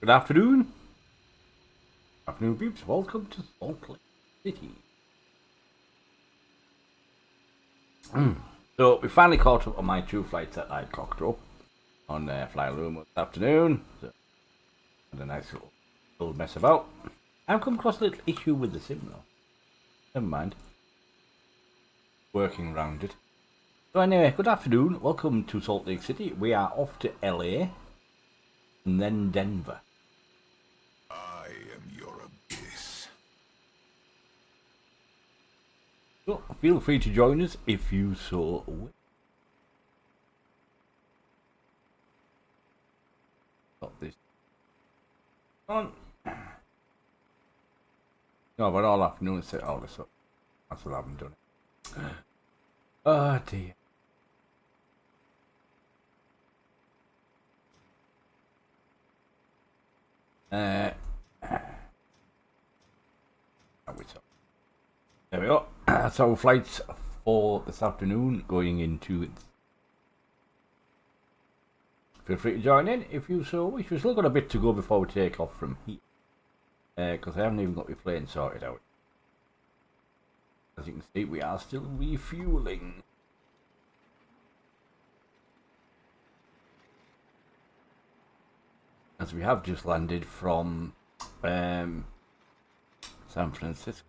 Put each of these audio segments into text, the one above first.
Good afternoon. Afternoon, peeps. Welcome to Salt Lake City. So we finally caught up on my 2 flights that I cocked up on Flylumo this afternoon. So had a nice little mess about. I've come across a little issue with the sim though. Never mind. Working around it. So anyway, good afternoon. Welcome to Salt Lake City. We are off to LA and then Denver. I am your abyss. So feel free to join us if you so wish. Got this on. No, but all afternoon set all this up. That's what I haven't done. Oh dear. There we go. That's our flights for this afternoon going into it. Feel free to join in if you so wish. We've still got a bit to go before we take off from here. Because I haven't even got my plane sorted out. As you can see, we are still refueling. As we have just landed from San Francisco.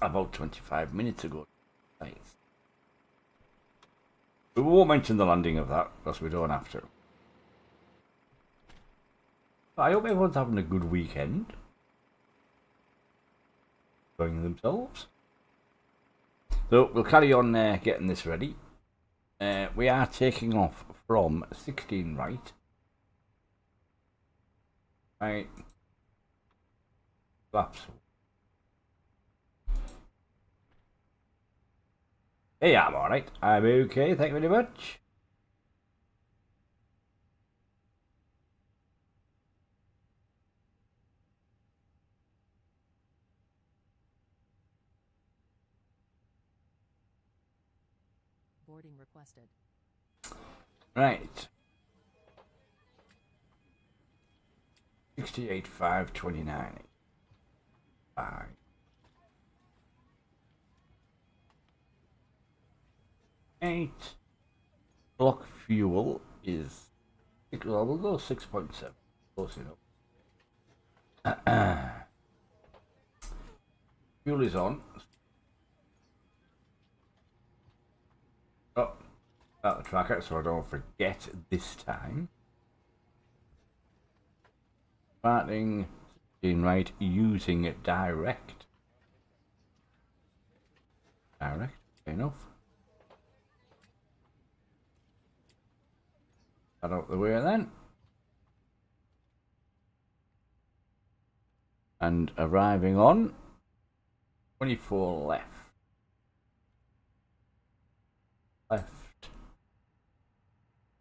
About 25 minutes ago. Thanks. We won't mention the landing of that because we don't have to. I hope everyone's having a good weekend. Enjoying themselves. So we'll carry on getting this ready. We are taking off from 16 right. Right. Flaps. Hey, I'm alright. I'm okay, thank you very much. Boarding requested. Right. 68,529. 5. Eight. Block fuel is. Well, we'll go 6.7. Close enough. Fuel is on. Oh, out the tracker so I don't forget this time. Starting 16 right using it direct. Direct, enough. That out the way then. And arriving on 24 left.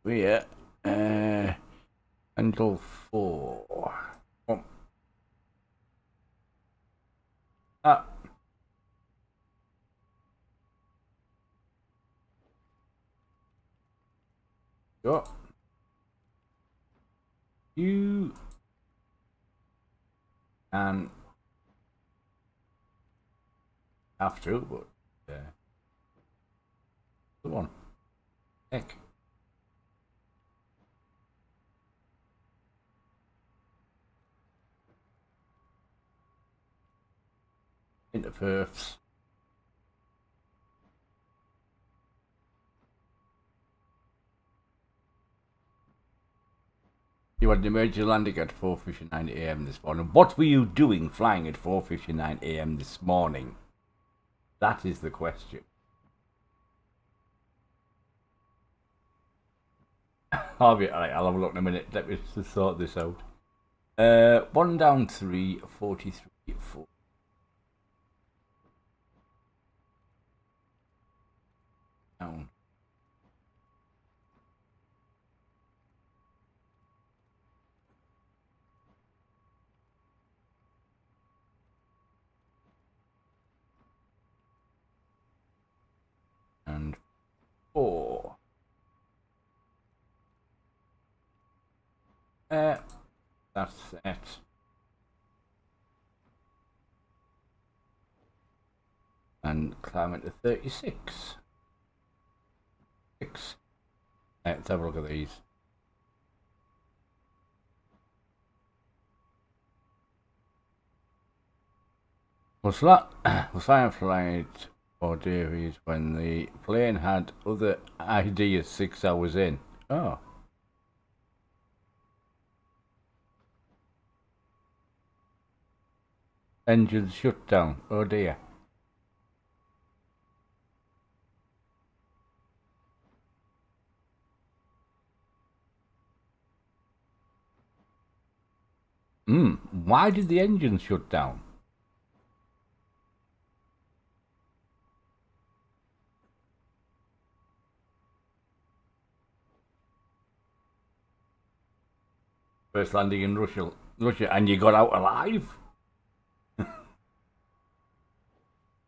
We're until 4. Up. Go. You and have to, but come on. Heck. Into perfs. You had an emergency landing at 4:59 AM this morning. What were you doing flying at 4:59 AM this morning? That is the question. I'll have a look in a minute. Let me just sort this out. 1 down 3, 43, 4. Down. And 4. That's it. And climb it to 36. Let's have a look at these. Was I flight or Davies when the plane had other ideas 6 hours in? Oh. Engines shut down. Oh dear. Why did the engine shut down? First landing in Russia, and you got out alive?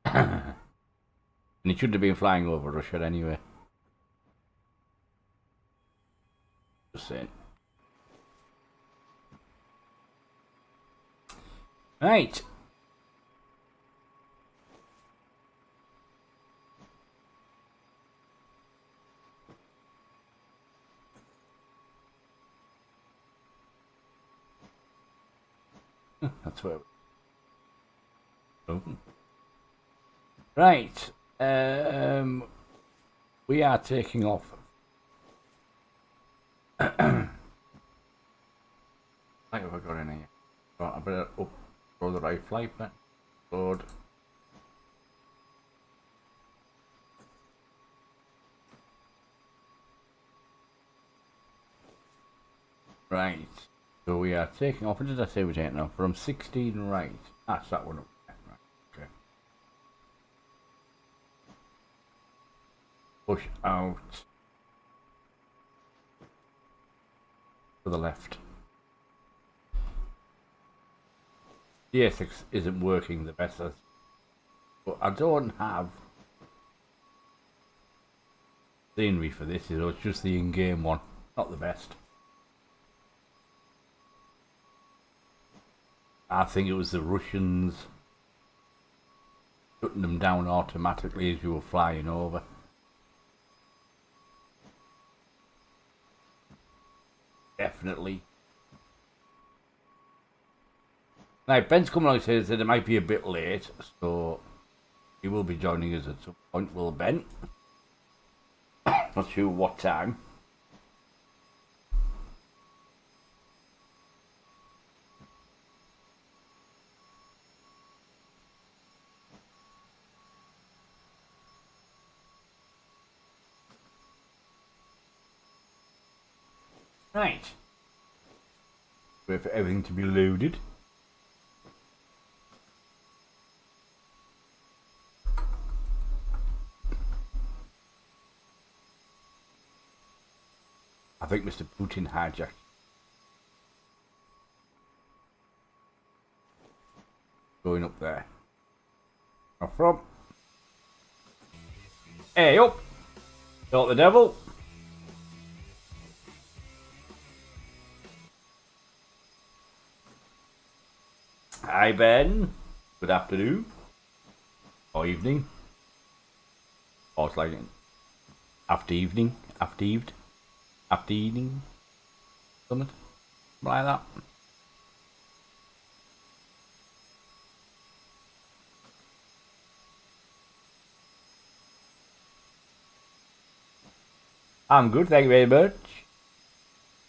And he shouldn't have been flying over Russia anyway. Just saying. Right. That's where. Open. Right. We are taking off. What have I got in here? Right, I better throw the right flight back. Load. Right. So we are taking off. What did I say we're taking off? From 16 right. That's that one up there. Right. Okay. Push out to the left. The A6 isn't working the best, but I don't have scenery for this. It's just the in-game one. Not the best. I think it was the Russians shutting them down automatically as you were flying over. Definitely. Now, Ben's coming along and says that it might be a bit late, so he will be joining us at some point, will Ben? Not sure what time. Right. Wait for everything to be loaded. I think Mr. Putin hijacked. Going up there. Off from. Hey up! Got the devil. Hi Ben. Good afternoon. Or evening. Or it's like after evening. After evening. Something like that. I'm good, thank you very much.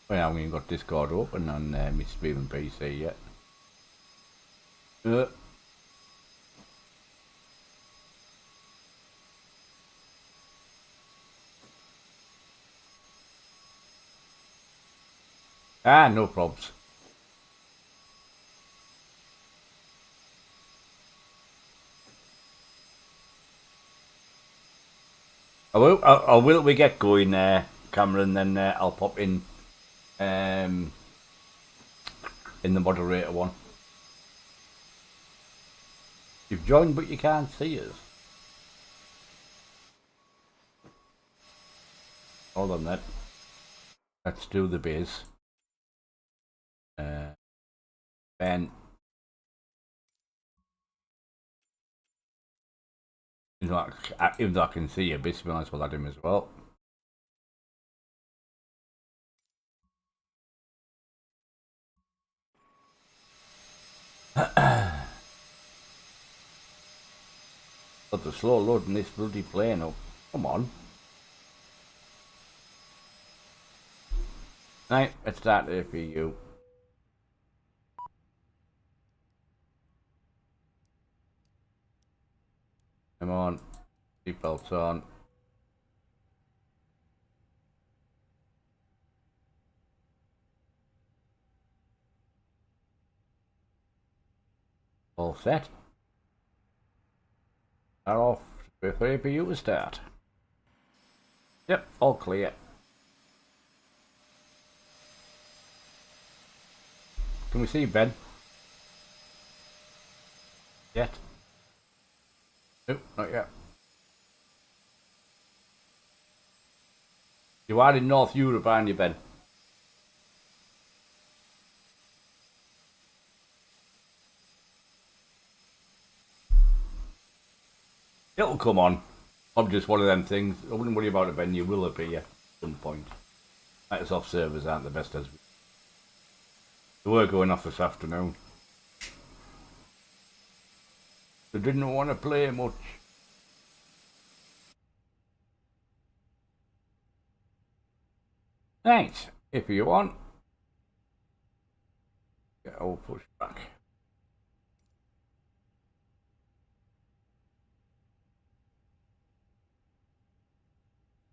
Well, I haven't even got Discord open on my streaming PC yet. No probs. I will we get going, Cameron, then I'll pop in the moderator one. You've joined but you can't see us. Hold on then. Let's do the biz. Ben. Even though I can see you, but to be honest, we'll add him as well. But the slow loading this bloody plane up. Come on. Right, let's start the APU. Come on. Seatbelts on. All set. Are off. Wait for APU to start. Yep, all clear. Can we see Ben? Yet? Nope, not yet. You are in North Europe, aren't you, Ben? It'll come on. I'm just one of them things. I wouldn't worry about it, Ben. You will appear at some point. Microsoft servers aren't the best as we. They were going off this afternoon. They didn't want to play much. Right, if you want. Get all pushed back.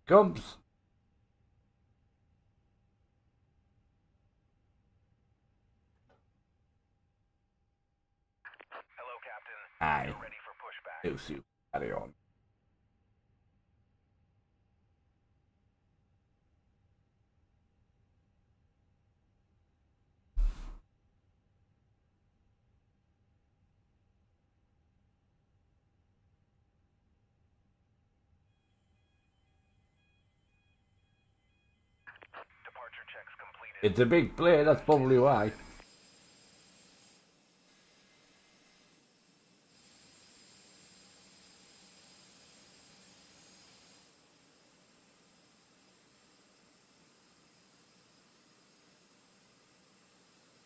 Comes. Hello, Captain. Aye. You're ready for pushback. It'll see. Carry on. Departure checks completed. It's a big play, that's probably why.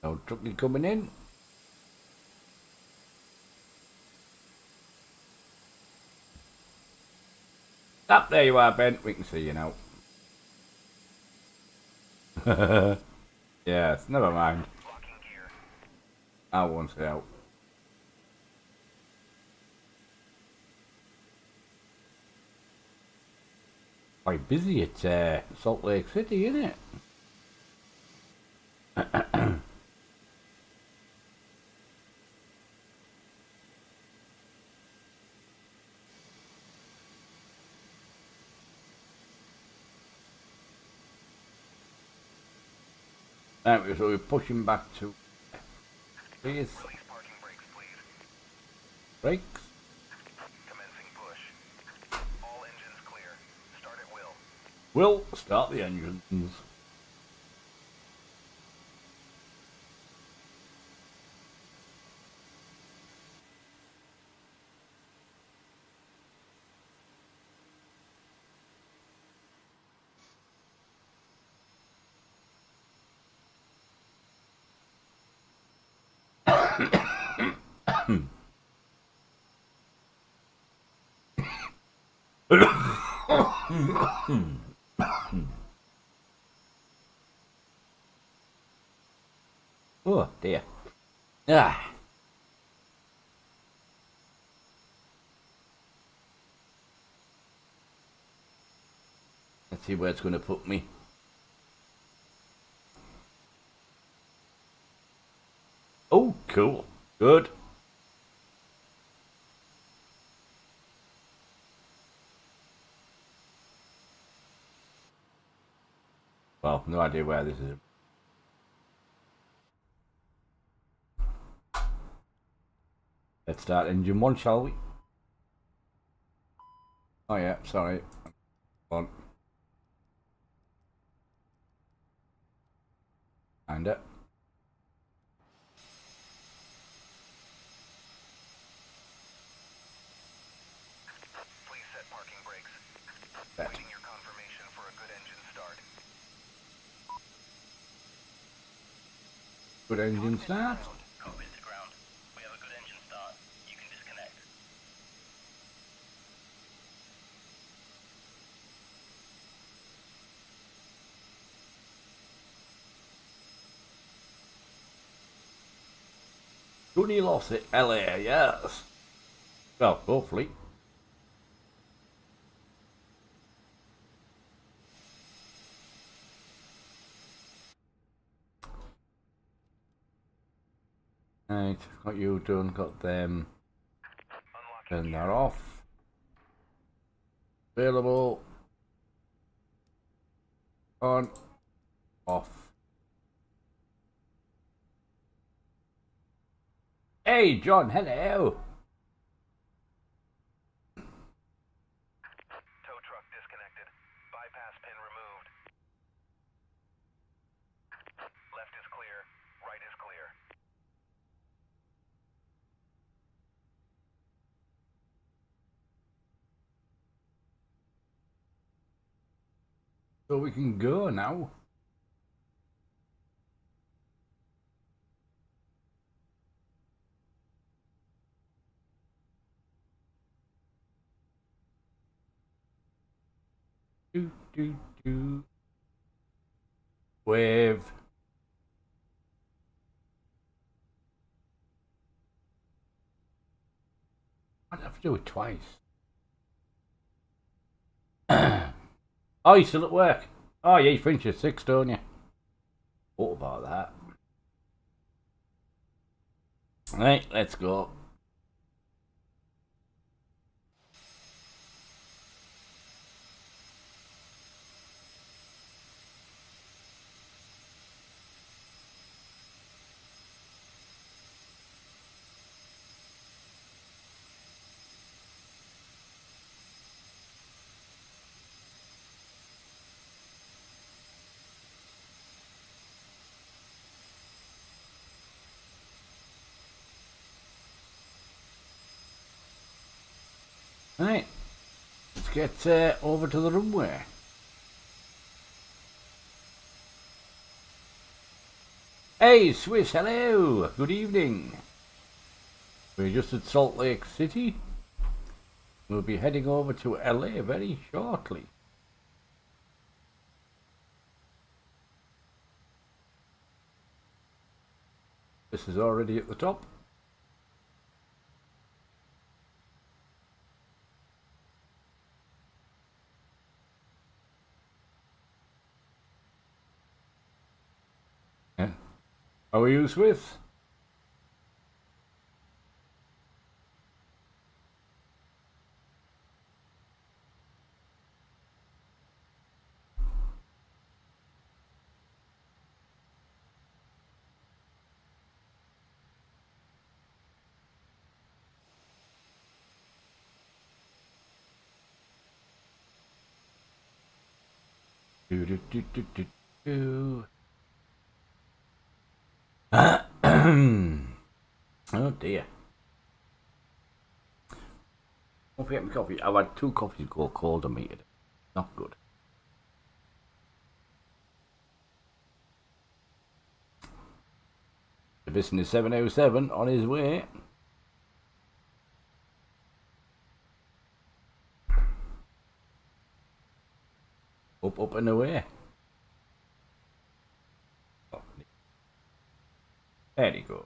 No truckie coming in. Up there you are, Ben. We can see you now. Yes, never mind. Locking gear. I won't stay out. Quite busy at Salt Lake City, isn't it? Right, so we're pushing back to please. Release parking brakes, please. Brakes. Commencing push. All engines clear. Start at will. We'll start the engines. Oh dear. Ah. Let's see where it's going to put me. Oh, cool. Good. Well, no idea where this is. Let's start engine one, shall we? Oh yeah, sorry. On. And it. Good engine start. Cockpit to ground. We have a good engine start. You can disconnect. Johnny lost it, LA, yes. Well, hopefully. Right, got you done, got them. Turn that off. Available. On. Off. Hey, John, hello. Tow truck disconnected. Bypass pin removed. Left is clear. Right is clear. So we can go now. Do, do, do. Wave. I'd have to do it twice. Oh, you still at work? Oh, yeah, you finish at 6, don't you? What about that? Right, let's go. Right, let's get over to the runway. Hey, Swiss, hello. Good evening. We're just at Salt Lake City. We'll be heading over to LA very shortly. This is already at the top. Yeah. How are you, Swiss? Do, do, do, do, do, do. Oh dear. Don't forget my coffee. I've had 2 coffees go cold on me today. Not good. The business 707 on his way. Up, up and away. Oh, there you go.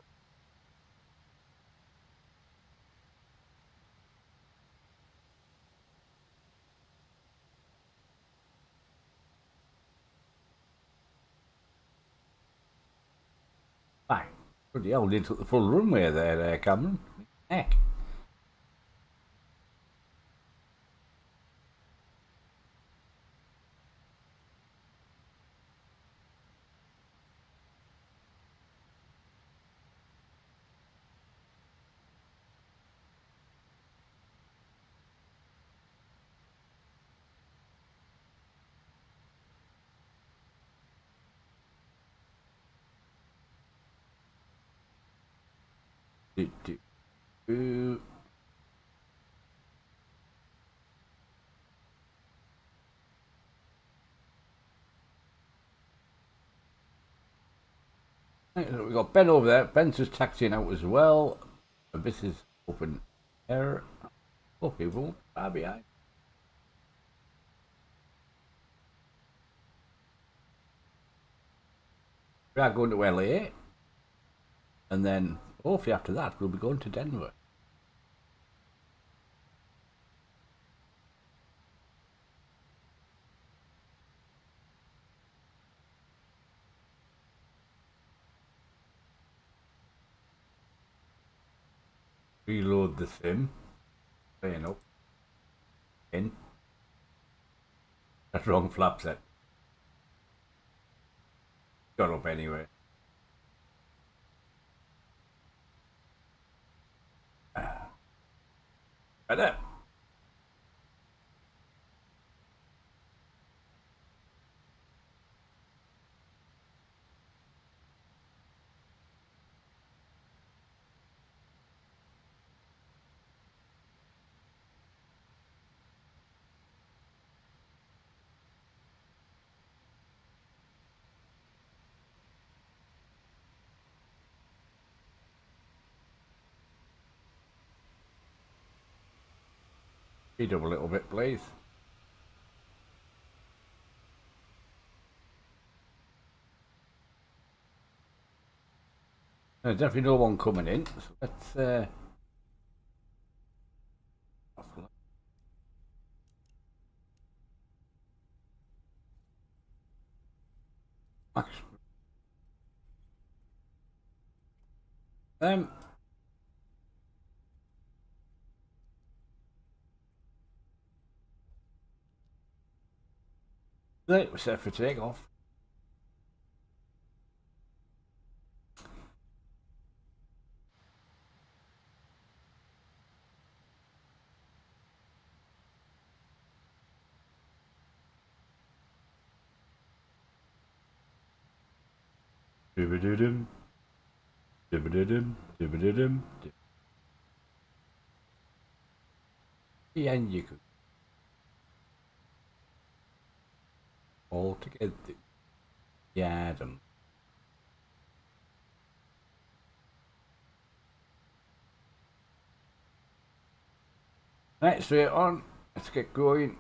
Aye. Bloody hell, they took the full runway there, Cameron. Heck. Do, do, do. Right, so we've got Ben over there. Ben's just taxiing out as well. And this is open air. Oh, people far behind. We are going to LA. And then, hopefully after that, we'll be going to Denver. Reload the sim. Playing up. In. That's wrong flap set. Got up anyway. Better. Speed up a little bit, please. There's definitely no one coming in, so let's Max. Right, we're set for takeoff. Dibba-doo-dum. Dibba-doo-dum. Dibba-doo-dum. And you could all together. Yeah, them. Right, straight on. Let's get going.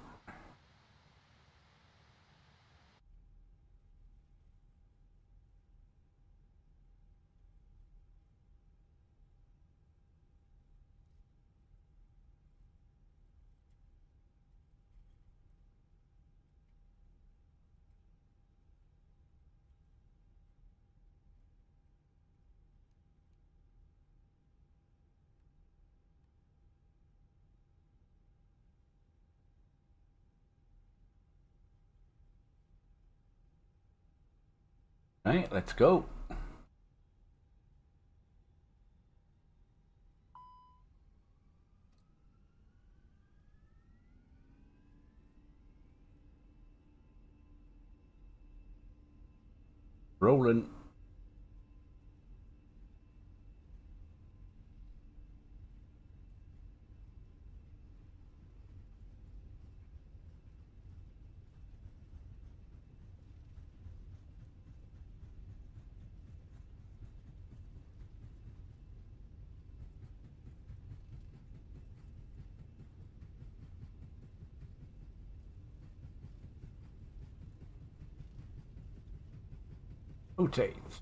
Right, let's go. Rolling. Rotates.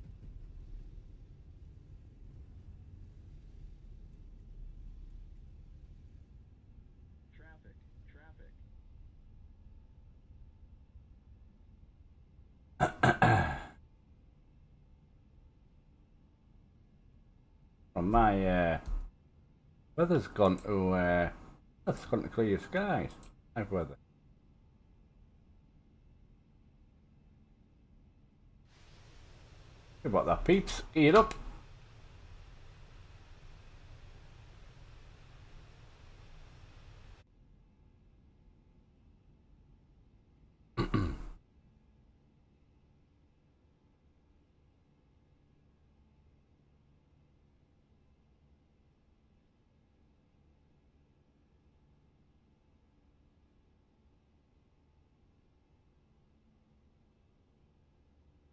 From my weather's gone to that's gone to clear skies. Nice weather. How about that, peeps? Eat up.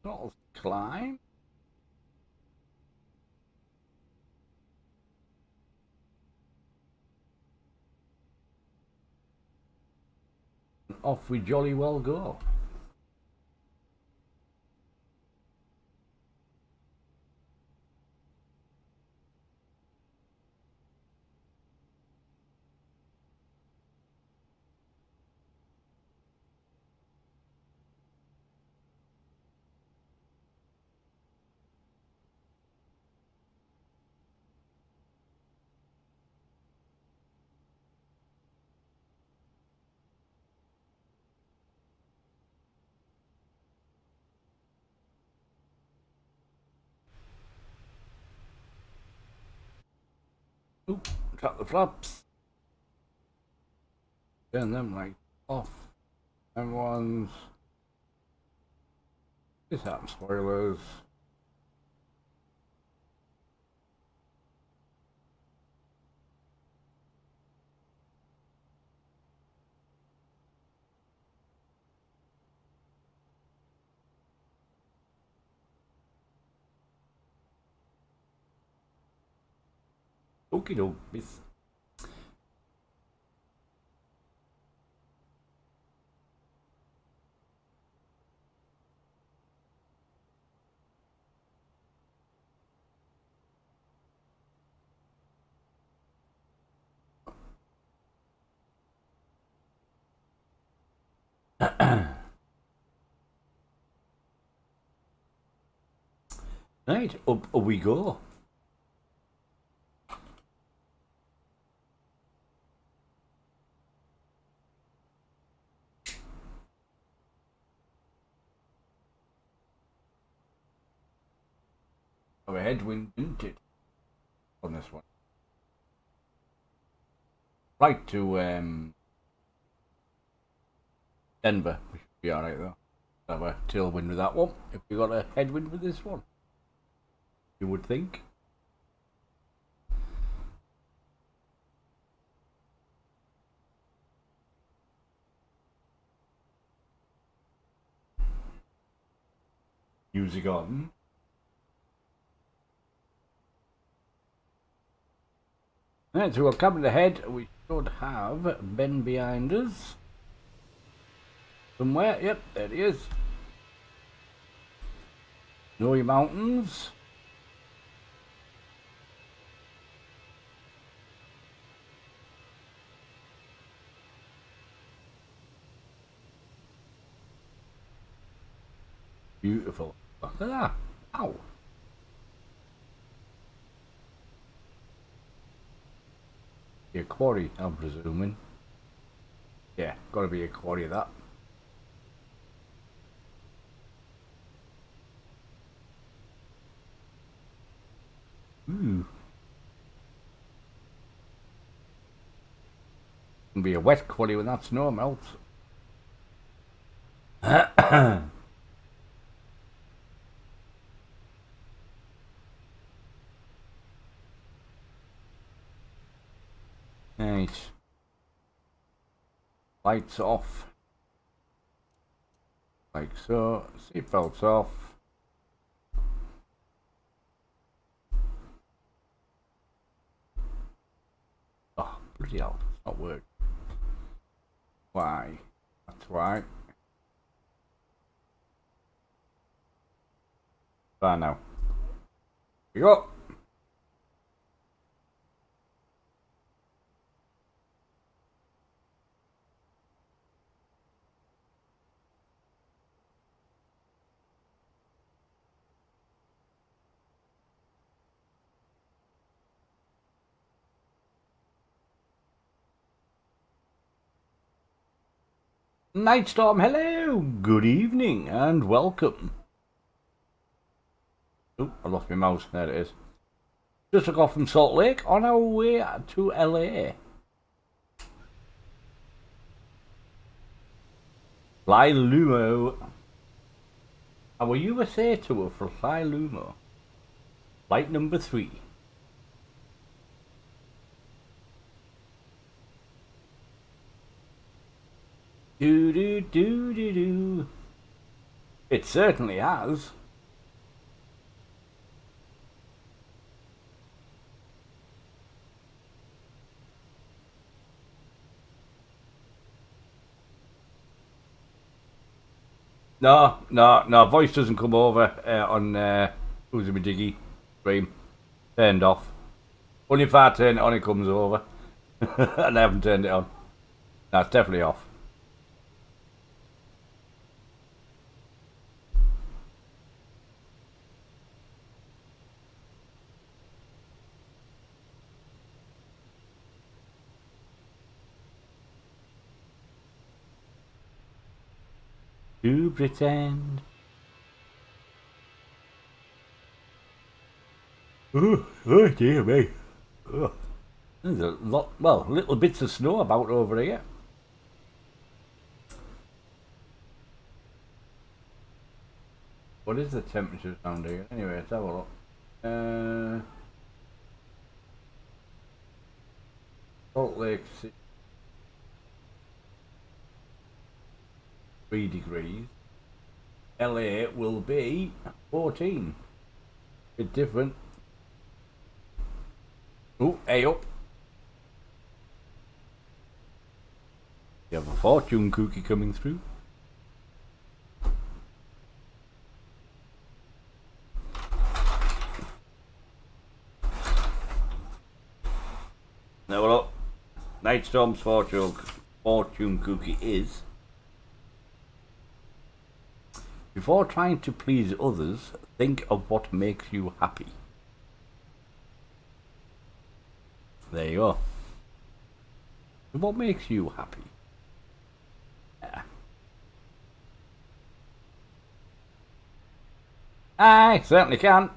Throttles climb. off we jolly well go. Oop, tap the flaps. Turn them right off. And ones. This happens, spoilers. Okie doke, miss. Right, up we go. Have a headwind, didn't it? On this one. Right to Denver. We should be alright though. Have a tailwind with that one. If we got a headwind with this one, you would think. Music on. Right, so we're coming ahead. We should have Ben behind us. Somewhere. Yep, there he is. Snowy Mountains. Beautiful. Look at that. Ow. A quarry, I'm presuming. Yeah, gotta be a quarry of that. Ooh. Gonna be a wet quarry when that snow melts. Right. Lights off. Like so. Seatbelts off. Oh, bloody hell. It's not working. Why? That's why. There now. Here we go. Nightstorm, hello, good evening, and welcome. Oh, I lost my mouse. There it is. Just took off from Salt Lake on our way to LA. Flylumo. Our USA tour for Flylumo. Flight number 3. Do do do do do. It certainly has. No. Voice doesn't come over on Who's a Diggy stream. Turned off. Only if I turn it on, it comes over. And I haven't turned it on. No, it's definitely off. To pretend. Oh dear me. Oh. There's a lot, well, little bits of snow about over here. What is the temperature down here? Anyway, let's have a look. Salt Lake City, 3 degrees. LA will be 14. Bit different. Oh, hey up. You have a fortune cookie coming through. Now look, Nightstorm's fortune cookie is: before trying to please others, think of what makes you happy. There you go. What makes you happy? Yeah. I certainly can.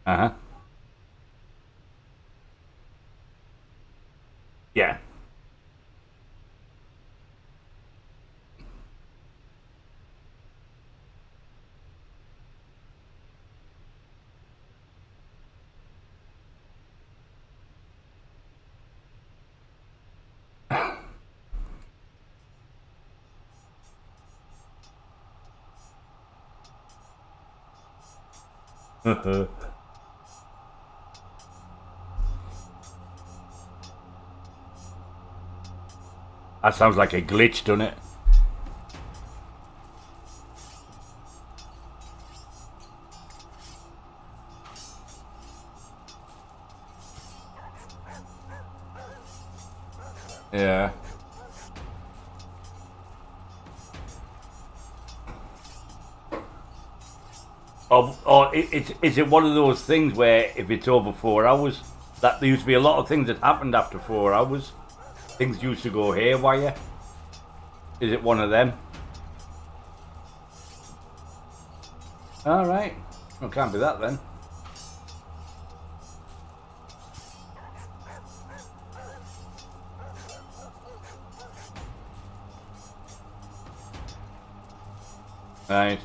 Uh-huh. Yeah. That sounds like a glitch, doesn't it? Yeah. Is it one of those things where if it's over 4 hours, that there used to be a lot of things that happened after 4 hours? Things used to go haywire. Is it one of them? All right. Well, can't be that then. Right.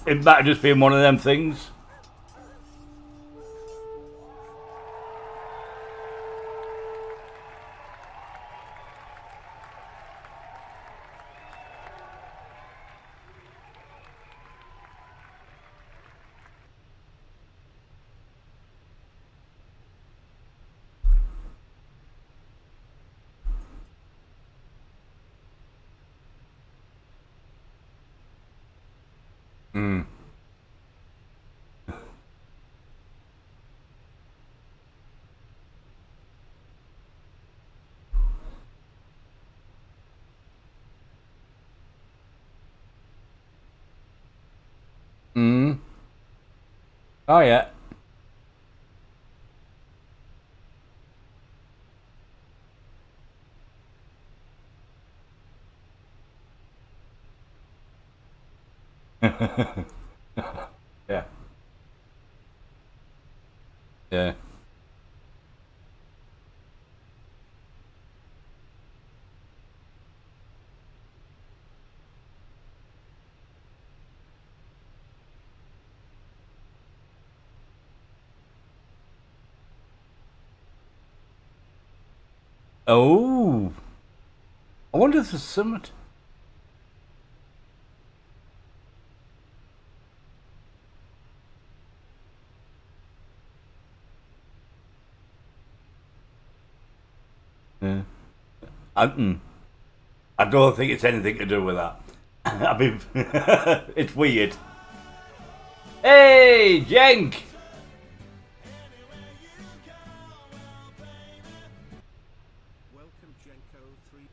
It might have just been one of them things. Oh yeah. Yeah. Yeah. Oh. I wonder if there's summit. Yeah. I don't think it's anything to do with that. I mean, it's weird. Hey, Jenk! Welcome, Jenko 3.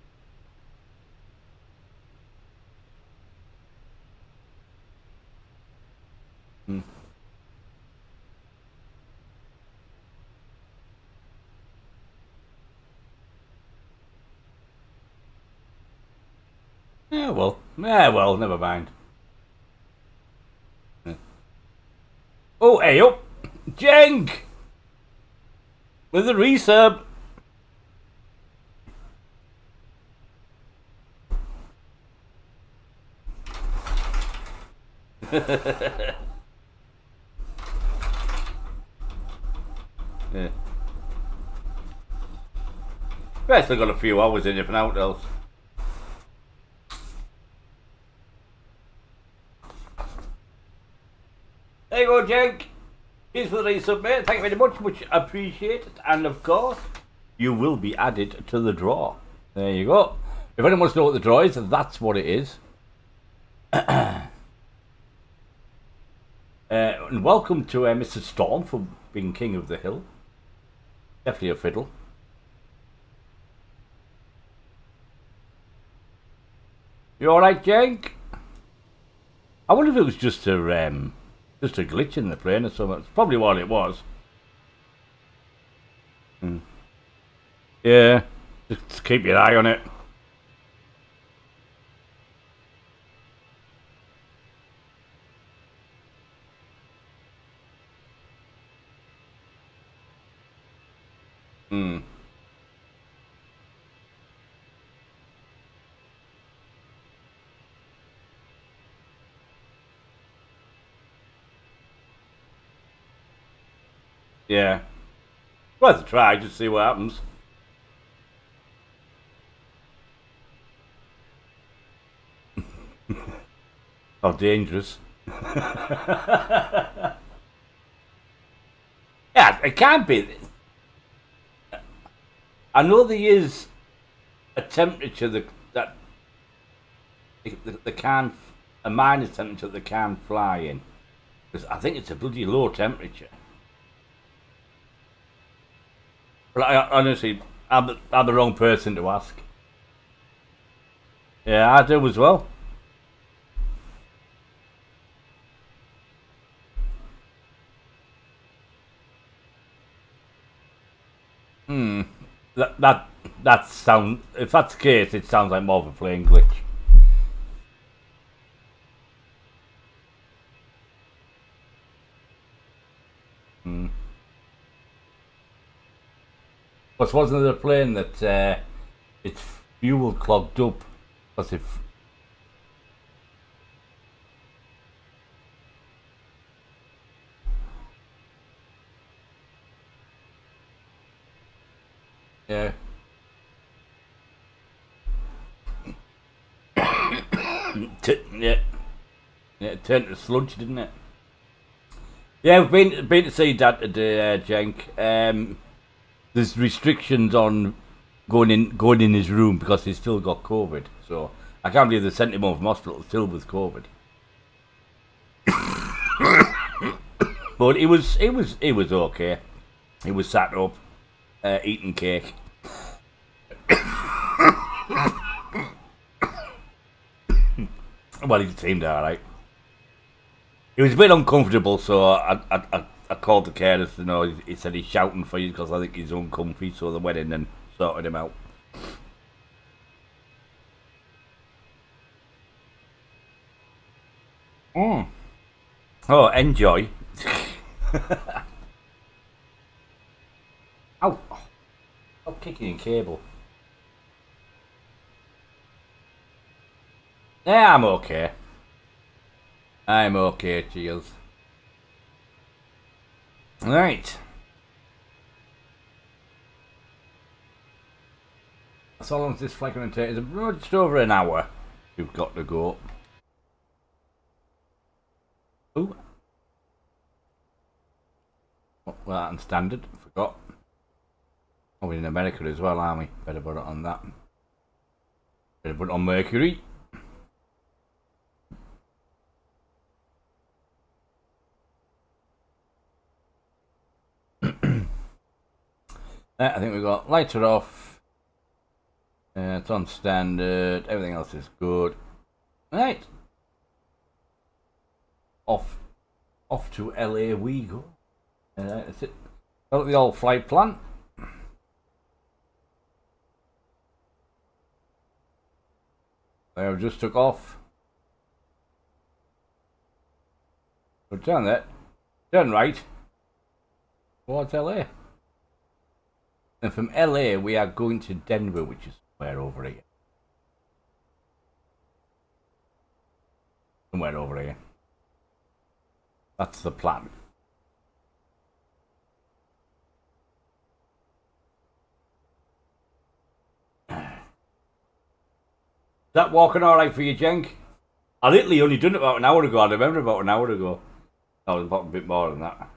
Yeah, well. Yeah, well, never mind. Yeah. Oh, hey up! Jenk! With the resub! Yeah. I still got a few hours in it for now else. There you go, Jenk. Here's for the resub, mate. Thank you very much. Much appreciated. And of course, you will be added to the draw. There you go. If anyone wants to know what the draw is, that's what it is. And welcome to Mr. Storm for being King of the Hill. Definitely a fiddle. You alright, Jenk? I wonder if it was just a glitch in the plane or something. It's probably what it was. Yeah, just keep your eye on it. Yeah. Worth a try, just see what happens. How dangerous. Yeah, it can't be. I know there is a temperature that the can, a minus temperature that the can fly in. Because I think it's a bloody low temperature. But honestly, I'm the wrong person to ask. Yeah, I do as well. That sound. If that's the case, it sounds like more of a plane glitch. But wasn't there a plane that its fuel clogged up? Because if yeah. Yeah. Yeah, it turned to sludge, didn't it? Yeah, we've been to see Dad today, Jenk. There's restrictions on going in his room because he's still got COVID. So I can't believe they sent him home from hospital still with COVID. But he was okay. He was sat up, eating cake. Well, he seemed alright. He was a bit uncomfortable, so I called the carers to know. He said he's shouting for you because I think he's uncomfy, so they went in and sorted him out. Oh, enjoy. Ow. Stop kicking in cable. Yeah, I'm okay. I'm okay, cheers. Right. So how long is this flight going to take? It's just over an hour. We've got to go. Ooh. Well, that's standard. Forgot. Oh, we're in America as well, aren't we? Better put it on that. Better put it on Mercury. I think we've got lights are off. It's on standard. Everything else is good. Right. Off to LA we go. That's it. Got the old flight plan. I just took off. So turn that. Turn right. Towards LA. And from LA we are going to Denver, which is somewhere over here. Somewhere over here. That's the plan. Is that walking alright for you, Jenk? I literally only done it about an hour ago. I remember about an hour ago. That was about a bit more than that.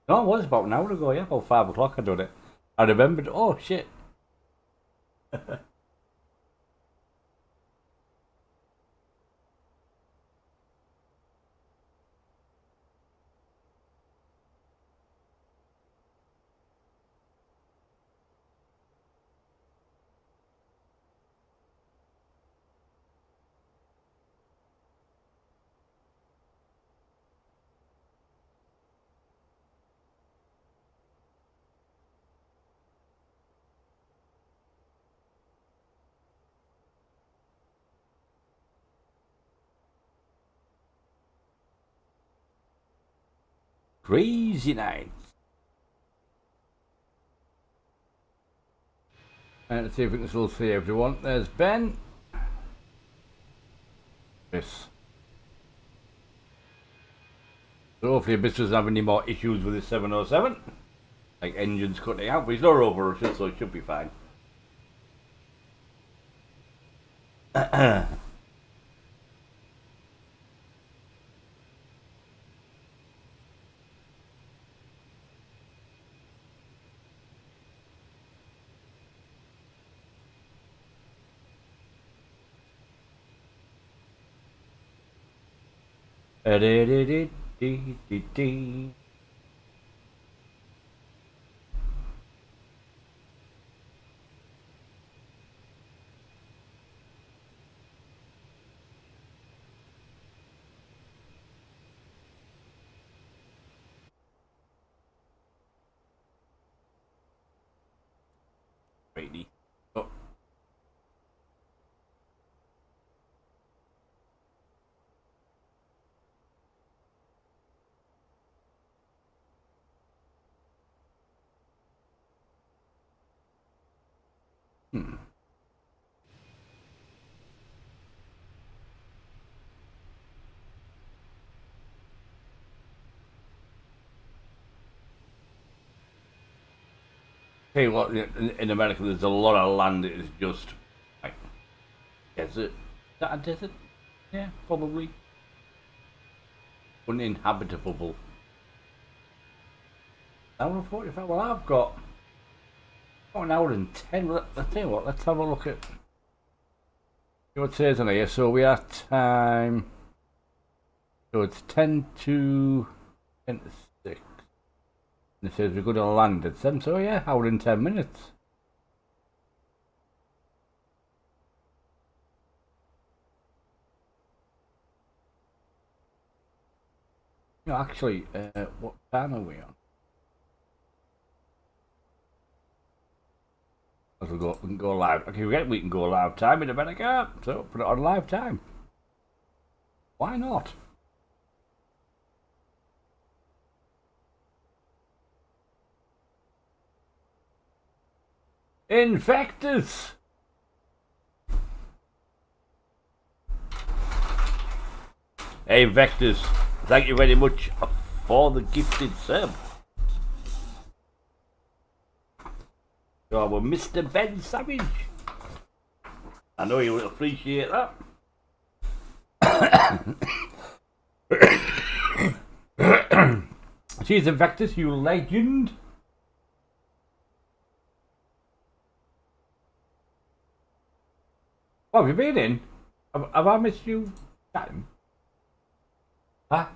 No, it was about an hour ago, yeah. About 5 o'clock I done it. I remembered, oh shit. Crazy night. Let's see if we can still see everyone. There's Ben. Chris. So hopefully Abyss doesn't have any more issues with this 707. Like engines cutting out, but he's not over so it should be fine. Ready. Oh. Tell you what, in America there's a lot of land that is just like desert. Is that a desert? Yeah, probably. Uninhabitable. Hour and 45. Well, I've got an hour and 10. Let's tell you what, let's have a look at what it says on here. So we are time. So it's 10 to 6. And it says we're going to land at 7. So yeah, hour and 10 minutes. No, actually, what time are we on? As we can go live. Okay, we can go live time in America. So put it on live time. Why not? Infectus! Hey, Vectors, thank you very much for the gifted sub. So, well, Mr. Ben Savage. I know you will appreciate that. Cheers, Vectors, you legend. What have you been in? Have I missed you chatting? Huh?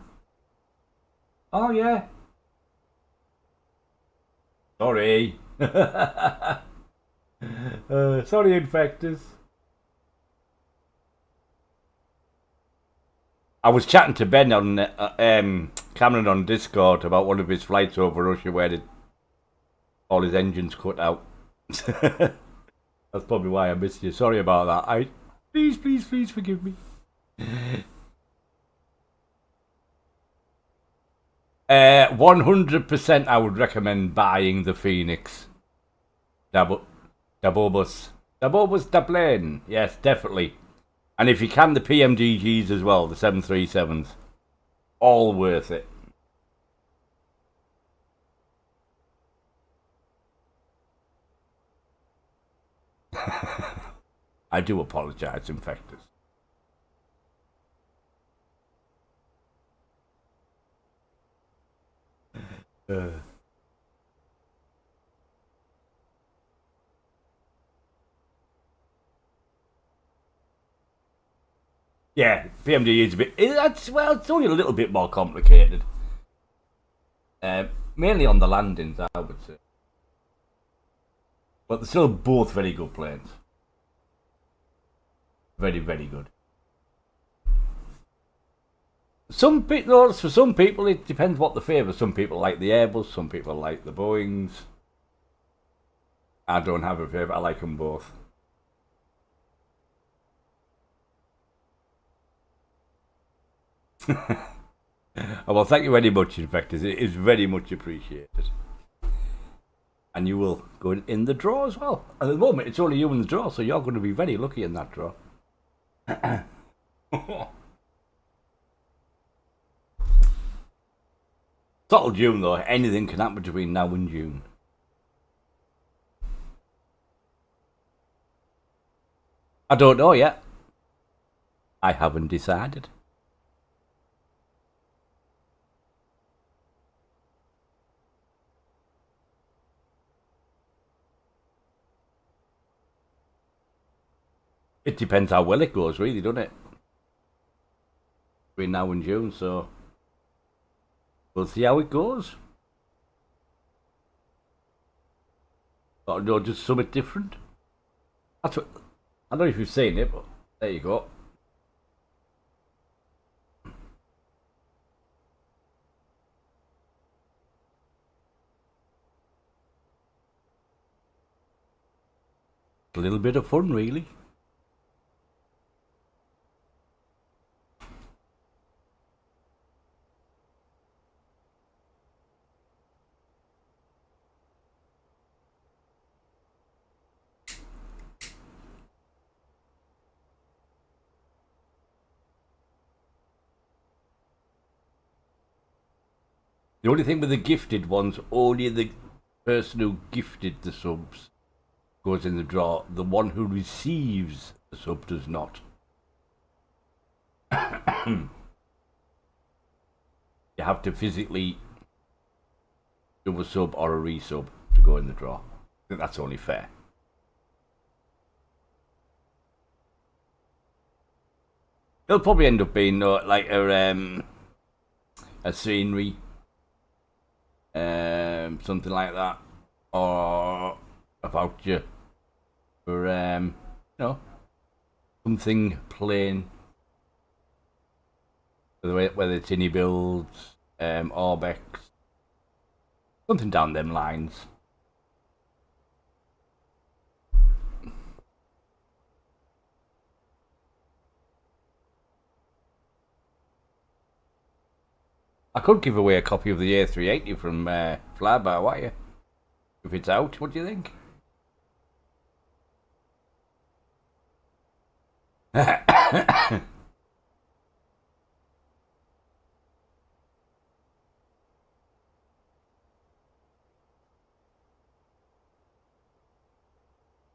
Oh yeah. Sorry. Sorry, infectors. I was chatting to Ben on Cameron on Discord about one of his flights over Russia where all his engines cut out. That's probably why I missed you. Sorry about that. Please forgive me. 100% I would recommend buying the Fenix. Dabobus the plane. Yes, definitely. And if you can, the PMDGs as well, the 737s. All worth it. I do apologise, infectors. Yeah, PMD is a bit. Well, it's only a little bit more complicated. Mainly on the landings, I would say. But they're still both very good planes. Very, very good. For some people, it depends what they favour. Some people like the Airbus, some people like the Boeings. I don't have a favourite. I like them both. Well, thank you very much, infectors. It is very much appreciated. And you will go in the draw as well. At the moment, it's only you in the draw, so you're going to be very lucky in that draw. Total June, though. Anything can happen between now and June. I don't know yet. I haven't decided. It depends how well it goes, really, doesn't it? Between now and June, so we'll see how it goes. Or no, just something different. That's what I don't know if you've seen it, but there you go. A little bit of fun, really. The only thing with the gifted ones, only the person who gifted the subs goes in the draw. The one who receives the sub does not. You have to physically do a sub or a resub to go in the draw. I think that's only fair. It'll probably end up being like a scenery. Something like that, or a voucher for something plain, whether it's Inibuild, Orbex, something down them lines. I could give away a copy of the A380 from Flyby, why you? If it's out, what do you think?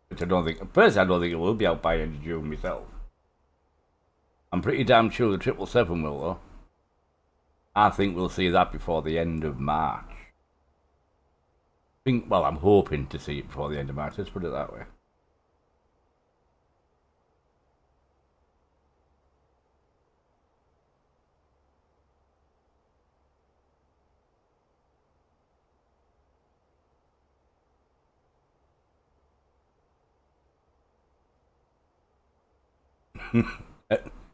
Which I don't think, personally I don't think it will be out by end of June myself. I'm pretty damn sure the 777 will though. I think we'll see that before the end of March. Well, I'm hoping to see it before the end of March, let's put it that way.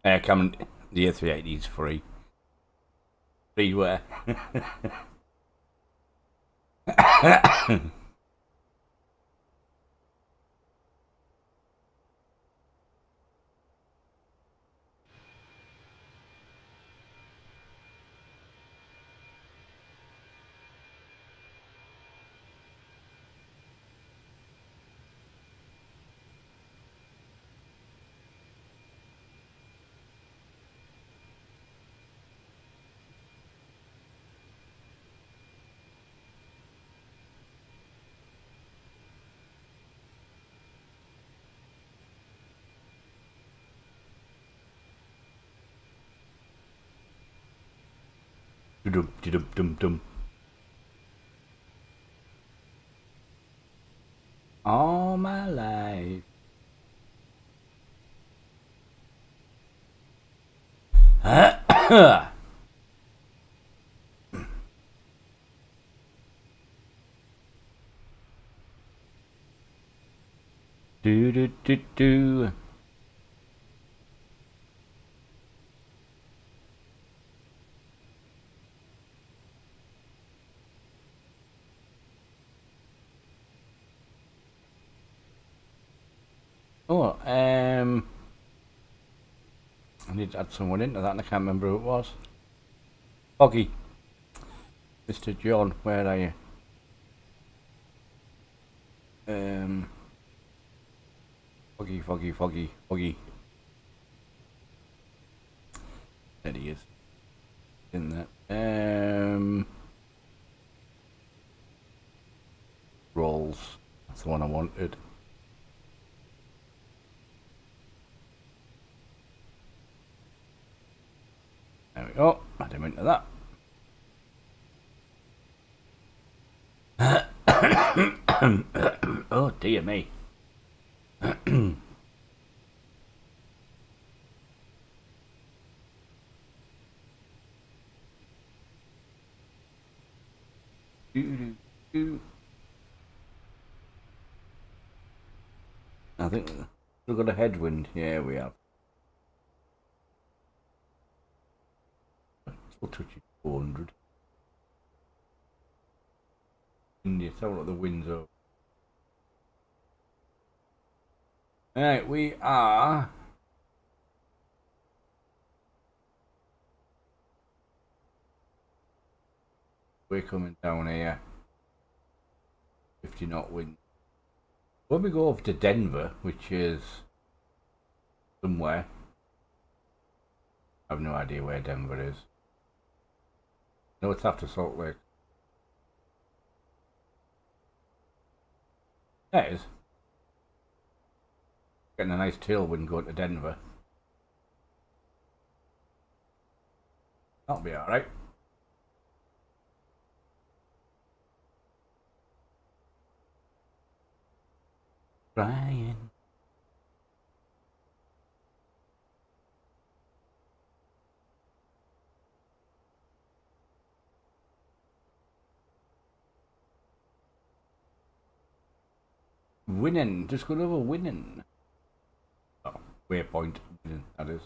Cameron, the A380 is free. Freeware. Dum. All my life. Do. Oh, I need to add someone into that and I can't remember who it was. Foggy. Mr. John, where are you? Foggy. There he is. In there. Rolls. That's the one I wanted. There we go. Add him into that. Oh dear me. I think we've got a headwind. Yeah, we have. Still touching 400. India, tell what the winds are. Alright, we are. We're coming down here. 50 knot wind. When we go over to Denver, which is somewhere, I have no idea where Denver is. No, it's after Salt Lake. There it is. Getting a nice tailwind going to Denver. That'll be alright. Brian. Winning. Just go over winning. Oh, waypoint. Winning, that is.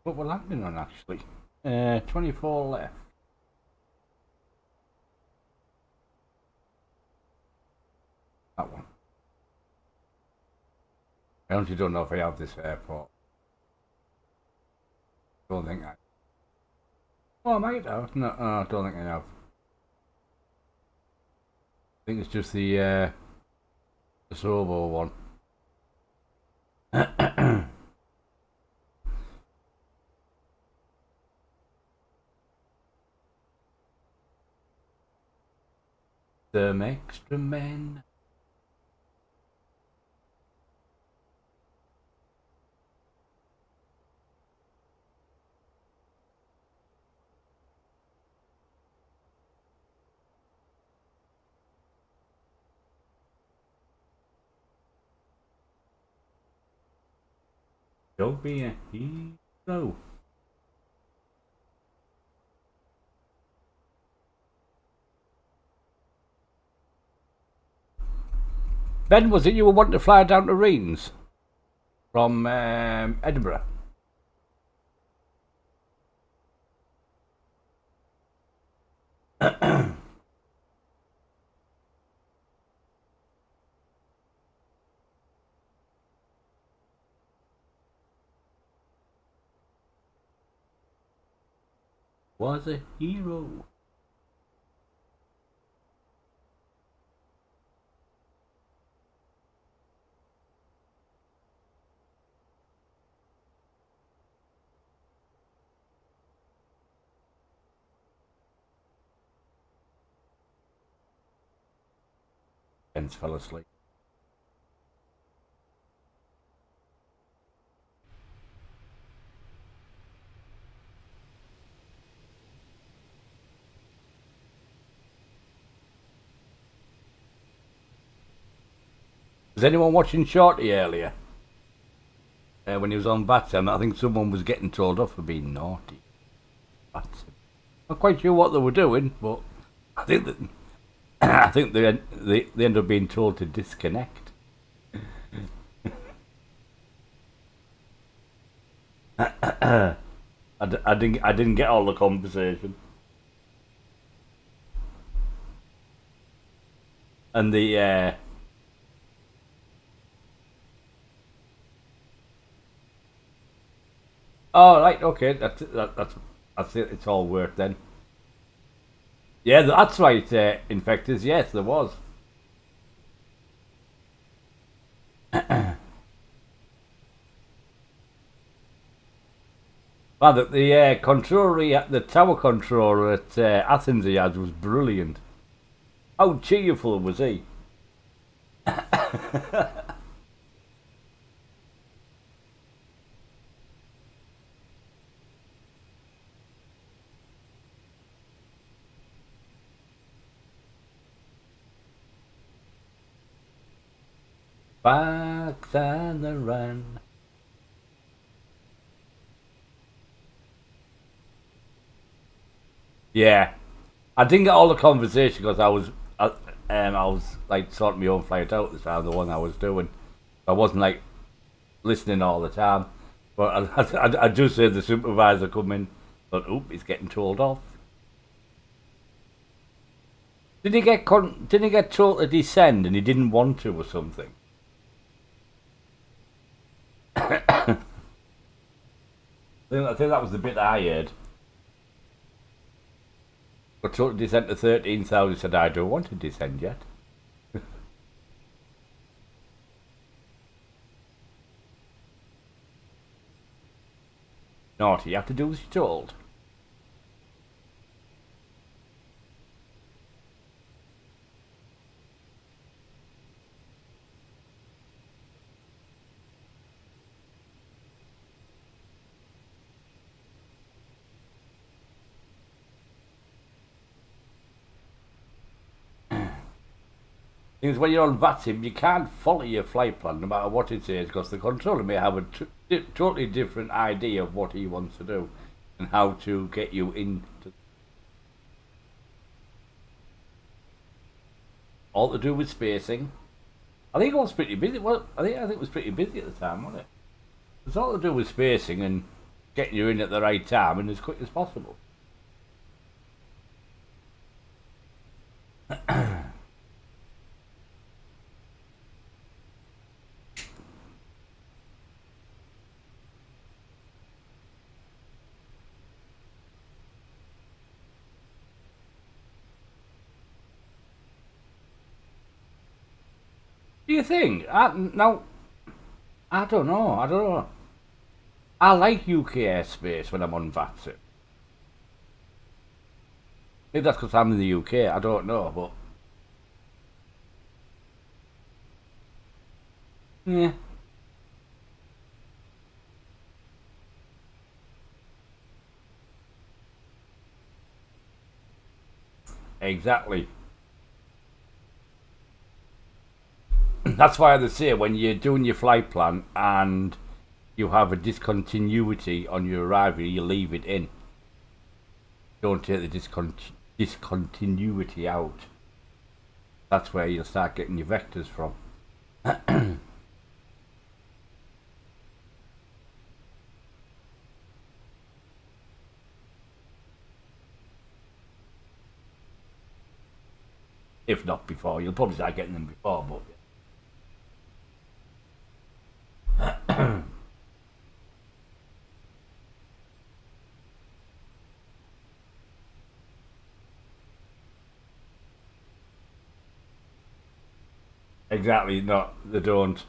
What we're landing on actually. 24 left. That one. I honestly don't know if I have this airport. Don't think I. Oh, I might have. No, I don't think I have. I think it's just the Sobo one. Some extra men. Don't be a hero. Ben, was it you were wanting to fly down to Reens from Edinburgh? Was a hero. Ben's fell asleep. Was anyone watching Shorty earlier? When he was on VATSIM, I think someone was getting told off for being naughty. VATSIM. Not quite sure what they were doing, but I think that I think they end up being told to disconnect. I didn't get all the conversation. And the oh right, okay, that's it. It's all worked then. Yeah, that's right. Infectors, yes, there was. Well, the controller, the tower controller at Athens he had was brilliant. How cheerful was he? Back on the run. Yeah, I didn't get all the conversation because I was like sorting my own flight out at the time, the one I was doing. I wasn't like listening all the time. But I just heard the supervisor come in. But oop, he's getting told off. Did he get told to descend and he didn't want to or something? I think that was the bit I heard. Got told to descend to 13,000. Said I don't want to descend yet. Naughty, you have to do as you're told. Because when you're on VATSIM, you can't follow your flight plan no matter what it says, because the controller may have a totally different idea of what he wants to do and how to get you into. All to do with spacing. I think it was pretty busy. Well, I think it was pretty busy at the time, wasn't it? It's all to do with spacing and getting you in at the right time and as quick as possible. Do you think? No, I don't know. I like UK airspace when I'm on VATSIM. Maybe that's because I'm in the UK. I don't know, but yeah. Exactly. That's why they say when you're doing your flight plan and you have a discontinuity on your arrival, you leave it in. Don't take the discontinuity out. That's where you'll start getting your vectors from. If not before, you'll probably start getting them before, but exactly, not they don't.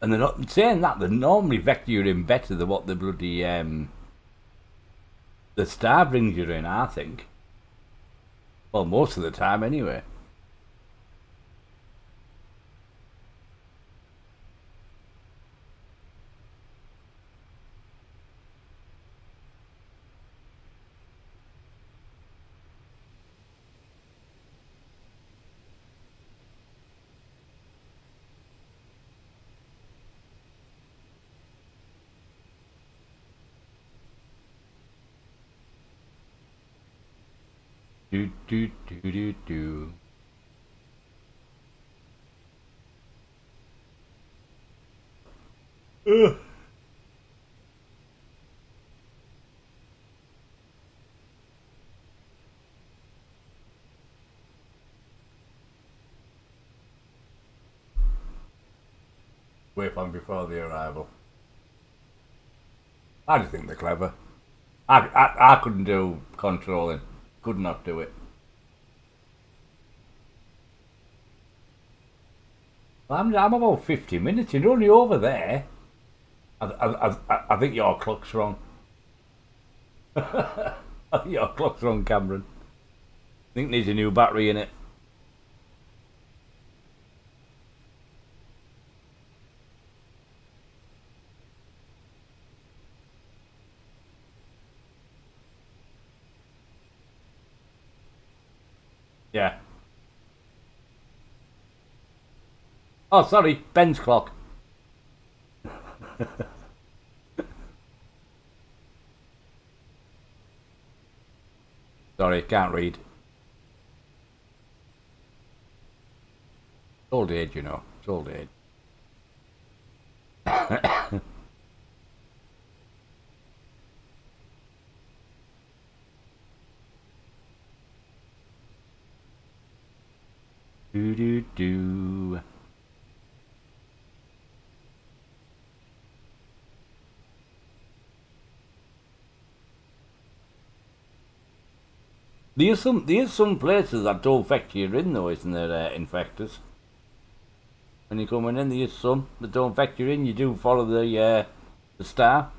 And they're not saying that, they normally vector you in better than what the bloody the star brings you in, I think. Well, most of the time anyway. Do do do do do. Ugh. Waypoint before the arrival. I just think they're clever. I couldn't do controlling. Could not do it. I'm about 50 minutes. You're only over there. I think your clock's wrong. I think your clock's wrong, Cameron. I think there's a new battery in it. Yeah. Oh, sorry, Ben's clock. Sorry, can't read. It's old age, you know. It's old age. Do do do. There's some places that don't factor you in though, isn't there, infectors? When you're coming in, there's some that don't factor you in. You do follow the star.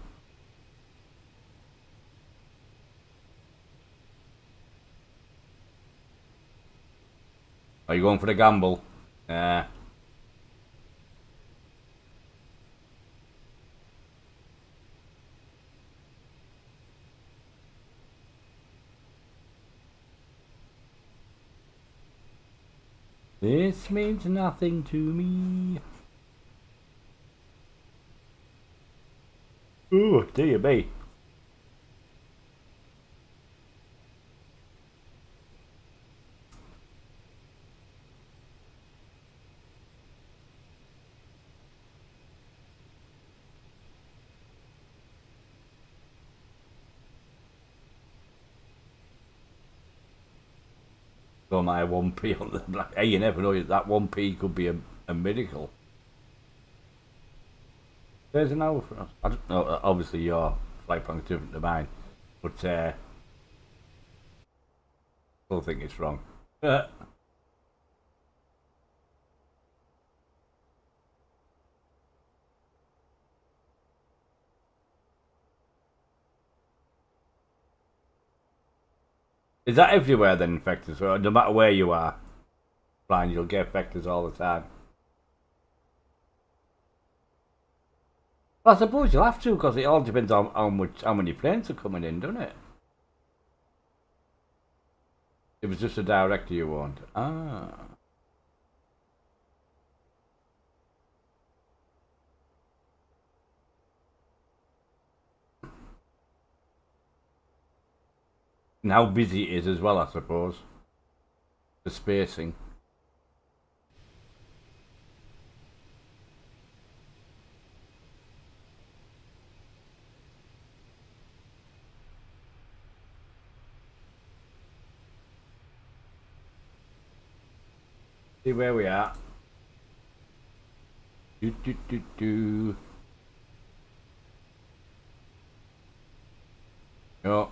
Are you going for the gamble? Yeah. This means nothing to me. Ooh, dear me. So my 1p on the black. Hey, you never know, that 1p could be a miracle. There's an hour for us. I don't know, obviously your flight plan's different to mine, but still think it's wrong. Is that everywhere then, infectors? So no matter where you are flying, you'll get infectors all the time. Well, I suppose you'll have to, because it all depends on how many planes are coming in, doesn't it? It was just a director you want. Ah. And how busy it is as well, I suppose. The spacing. See where we are. Do. Oh.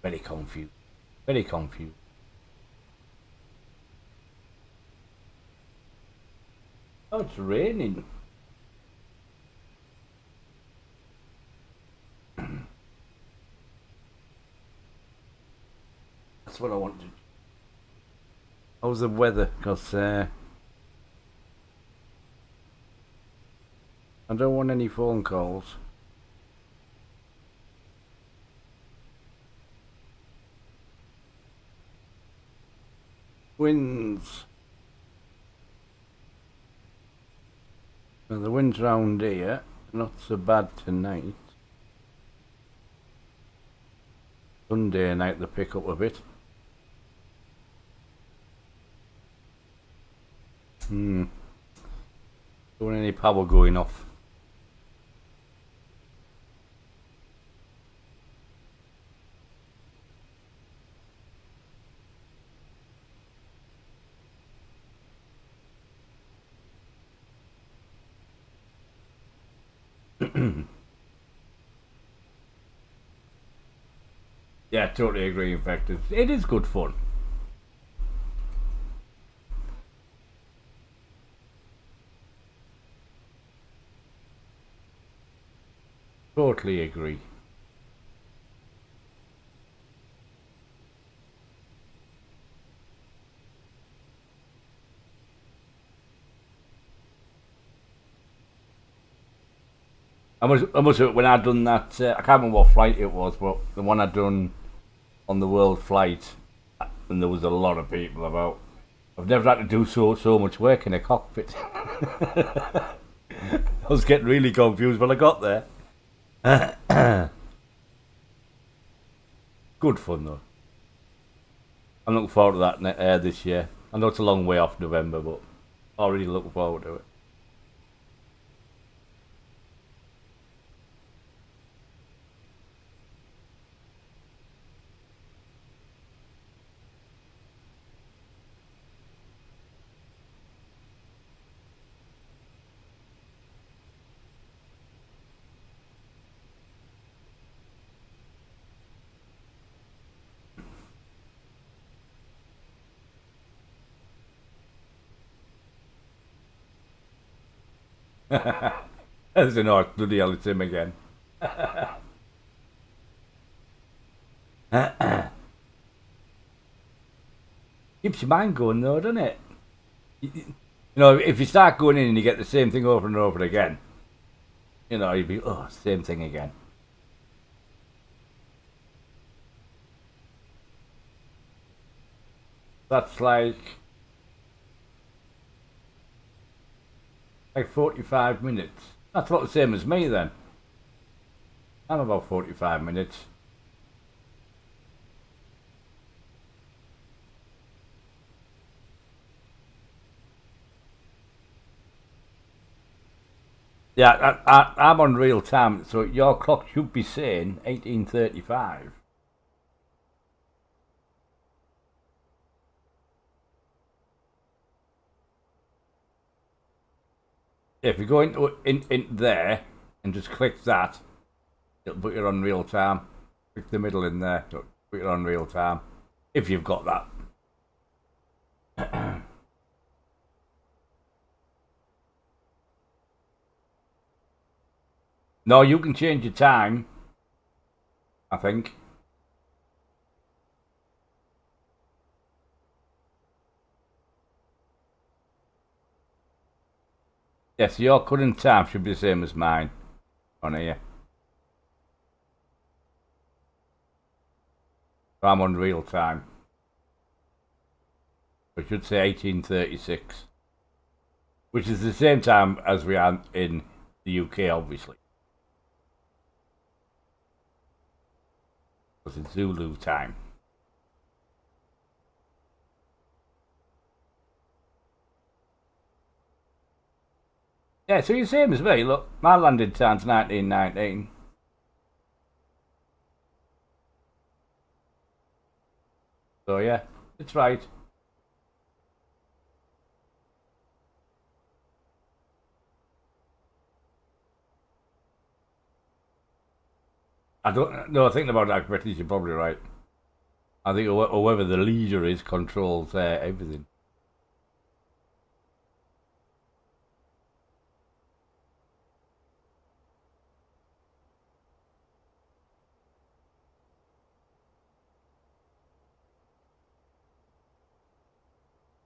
Very confused. Very confused. Oh, it's raining. That's what I wanted. How's the weather? Because I don't want any phone calls. Winds. Well, the winds round here, not so bad tonight. Sunday night they pick up a bit. Don't want any power going off. Yeah, totally agree. In fact, it is good fun. Totally agree. I must have, when I done that, I can't remember what flight it was, but the one I done on the world flight, and there was a lot of people about. I've never had to do so much work in a cockpit. I was getting really confused when I got there. Good fun though. I'm looking forward to that this year. I know it's a long way off November, but already looking forward to it. As an art, bloody hell, it's him again. Keeps your mind going though, doesn't it? You know, if you start going in and you get the same thing over and over again, you know, you'd be, oh, same thing again. That's like 45 minutes. That's about the same as me then. I'm about 45 minutes. Yeah, I'm on real time, so your clock should be saying 18:35. If you go in there and just click that, it'll put you on real time. Click the middle in there, it'll put you on real time. If you've got that. No, you can change your time, I think. Yes, your current time should be the same as mine. on here. I'm on real time. I should say 1836, which is the same time as we are in the UK, obviously. Because it's Zulu time. Yeah, so you're the same as me. Look, my landing time's 1919. So yeah, it's right. I don't know. Thinking about that, British, you're probably right. I think whoever the leader is controls everything.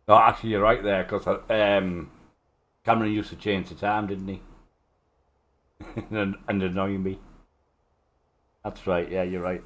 No, actually, you're right there, because Cameron used to change the time, didn't he? and annoy me. That's right, yeah, you're right.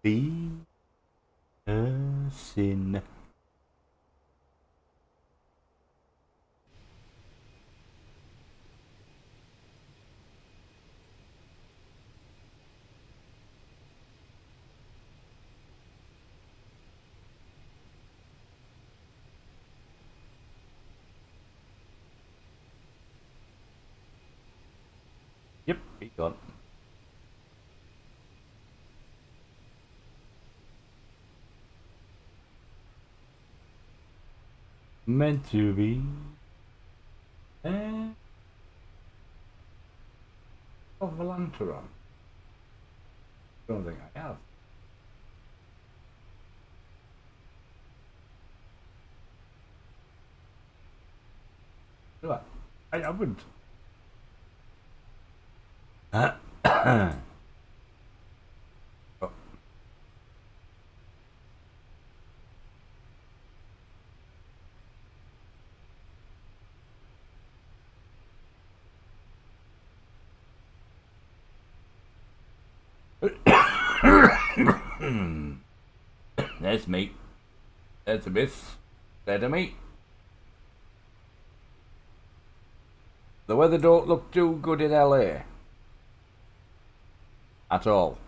Be a sin. Yep, he gone. Meant to be. Of Volanteron. Don't think I have. Do I? I haven't. Oh. There's me. There's a miss. There's a me. The weather don't look too good in LA. At all.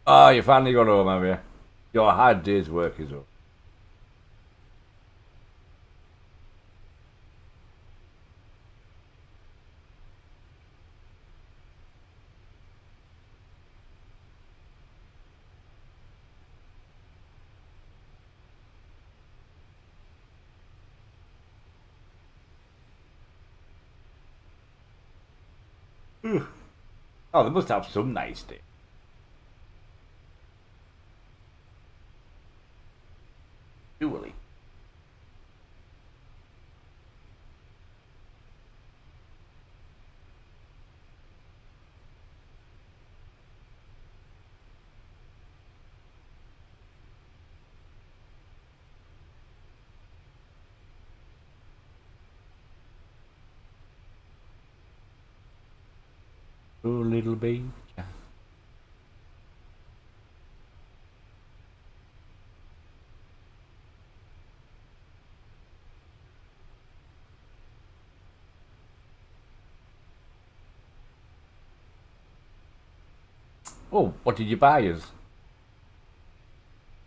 Oh, you finally got home, have you? Your hard day's work is over. Oh, they must have some nice day. Surely. Oh, little baby. Oh, what did you buy us?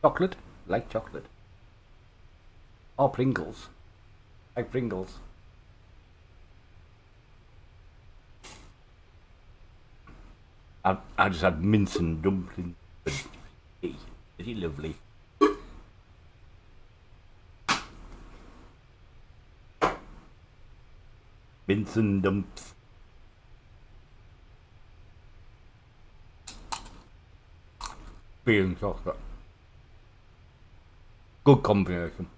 Chocolate? Like chocolate. Oh, Pringles. Like Pringles. I just had mince and dumplings. Hey, pretty lovely. Mince and dumps. beer and chocolate. Good combination.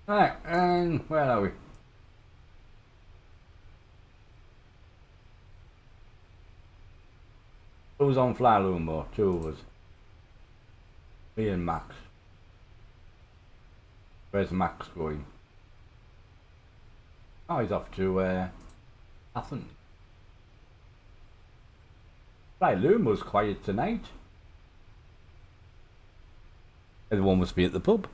Right, and where are we? Who's on Flylumo? Two of us. Me and Max. Where's Max going? Oh, he's off to Athens. Flylumo's quiet tonight. Everyone must be at the pub.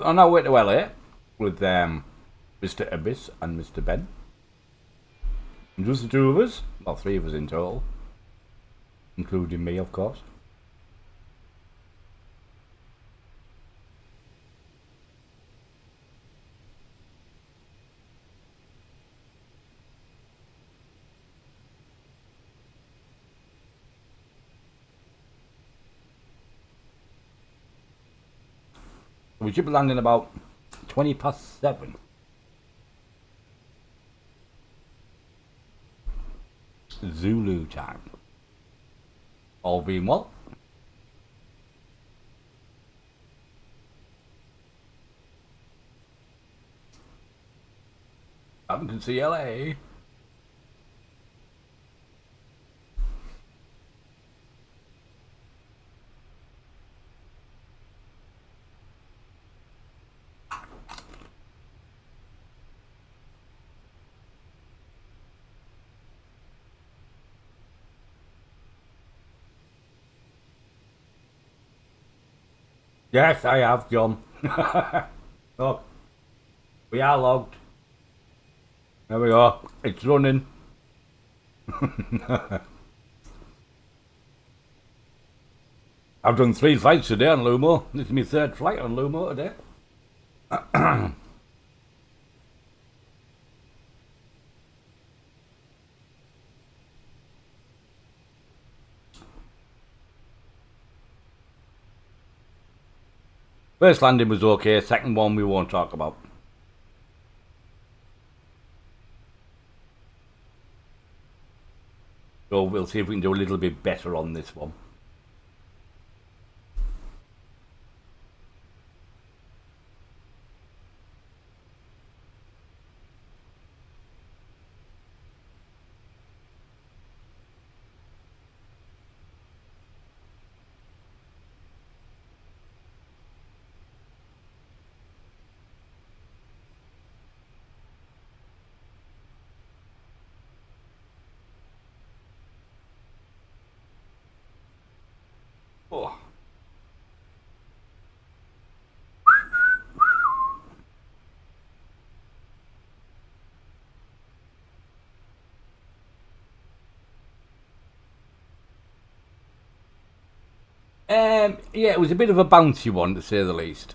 On our way to LA with Mr. Abyss and Mr. Ben. And just the two of us. Well, three of us in total. Including me, of course. We should be landing about 7:20. Zulu time. All being well. I can see LA. Yes, I have, John. Look, we are logged. There we go. It's running. I've done 3 flights today on Lumo. This is my 3rd flight on Lumo today. First landing was okay, second one we won't talk about. So we'll see if we can do a little bit better on this one. Oh. Yeah, it was a bit of a bouncy one, to say the least.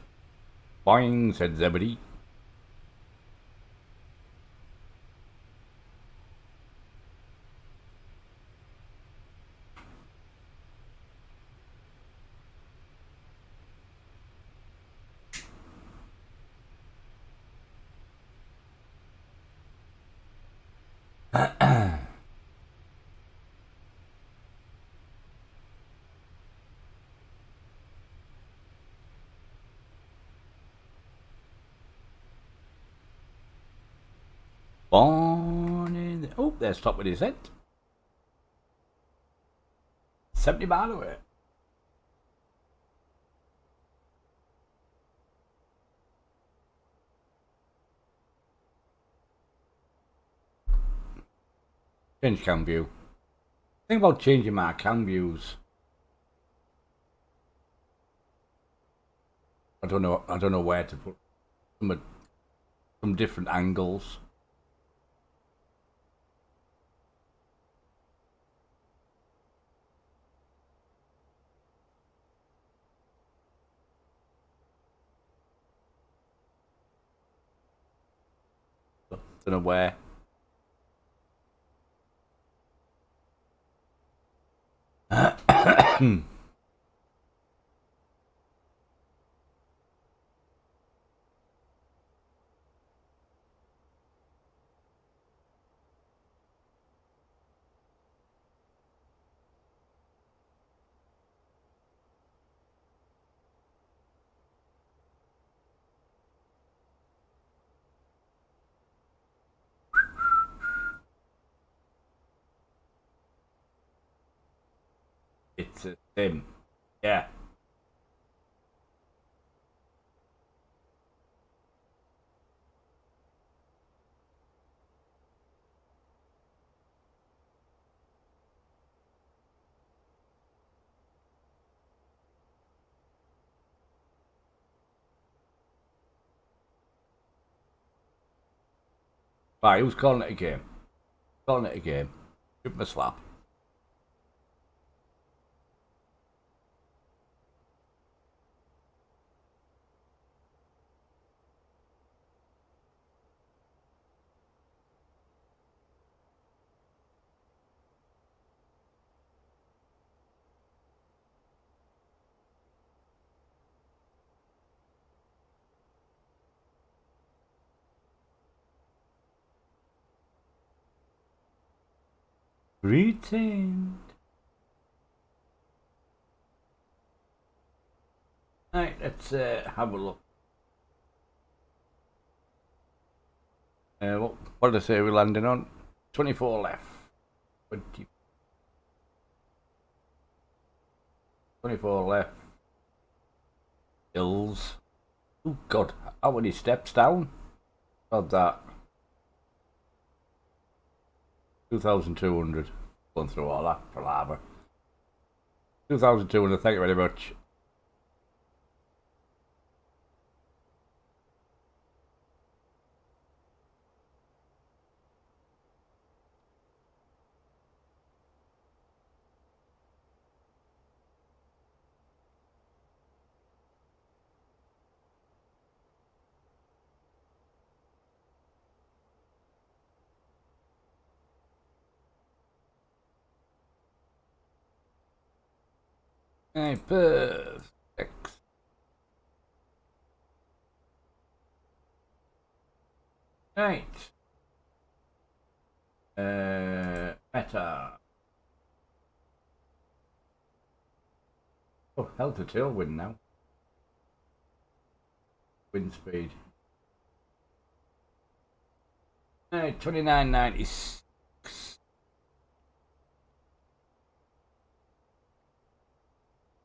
Boing, said Zebedee. Born in the... Oh, they're stopped with his head. 70 miles away. Change cam view. Think about changing my cam views. I don't know where to put some different angles. Don't know where. It's a sim. Yeah. Right, who's calling it a game? Calling it a game. Give him a slap. Greetings. Right, let's have a look. What did I say we're landing on? 24 left. 24 left. Hills. Oh God, how many steps down? God, that. 2,200. Going through all that for lava. 2,200, thank you very much. Hey, perfect. Right. Meta. Oh, hell to tailwind now. Wind speed. 2996.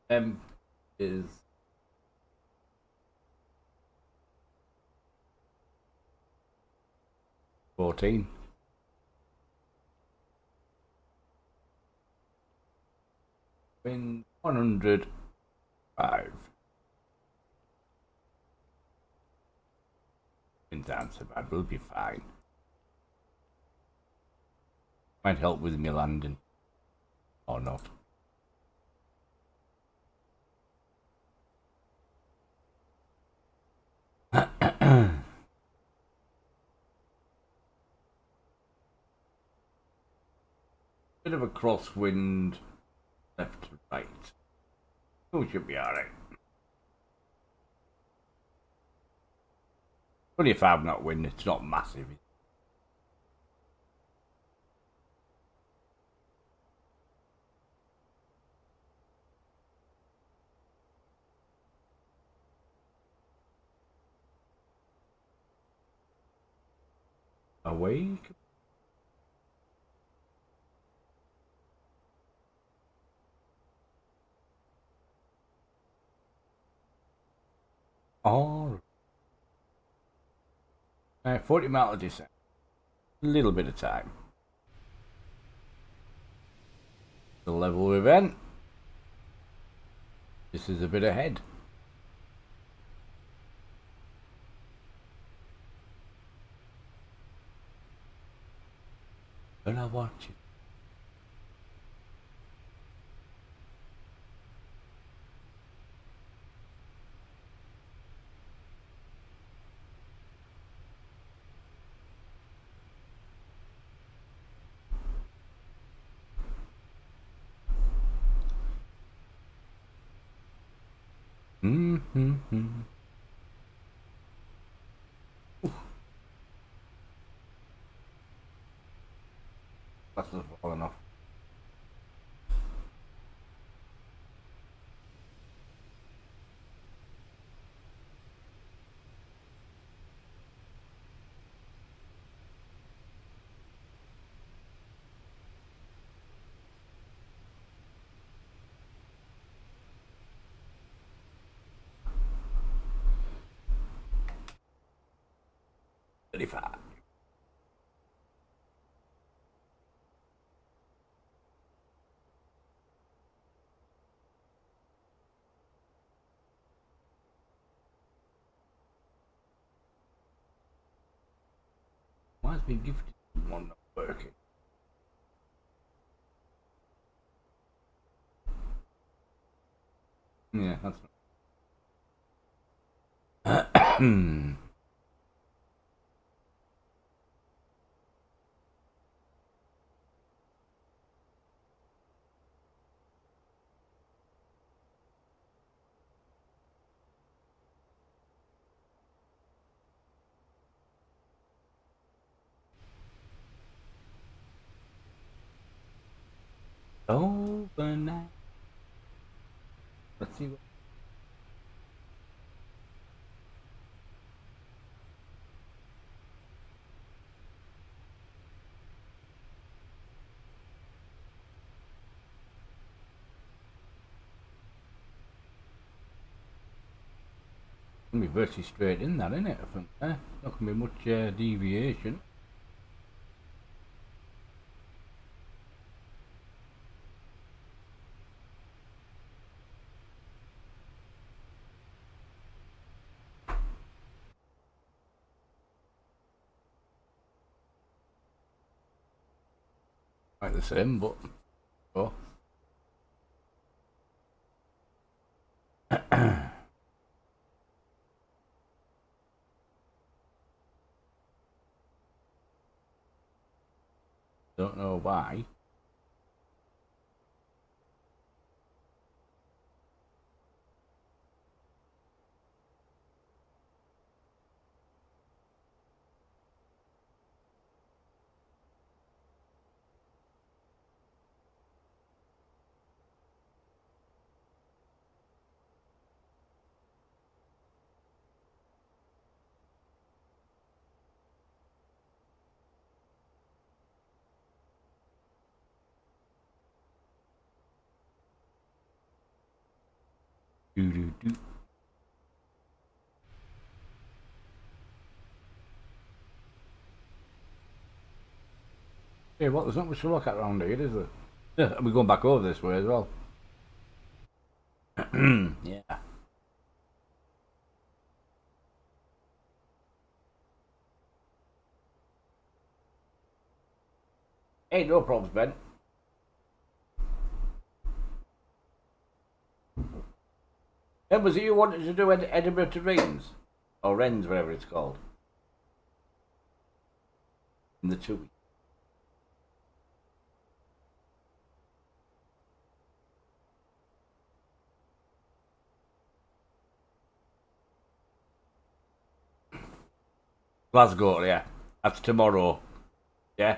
M is 14. Wind 105. Wind's aren't so bad, we'll be fine. Might help with me landing. Or not. Bit of a crosswind left to right. Oh, should be alright. 25 knot wind, it's not massive. Awake? All 40 mile of descent. A little bit of time. The level event. This is a bit ahead. But I watch it. That's just falling off. $35. Why has been gifted one not working? Yeah, that's not. Overnight. Let's see what. Gonna be virtually straight in that, isn't it? I think. Not gonna be much deviation. Like the same, but oh. Don't know why. Do do do. Hey, what? There's not much to look at around here, is there? Yeah, we're going back over this way as well. Yeah. Hey, no problems, Ben. Ben, was it you wanted to do Edinburgh to Rennes? Or Rennes, whatever it's called? In the 2 weeks. Glasgow, yeah. That's tomorrow. Yeah.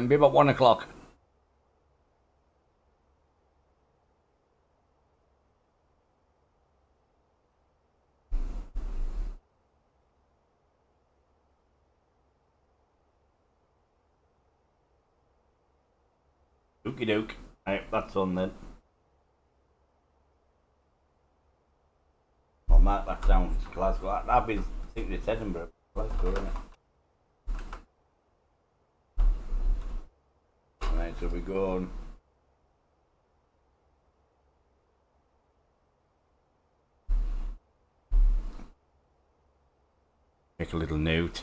Be about 1 o'clock. Okie doke. Right, that's on then. I'll mark that down to Glasgow. I've been thinking it's Edinburgh. Glasgow, isn't it? Right, so we're going. Make a little note.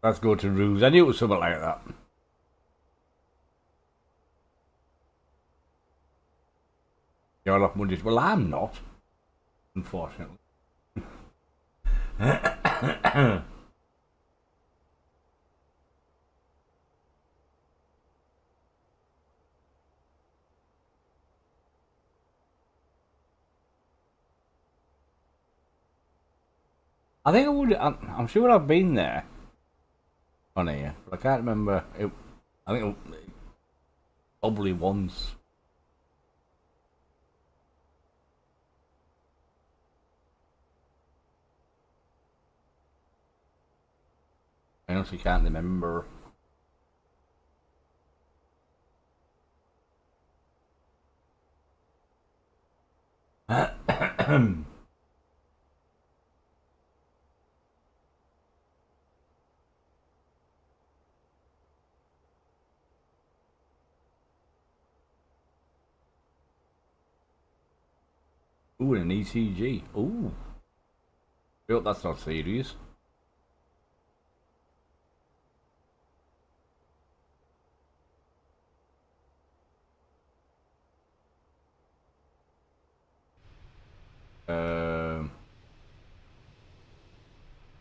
Let's go to Ruse. I knew it was something like that. You're off Mondays. Well, I'm not. unfortunately. I think I would. I'm sure I've been there on here, but I can't remember. I think probably once. I honestly can't remember. Ooh, an ECG. Ooh. I hope that's not serious.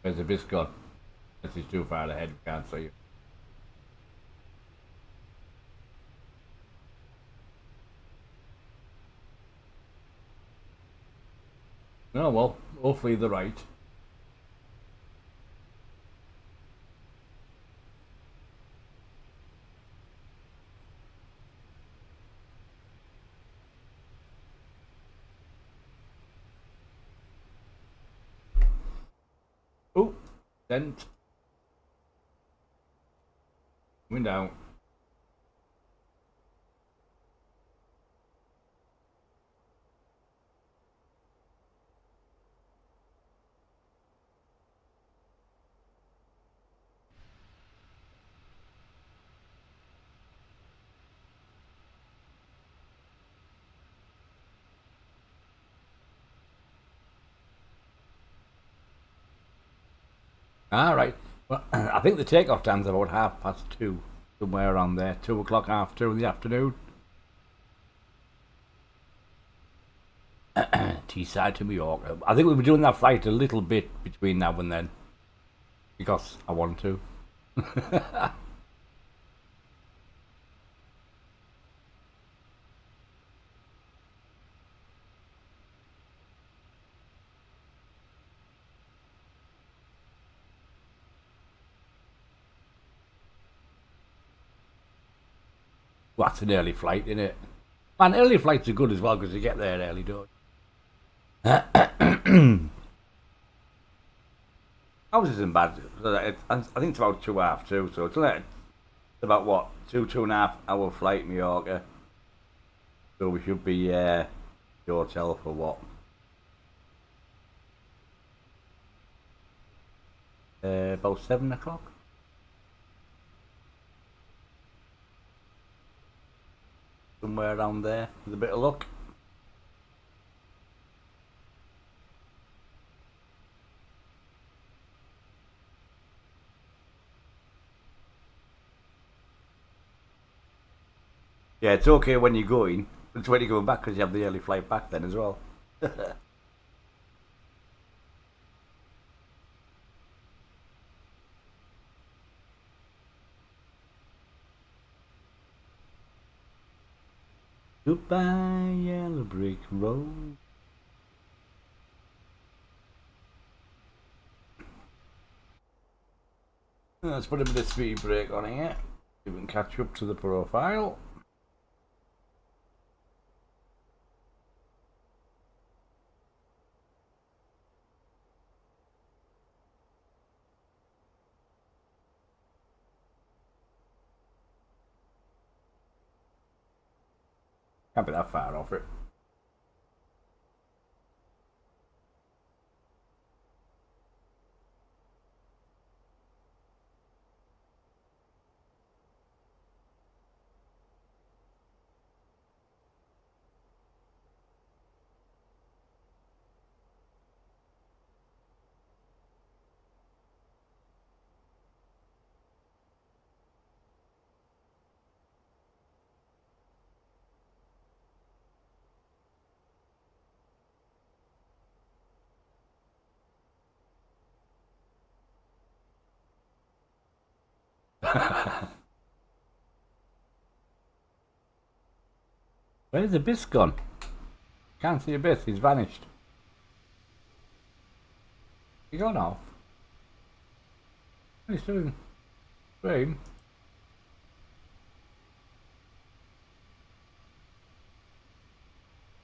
Where's the biscuit gone? This is too far ahead, we can't see it. Oh well, hopefully they're right. Oh, dent. Coming down. Right. Well, I think the takeoff time's about 2:30, somewhere around there. 2 o'clock, 2:30 in the afternoon. Teesside to New York. I think we'll be doing that flight a little bit between now and then, because I want to. Well, that's an early flight, isn't it? Man, early flights are good as well because you get there early, don't you? Ours isn't bad. I think it's about 2:30, so it's about what, 2.5 hour flight, Mallorca. So we should be the hotel for what? About 7 o'clock. Somewhere around there, with a bit of luck. Yeah, it's okay when you're going. It's when you're going back because you have the early flight back then as well. Goodbye, yellow brick road. Let's put a bit of speed brake on here. See if we can catch up to the profile. Can't be that far off it. Where's the Abyss gone? Can't see Abyss, he's vanished. He gone off? He's doing stream.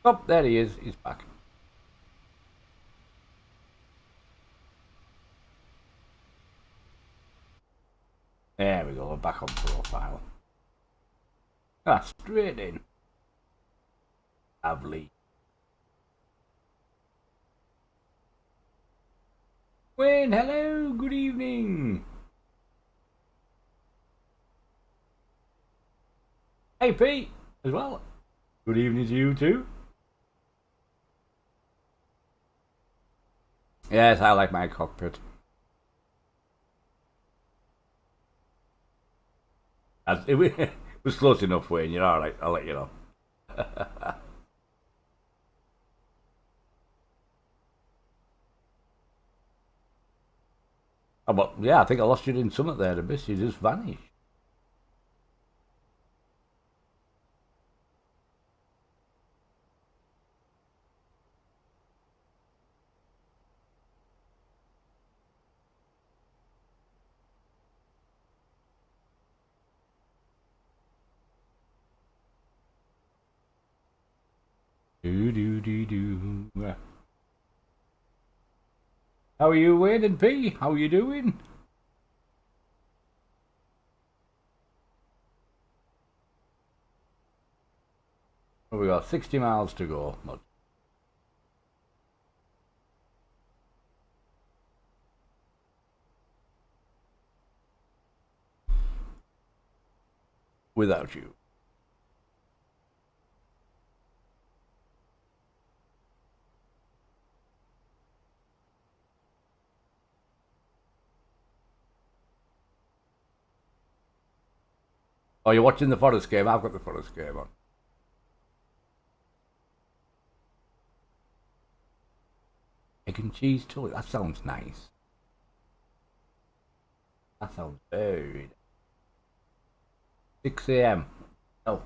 Oh, there he is, he's back. There we go, we're back on profile. Ah, straight in. Lovely. Wayne, hello, good evening. Hey Pete, as well. Good evening to you too. Yes, I like my cockpit. It was close enough, Wayne, you're alright, I'll let you know. Oh, but yeah, I think I lost you in Summit there, Abyss, you just vanished. Do. How are you, Wayne and P? How are you doing? Well, we got 60 miles to go. Without you. Oh, you're watching the Forest game? I've got the Forest game on. Egg and cheese toast. That sounds nice. That sounds very nice. 6 AM. Oh.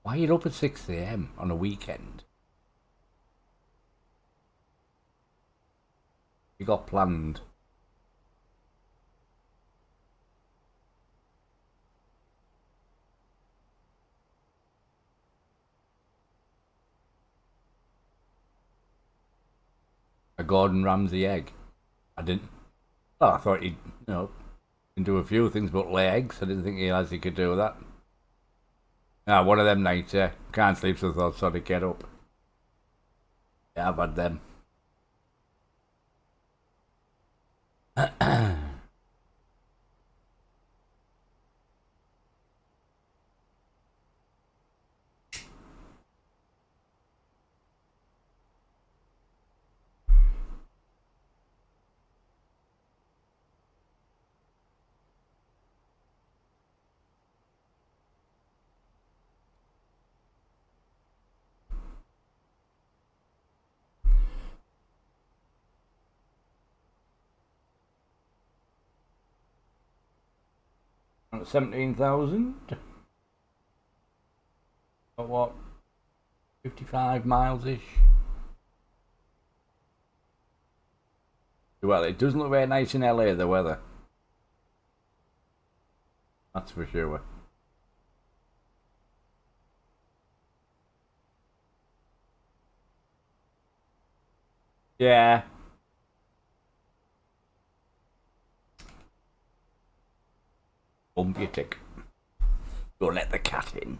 Why are you up at 6 AM on a weekend? You got planned. A Gordon Ramsay egg. I didn't. Oh, I thought he'd, can do a few things but lay eggs. I didn't think he actually could do that. Ah, one of them nights, yeah. Can't sleep, so I thought, sorry, get up. Yeah, I've had them. At 17,000. What? 55 miles-ish. Well, it doesn't look very nice in LA, the weather. That's for sure. Yeah. Bump your tick. Go let the cat in.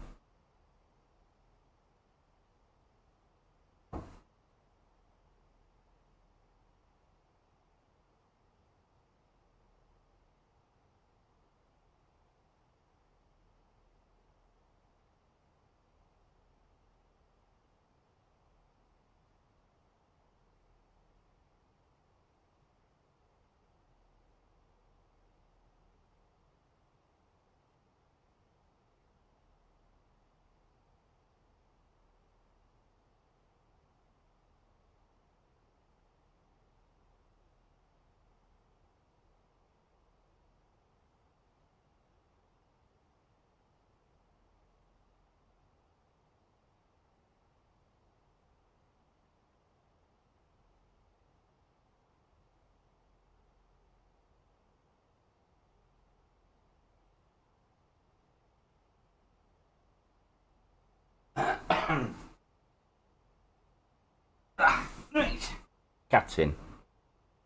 Cat's in.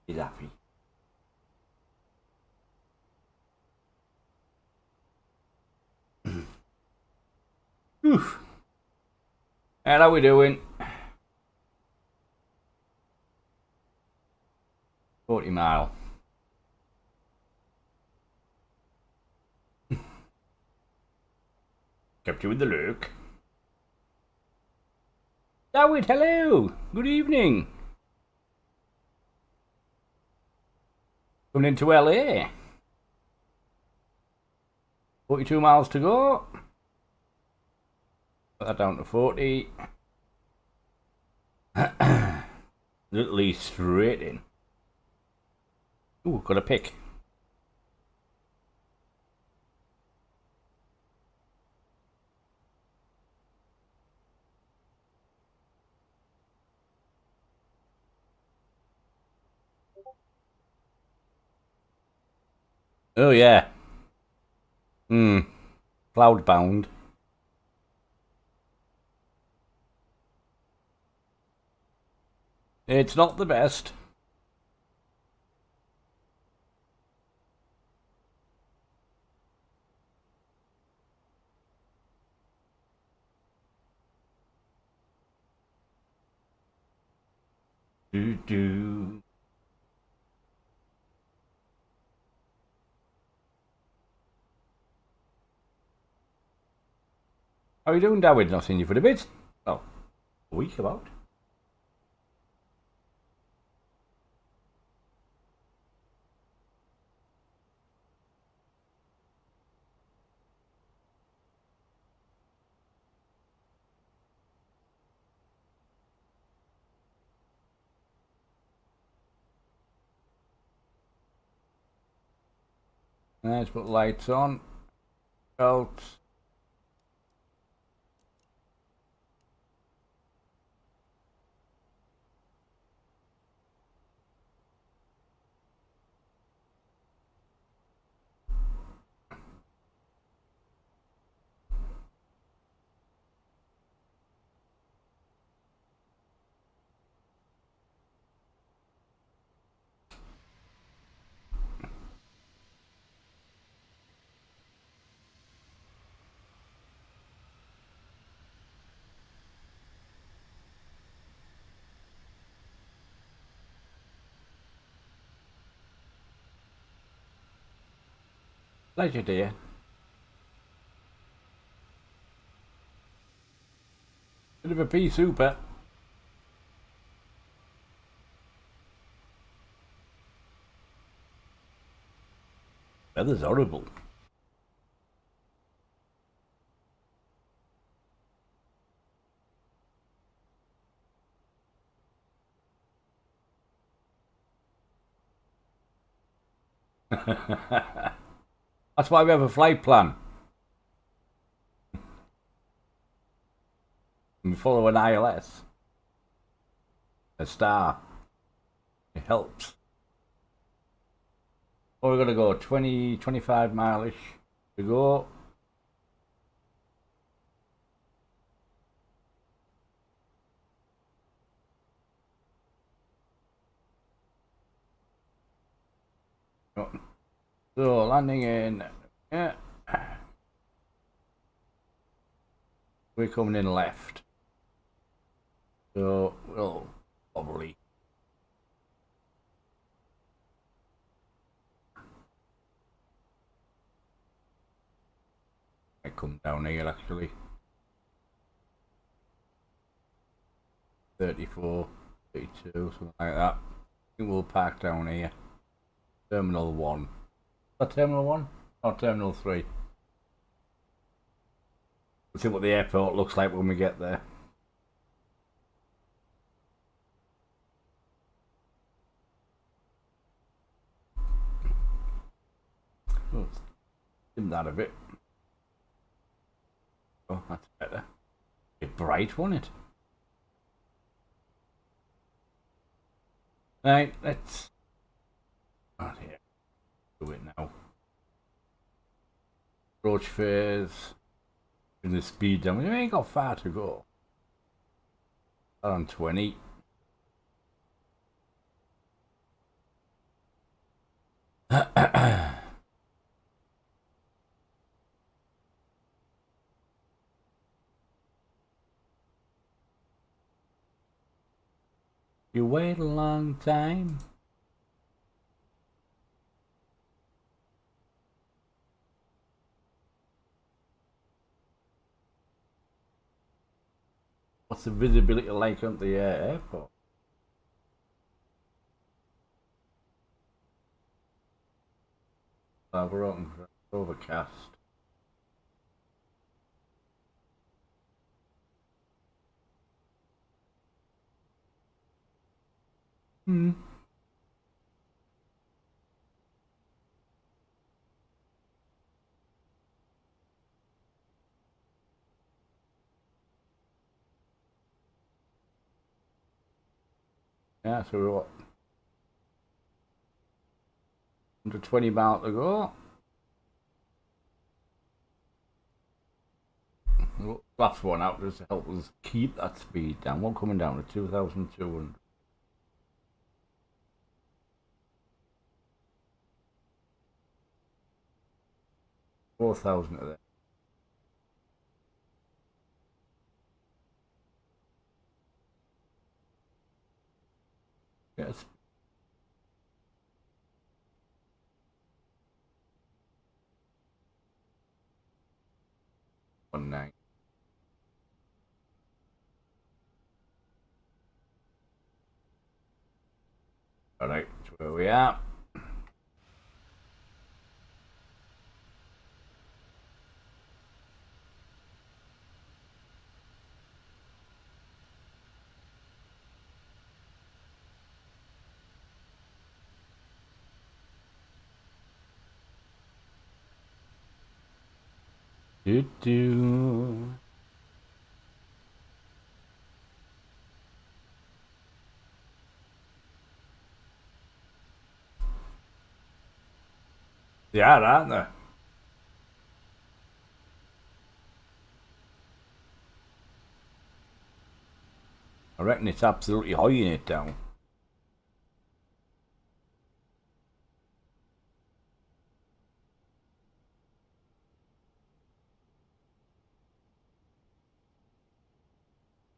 He's happy. Oof. And how we doing? 40 mile. Kept you in the lurk. David, hello. Good evening. Coming into LA. 42 miles to go. Put that down to 40. At least straight in. Ooh, got a pick. Oh yeah. Cloud bound. It's not the best. Do. How are you doing, David? Not seen you for a bit. Oh, a week about. Let's put lights on. Belts. Pleasure, dear. Bit of a pea super. Weather's horrible. That's why we have a flight plan. And we follow an ILS. A star. It helps. Oh, we're going to go 20, 25 mile-ish to go. So, landing in... Yeah. We're coming in left. So, we'll probably... I come down here actually. 34, 32, something like that. I think we'll park down here. Terminal 1. Is that Terminal 1? Or Terminal 3? We'll see what the airport looks like when we get there. Oh, dim that a bit. Oh, that's better. It's bright, won't it? Right, let's... Right here. Do it now. Approach phase. Bring the speed down. We ain't got far to go. On 20. You wait a long time. What's the visibility like at the airport? We're open for overcast. Yeah, so we're what? 120 miles to go. Last one out just to help us keep that speed down. One coming down to 2,200. $4,000 of that. Yes. One nine. All right, that's where we are. Do do. They are, aren't they? I reckon it's absolutely hoying it down.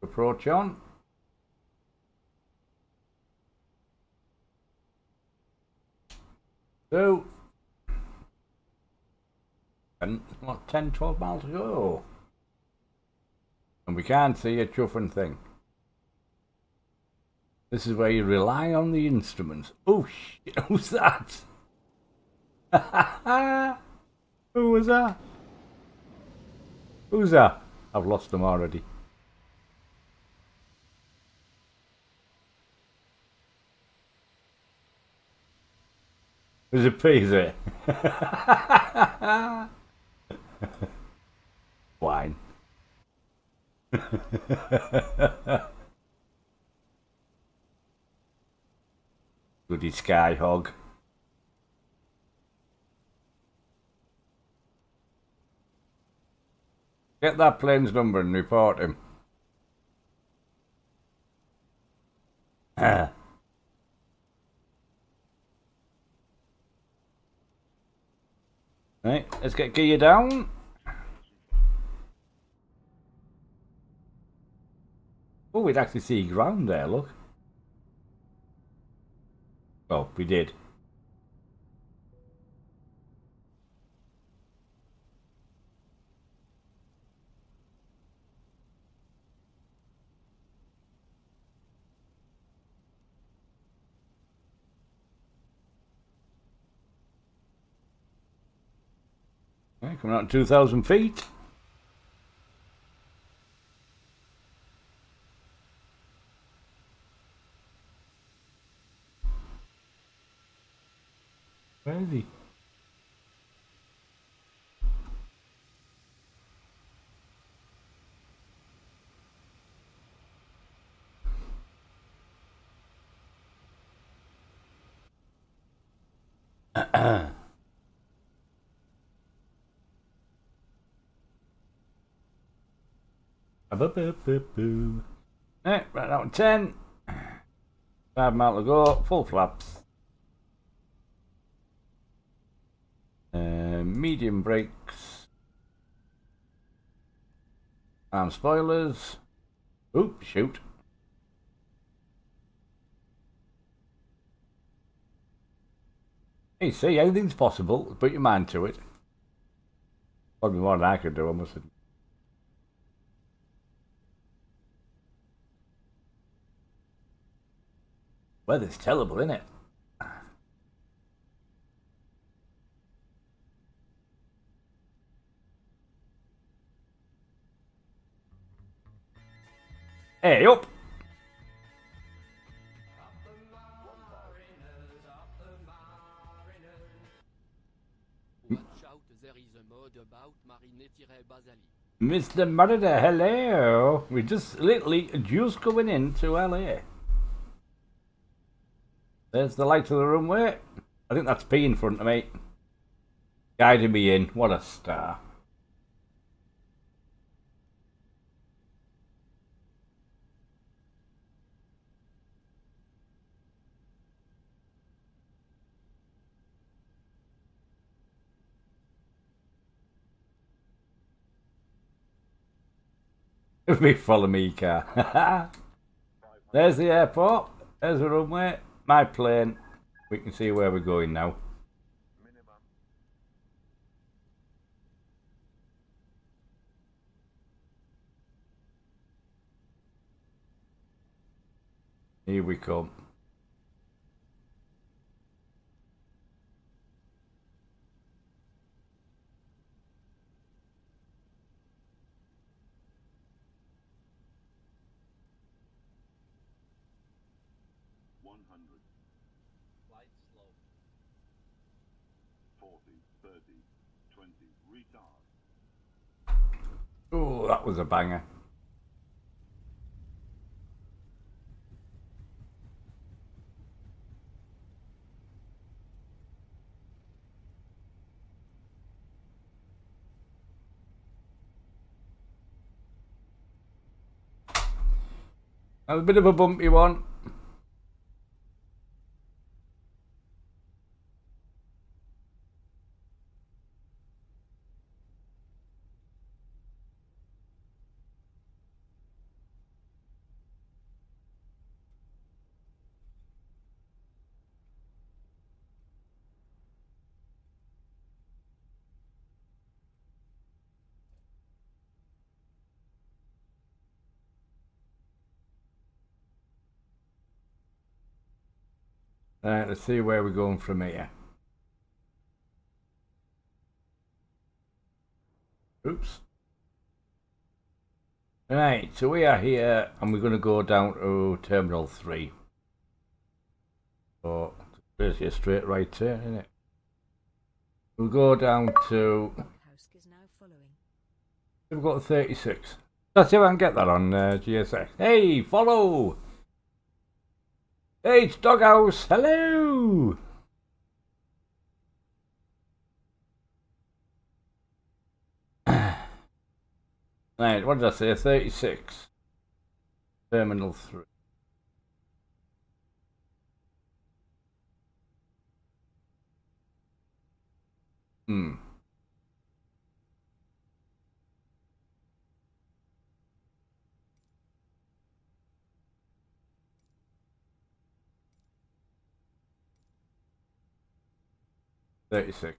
Approach on. So, and what, 10, 12 miles to go. And we can't see a chuffing thing. This is where you rely on the instruments. Oh shit, who's that? Who was that? Who's that? I've lost them already. There's a P there. Wine. Bloody sky hog. Get that plane's number and report him. Right, let's get gear down. Oh, we'd actually see ground there, look. Oh, we did. Okay, coming out 2,000 feet. Where is he? Right, right out 10. 5 miles to go, full flaps. medium brakes. Arm spoilers. Oop, shoot. Hey, see, anything's possible. Put your mind to it. Probably more than I could do, I must admit. Weather's terrible, isn't it? Hey, up! Watch out, there is a mode about Marine-Basali. Mr. Mariner, hello! We're just going into LA. There's the light of the runway. I think that's P in front of me. Guiding me in. What a star. Me follow me car. There's the airport. There's the runway. My plane. We can see where we're going now. Here we come. Flight slow. 40, 30, 20, retard. Oh, that was a banger. That was a bit of a bumpy one. Alright, let's see where we're going from here. Oops. Right, so we are here and we're going to go down to Terminal 3. So, there's your straight right turn, isn't it? We'll go down to... House is now following. We've got 36. Let's see if I can get that on GSX. Hey, follow! Hey, it's Doghouse! Hello! Right, what did I say? 36. Terminal 3. Hmm. $36.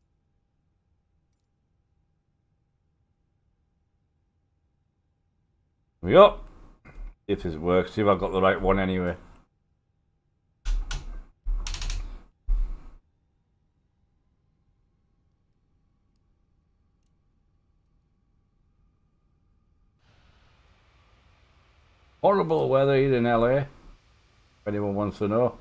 Yup. If this works, see if I've got the right one anyway. Horrible weather here in LA. If anyone wants to know.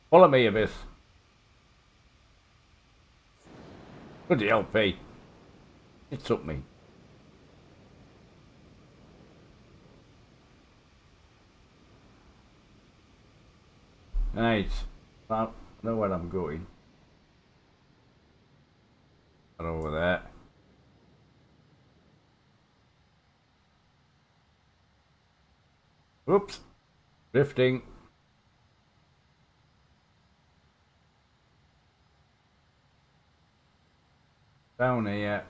Follow me, Abyss. Good LP. It took me. Right. I know where I'm going. Not over there. Oops. Drifting. Down here.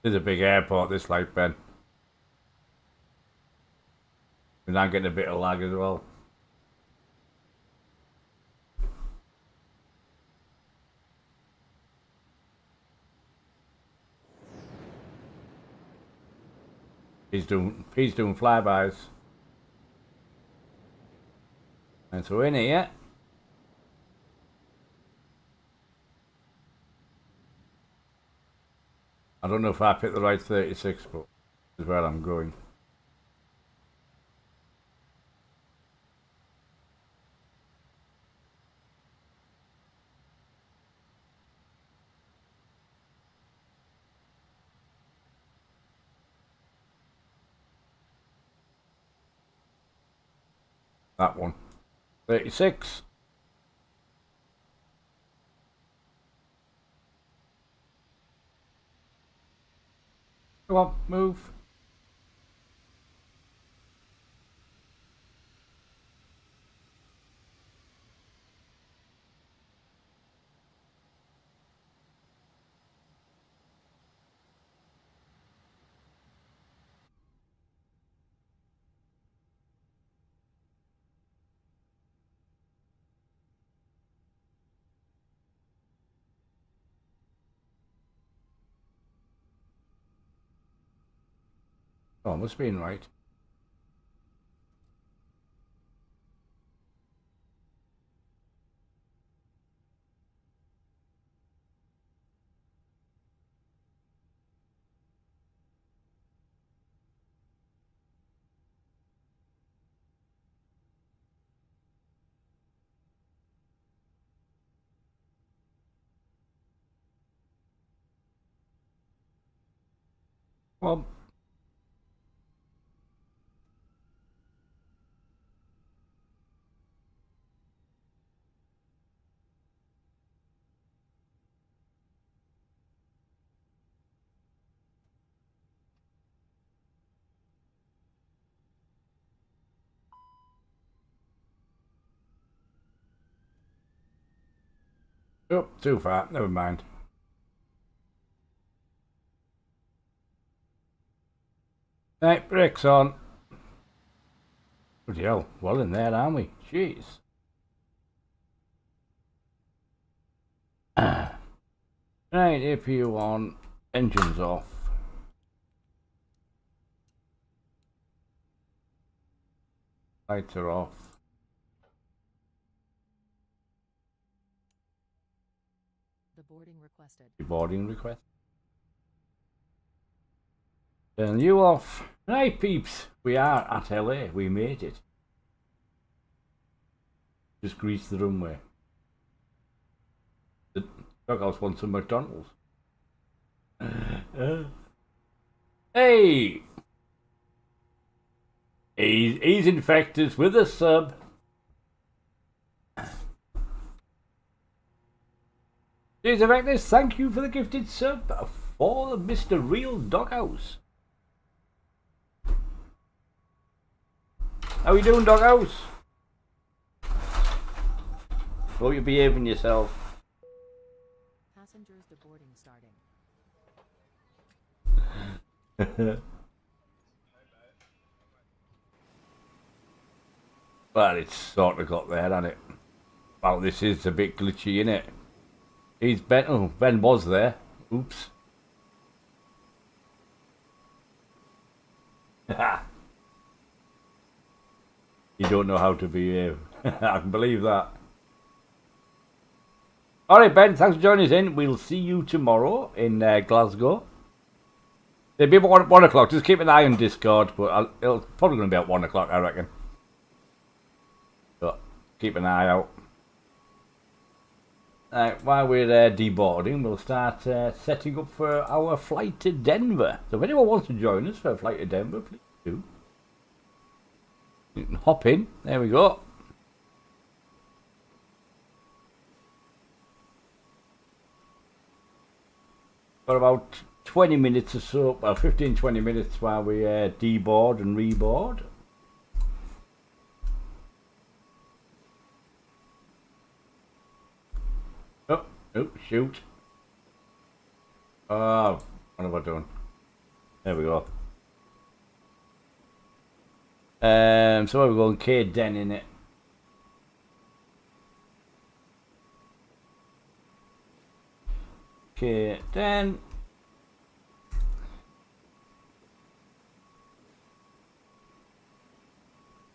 There's a big airport, this like Ben. And I'm getting a bit of lag as well. He's doing flybys. And so in here. I don't know if I picked the right 36, but this is where I'm going. That one. 36. Come on, move. Oh, must have been right. Well, oh, too far. Never mind. Right, brakes on. Bloody hell, well in there, aren't we? Jeez. Right, APU on, engines off. Lights are off. The boarding requested. Boarding request. Turn you off. Right, peeps, we are at LA. We made it. Just grease the runway. The doghouse wants some McDonald's. Hey! He's infected with a sub. Cheers, Effectus, thank you for the gifted sub for Mr. Real Doghouse. How you doing, Doghouse? Hope you're behaving yourself. Passengers deboarding starting. Well, it's sort of got there, hasn't it? Well, this is a bit glitchy, innit? He's Ben. Oh, Ben was there. Oops. You don't know how to behave. I can believe that. Alright, Ben, thanks for joining us in. We'll see you tomorrow in Glasgow. It'll be about 1 o'clock. Just keep an eye on Discord, but it'll probably going to be at 1 o'clock, I reckon. So, keep an eye out. While we're deboarding, we'll start setting up for our flight to Denver. So if anyone wants to join us for a flight to Denver, please do. You can hop in. There we go. For about 20 minutes or so, well 15-20 minutes while we deboard and reboard. Oh, shoot. Oh, what have I done? There we go. So where are we going? KDEN in it. KDEN.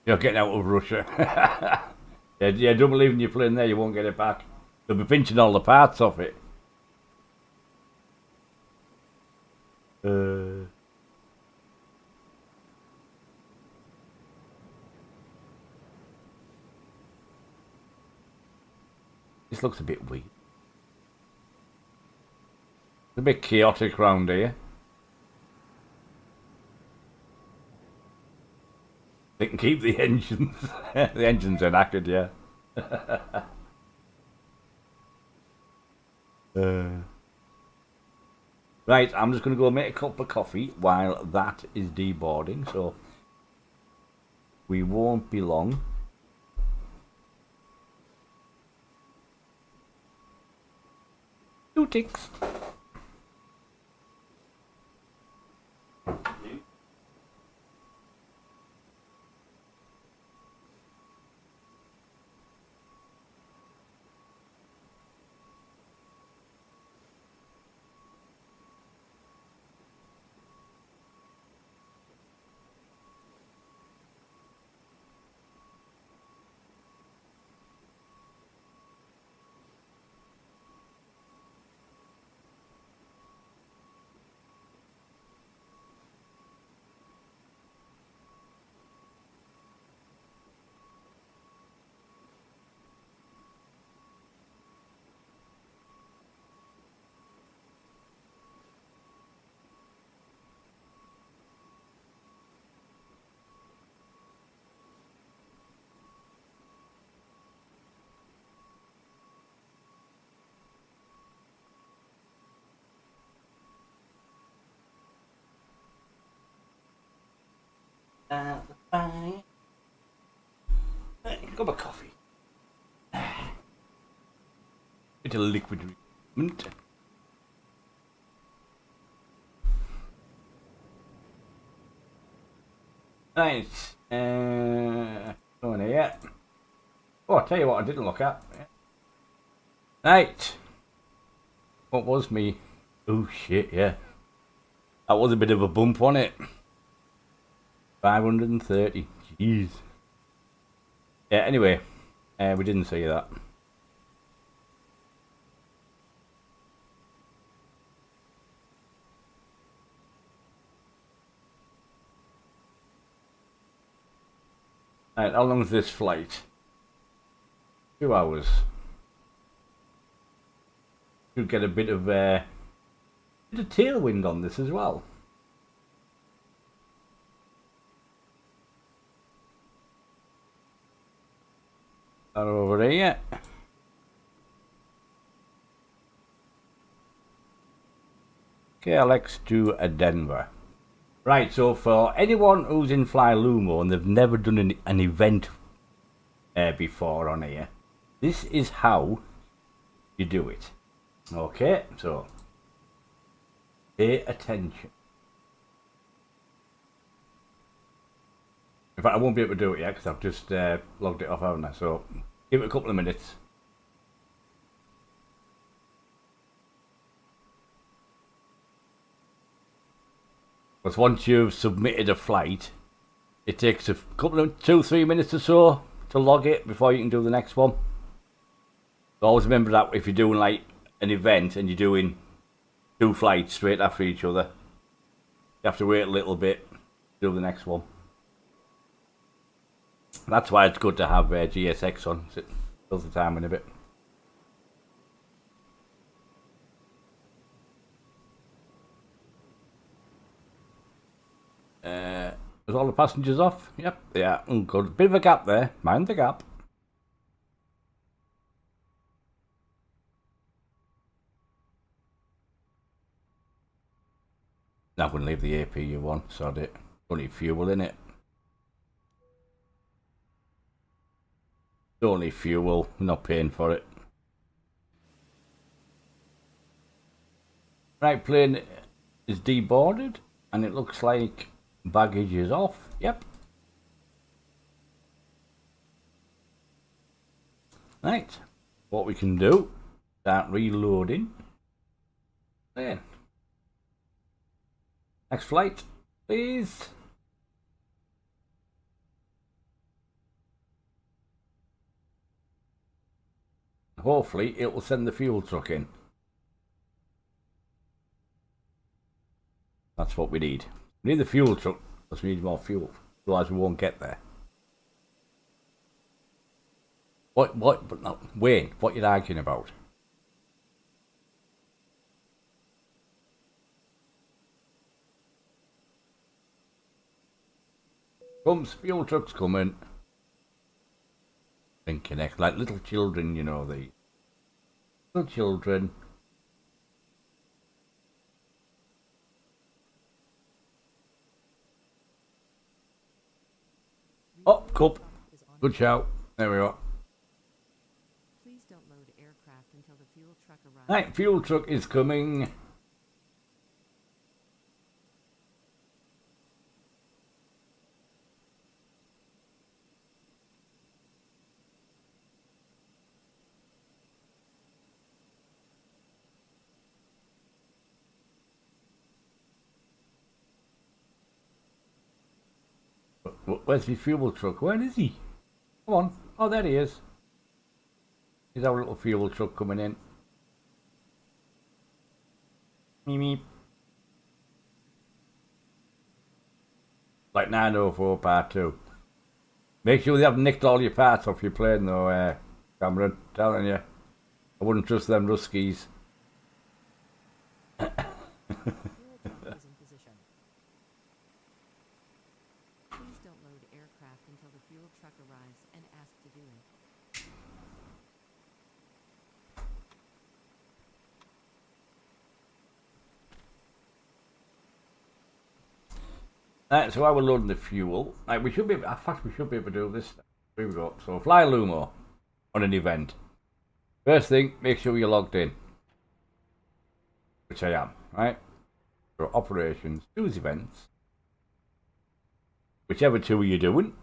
You're getting out of Russia. yeah, don't believe in your plane there, you won't get it back. They'll be pinching all the parts off it. This looks a bit weird. It's a bit chaotic round here. They can keep the engines. The engines are knackered, yeah. Right, I'm just going to go make a cup of coffee while that is deboarding, so we won't be long. Two ticks. Fine. Cup of coffee. Bit of liquid treatment. Right. Going here. Oh, I'll tell you what I didn't look at. Right. What was me? Oh shit, yeah. That was a bit of a bump on it. 530. Jeez. Yeah, anyway. We didn't see that. Right, how long is this flight? 2 hours. Should get a bit of tailwind on this as well. Are over here. KLAX to Denver. Right, so for anyone who's in Flylumo and they've never done an event before on here, this is how you do it. Okay, so pay attention. In fact, I won't be able to do it yet because I've just logged it off, haven't I? So give it a couple of minutes. Because once you've submitted a flight, it takes a couple of 2-3 minutes or so to log it before you can do the next one. So always remember that if you're doing like an event and you're doing 2 flights straight after each other, you have to wait a little bit to do the next one. That's why it's good to have GSX on, so it fills the time in a bit. Is all the passengers off? Yep, yeah, good. Bit of a gap there, mind the gap. Not going to leave the APU on, sod it. Only fuel in it. It's only fuel, we're not paying for it. Right, plane is deboarded, and it looks like baggage is off. Yep. Right, what we can do, start reloading. Then, next flight, please. Hopefully, it will send the fuel truck in. That's what we need. We need the fuel truck because we need more fuel. Otherwise, we won't get there. But no, Wayne, what you arguing about? Comes, fuel truck's coming. And connect like little children, you know, the little children. Oh, cup. Good shout. There we are. Please don't load aircraft until the fuel truck arrives. Right, fuel truck is coming. Where's the fuel truck? Where is he? Come on. Oh, there he is. Here's our little fuel truck coming in. Meep, meep. Like 904 part 2. Make sure they haven't nicked all your parts off your plane though, Cameron. Telling you. I wouldn't trust them Ruskies. Fuel truck is in position. Please don't load aircraft until the fuel truck arrives and ask to do it. Right, so while we're loading the fuel, like we should be, in fact we should be able to do this. Here we go. So Flylumo on an event. First thing, make sure you're logged in. Which I am, right? So operations, choose events. Whichever two you're doing.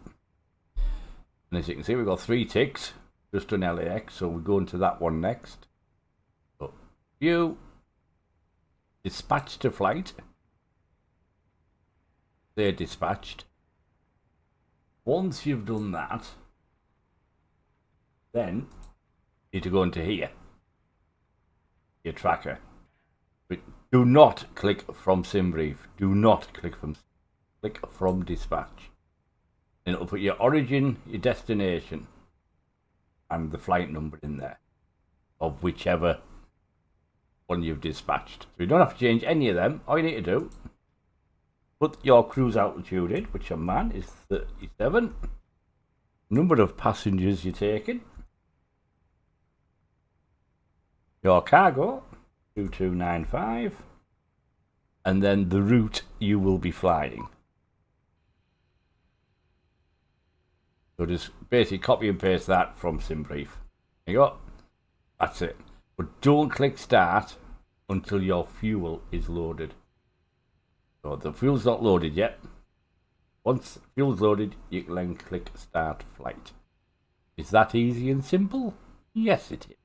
And as you can see, we've got 3 ticks. Just on LAX, so we're going to that one next. So, view. Dispatch to flight. They're dispatched. Once you've done that, then you need to go into here, your tracker. But do not click from SimBrief. Do not click from dispatch. And it'll put your origin, your destination, and the flight number in there of whichever one you've dispatched. So you don't have to change any of them. All you need to do, put your cruise altitude in, which on man is 37. Number of passengers you're taking. Your cargo, 2295. And then the route you will be flying. So just basically copy and paste that from SimBrief. There you go. That's it. But don't click start until your fuel is loaded. So the fuel's not loaded yet. Once fuel's loaded, you can then click start flight. Is that easy and simple? Yes, it is.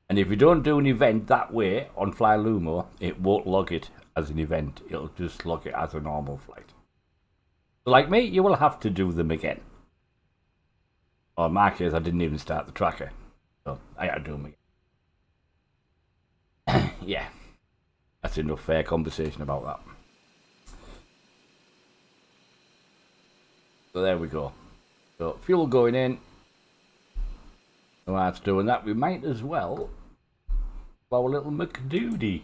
And if you don't do an event that way on Flylumo, it won't log it as an event. It'll just log it as a normal flight. So like me, you will have to do them again. Or in my case, I didn't even start the tracker. So I had to do them again. Yeah, that's enough fair conversation about that. So there we go. So fuel going in. While it's doing that, we might as well our little McDoody.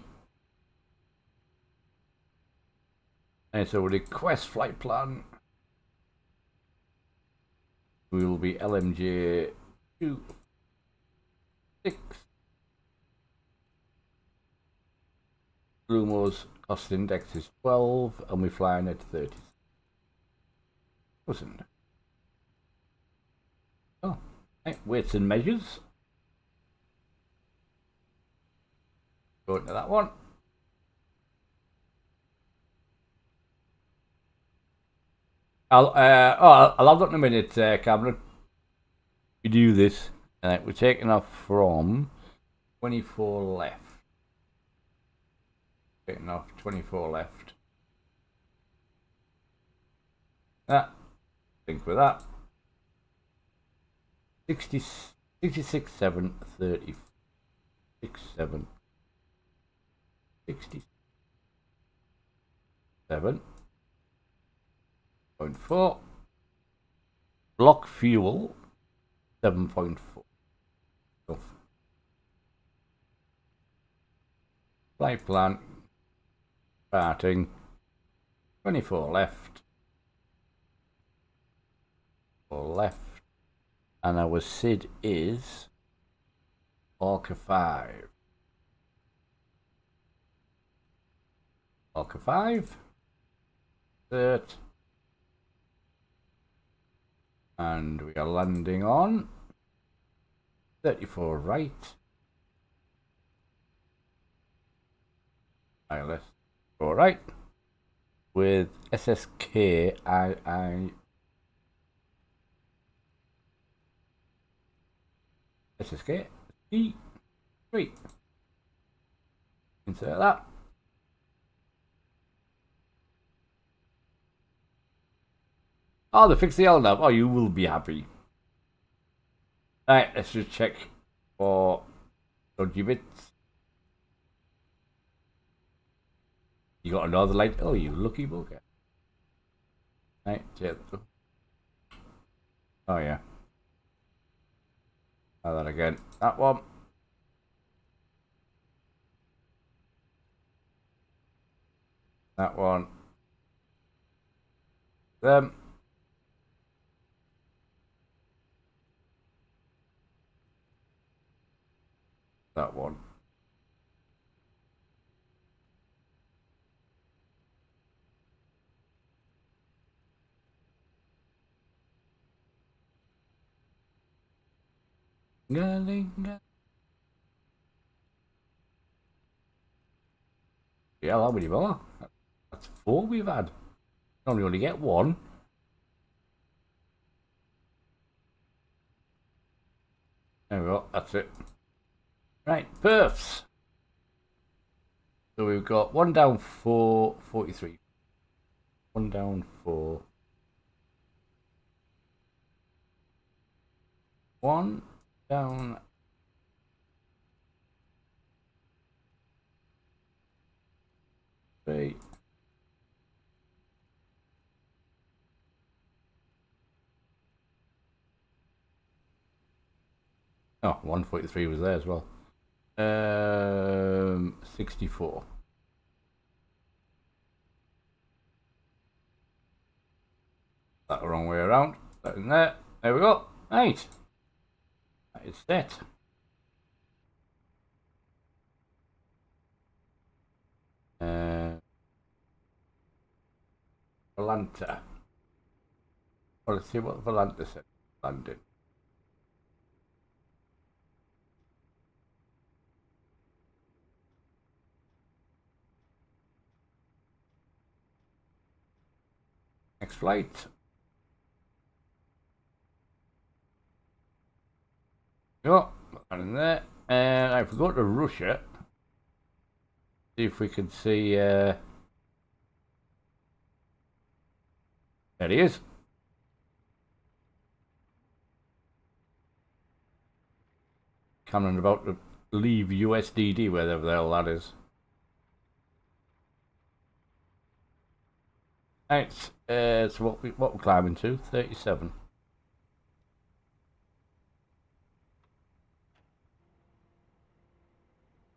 And so request flight plan. We will be LMJ 26. Flylumo's cost index is 12 and we're flying at 30,000. Oh, right, weights and measures. Go into that one. I'll have that in a minute, Cameron. We do this. We're taking off from 24 left. Taking off 24 left. Think with that. 66, 7, 30, 6, 7, 67.4. Block fuel 7.4. Flight plan starting 24 left. 4 left. And our SID is Orca 5. Orca 5. Third. And we are landing on 34 right. Let's go right. With SSK SSK E3. Insert that. Oh, they fixed the LNAV. Oh, you will be happy. Alright, let's just check for dodgy bits. You got another light. Oh, you lucky bugger. Right, oh yeah. Try that again. That one. That one. Them. That one. Yeah, how many more? That's 4 we've had. Normally only get 1. There we go, that's it. Right, berths. So we've got 1 down 4, 43. 1 down 4. 1 down 3. Oh, 143 was there as well. 64. That the wrong way around. That in there. There we go. Right. That is set. Volanta. Well, let's see what Volanta said. Landing. Next flight. Go. Put that in there. And I forgot to Russia. See if we can see. There he is. Cameron about to leave USDD, wherever the hell that is. Right, so what we're climbing to? 37.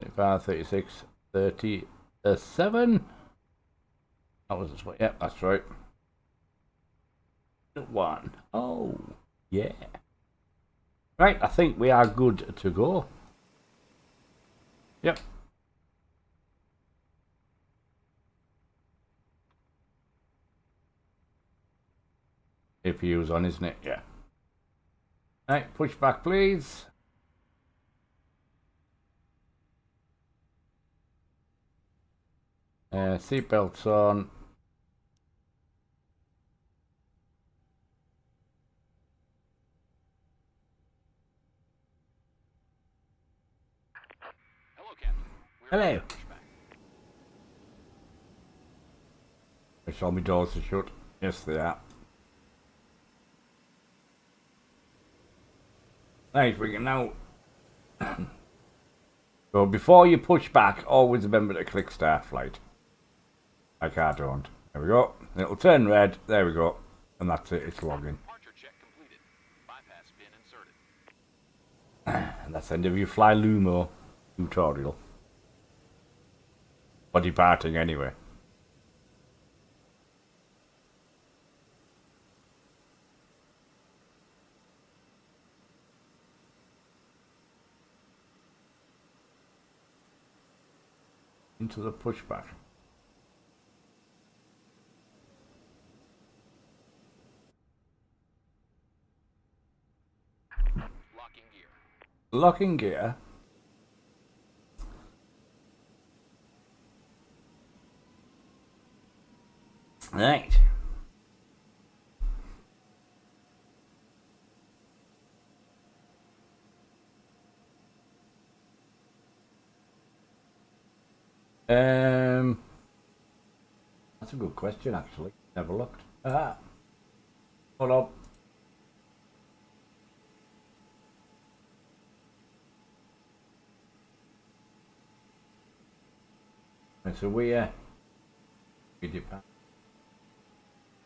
35, 36, 37. That was this way. Yep, that's right. 1. Oh, yeah. Right, I think we are good to go. Yep. APU's on, isn't it? Yeah. Right, push back, please. Seatbelts on. Hello, Captain. We're Hello. ready to push back. Make sure my doors are shut. Yes, they are. Right, we can now. So before you push back, always remember to click start flight. Like I don't. There we go. It'll turn red. There we go. And that's it. It's logging. Departure check completed. Bypass pin inserted. And that's the end of your Flylumo tutorial. For departing anyway. Into the pushback. Locking gear. Locking gear. Right. That's a good question, actually. Never looked. Ah. Hold up. And so we depart.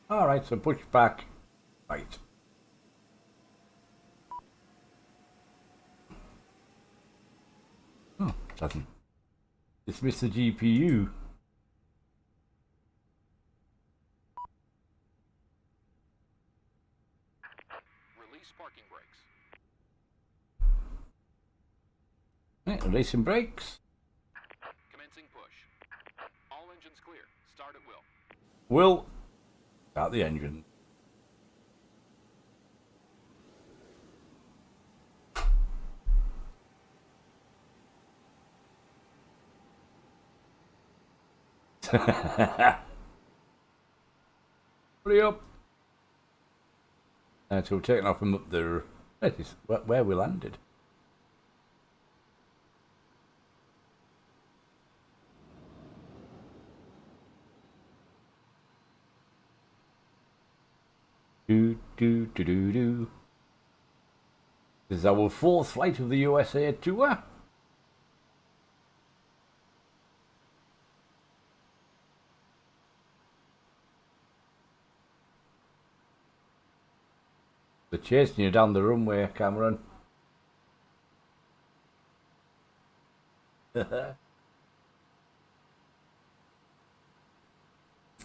All right, so push back. Right. Oh, doesn't. Dismiss the GPU. Release parking brakes. Right, releasing brakes. Commencing push. All engines clear. Start at will. Will start the engine. Hurry up. So we're taking off from up there. That is where we landed. Do. This is our fourth flight of the USA tour. They're chasing you down the runway, Cameron.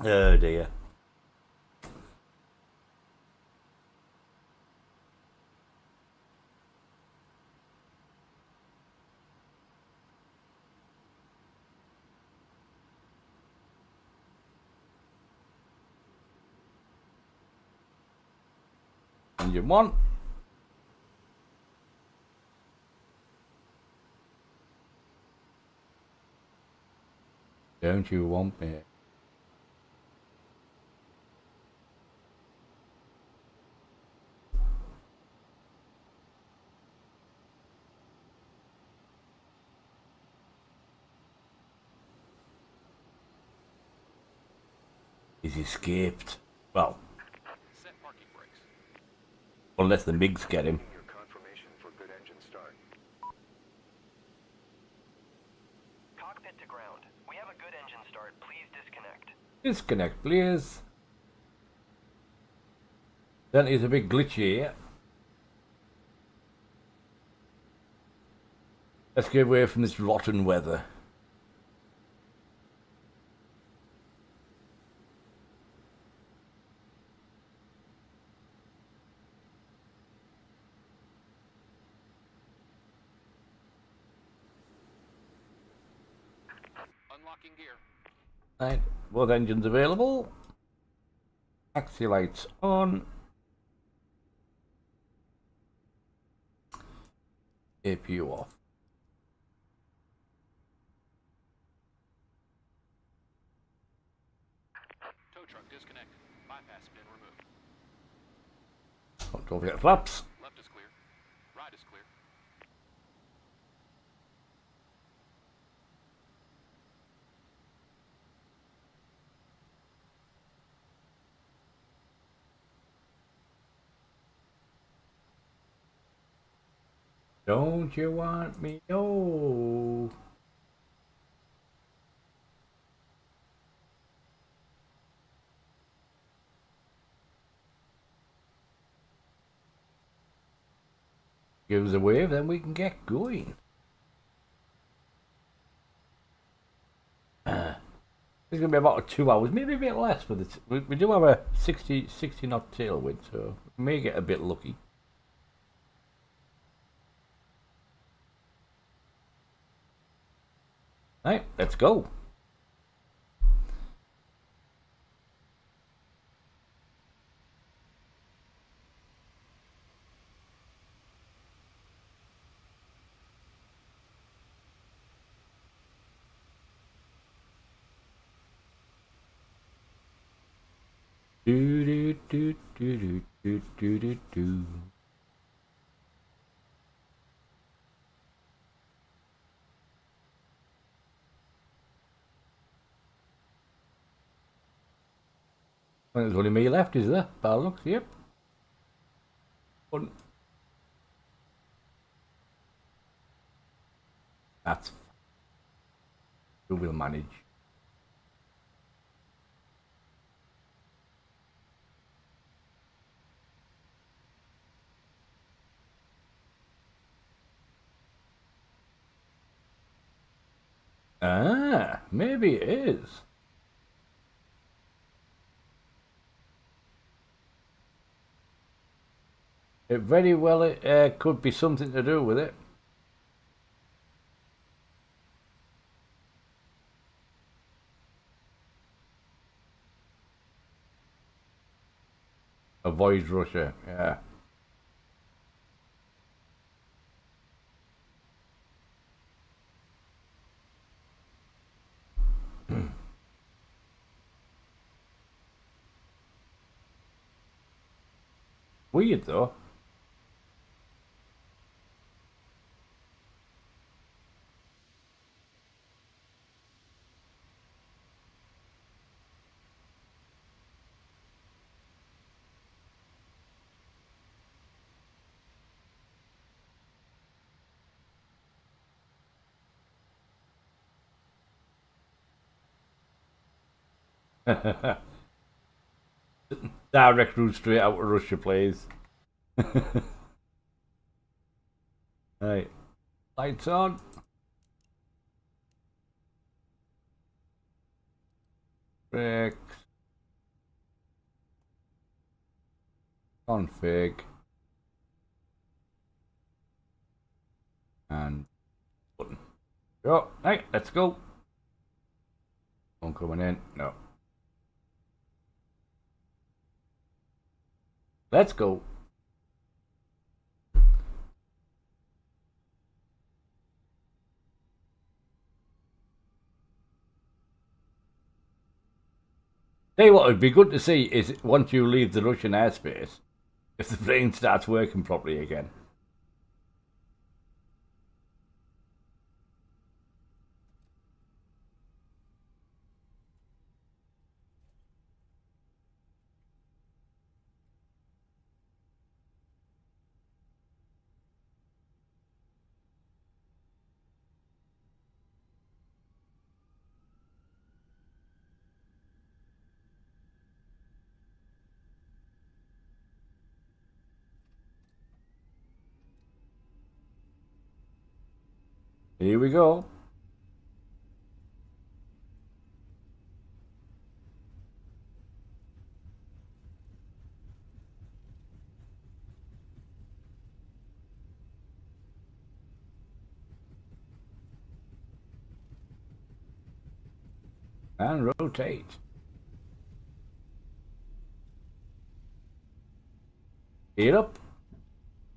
Oh dear. Engine one. Don't you want me? He's escaped. Well, Set parking brakes. unless the MiGs get him. Your confirmation for good engine start. Cockpit to ground. We have a good engine start. Please disconnect. Disconnect, please. That is a bit glitchy here. Let's get away from this rotten weather. Unlocking gear. Right, both engines available. Taxi lights on. APU off. Tow truck disconnected. Bypass pin removed. Oh, don't forget flaps. Left is clear. Right is clear. Don't you want me? Oh. Give us a wave, then we can get going. It's going to be about 2 hours, maybe a bit less. But we do have a 60 knot tailwind, so we may get a bit lucky. Right, let's go. Do do do do do do do do do. Well, there's only me left, is there? By the looks, yep. One. That's. Who will manage? Ah, maybe it is. It very well could be something to do with it. Avoid Russia, yeah. Weird though. Direct route straight out of Russia, please. Right. Lights on. Brakes. Config. And button. Go. Hey, let's go. One coming in. No. Let's go. Tell you what would be good to see is once you leave the Russian airspace, if the plane starts working properly again. Here we go. And rotate. Gear up.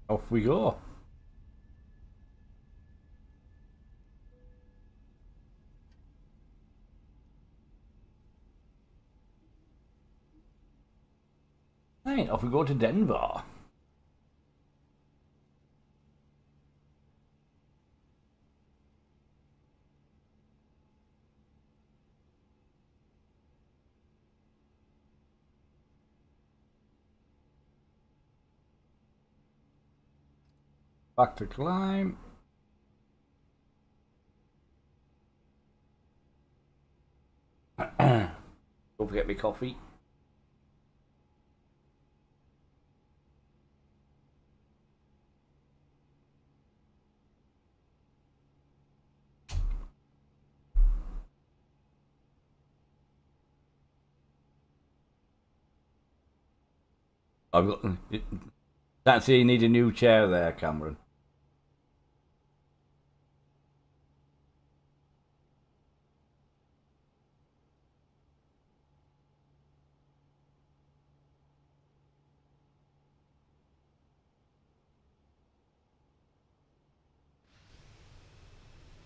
Off we go. Right, off we go to Denver. Back to climb. Don't forget me coffee. I've got. Can't see you need a new chair there, Cameron.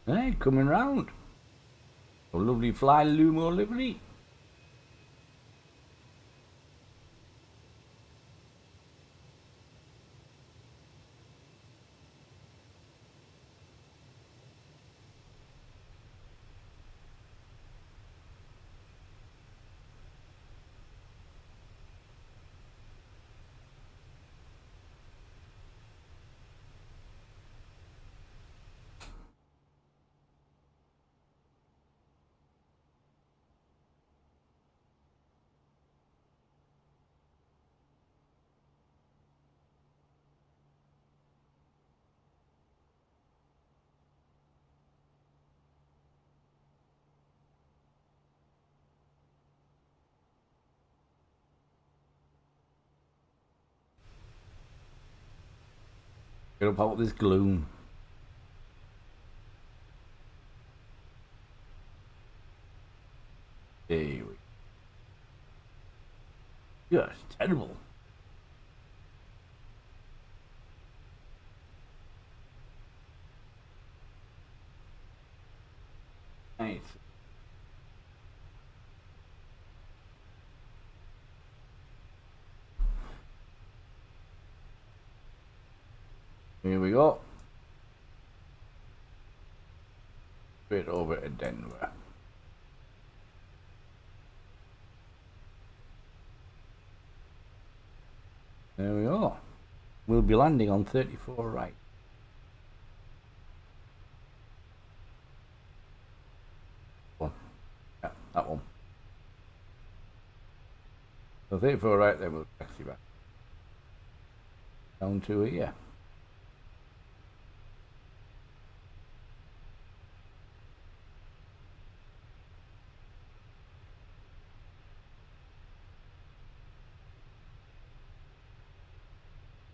Hey, coming round. A lovely Flylumo livery. Get up out of this gloom. There we go. Yeah, it's terrible. Nice. Here we go. Straight over to Denver. There we go. We'll be landing on 34 right. One. Yeah, that one. So 34 right there, we'll taxi back. Down to here.